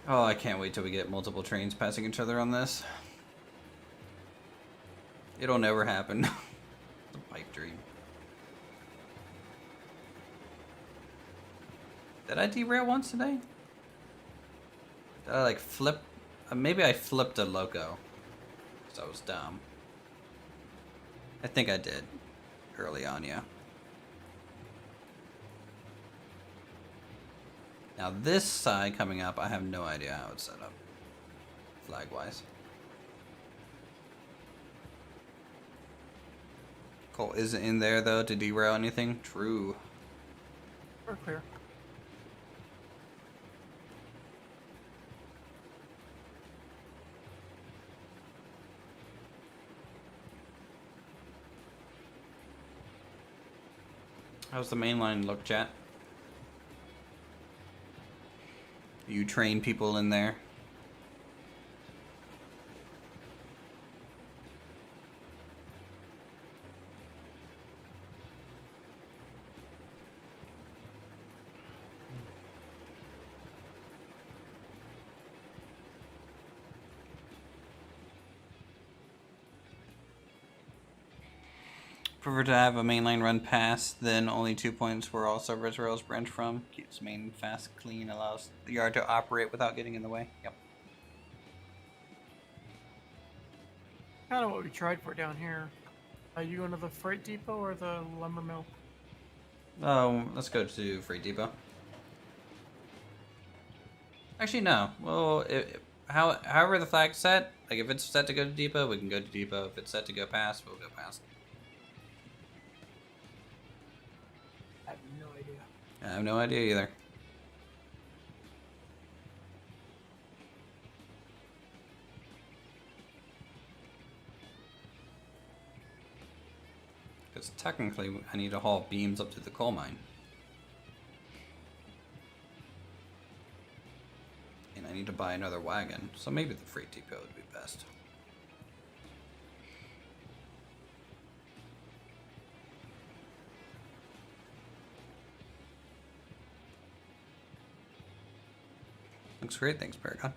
Oh, I can't wait till we get multiple trains passing each other on this. It'll never happen. It's a pipe dream. Did I derail once today? Did I like flip? Maybe I flipped a loco. Because I was dumb. I think I did. Early on, yeah. Now this side coming up, I have no idea how it's set up. Flag-wise. Cole isn't in there though to derail anything. True. We're clear. How's the main line look, chat? You train people in there? Prefer to have a mainline run past, then only 2 points where all service rails branch from. Keeps main fast, clean, allows the yard to operate without getting in the way. Yep. Kind of what we tried for down here. Are you going to the freight depot or the lumber mill? Oh, let's go to Freight Depot. Actually, no. Well, however the flag's set, like if it's set to go to depot, we can go to depot. If it's set to go past, we'll go past. I have no idea. I have no idea either. Because technically, I need to haul beams up to the coal mine. And I need to buy another wagon, so maybe the freight depot would be best. Looks great, thanks, Paragon.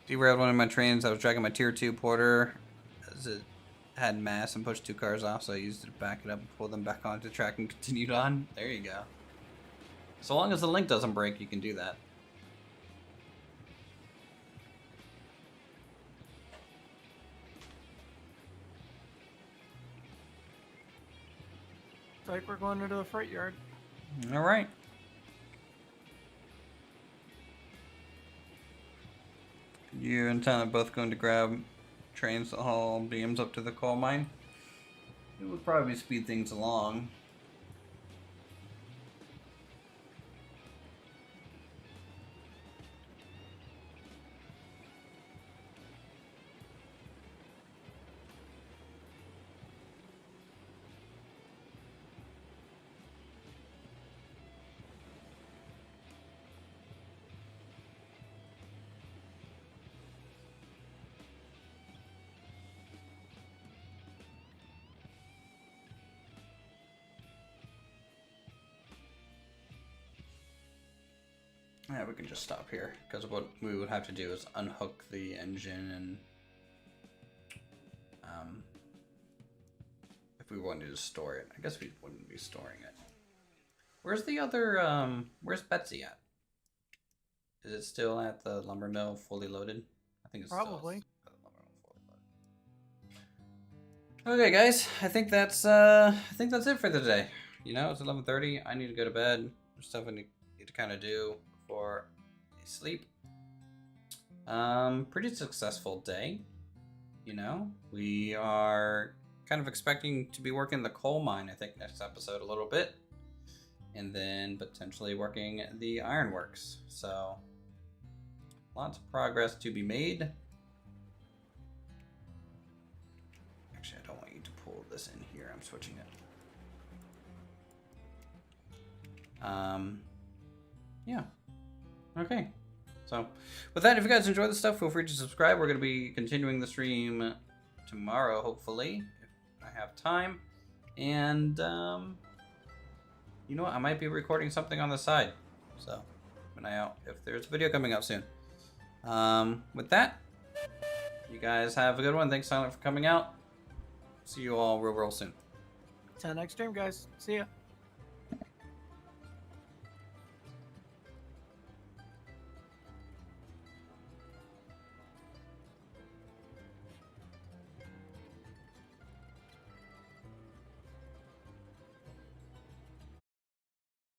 Derailed one of my trains. I was dragging my tier 2 porter as it had mass and pushed 2 cars off, so I used it to back it up and pull them back onto the track and continued on. There you go. So long as the link doesn't break, you can do that. It's like we're going into the freight yard. All right. You and Tyler both going to grab trains that haul beams up to the coal mine. It would probably speed things along. Yeah, we can just stop here, because what we would have to do is unhook the engine and if we wanted to store it. I guess we wouldn't be storing it. Where's the other, where's Betsy at? Is it still at the lumber mill fully loaded? I think it's Probably. Still at the lumber mill fully loaded. Okay guys, I think that's it for the day. You know, it's 11:30. I need to go to bed. There's stuff I need to kind of do before I sleep. Pretty successful day. You know, we are kind of expecting to be working the coal mine, I think, next episode a little bit. And then potentially working the ironworks. So, lots of progress to be made. Actually, I don't want you to pull this in here. I'm switching it. Yeah. Okay. So, with that, if you guys enjoy this stuff, feel free to subscribe. We're going to be continuing the stream tomorrow, hopefully, if I have time. And, you know what? I might be recording something on the side. So, keep an eye out if there's a video coming up soon. With that, you guys have a good one. Thanks, Silent, for coming out. See you all real soon. Till next time, guys. See ya.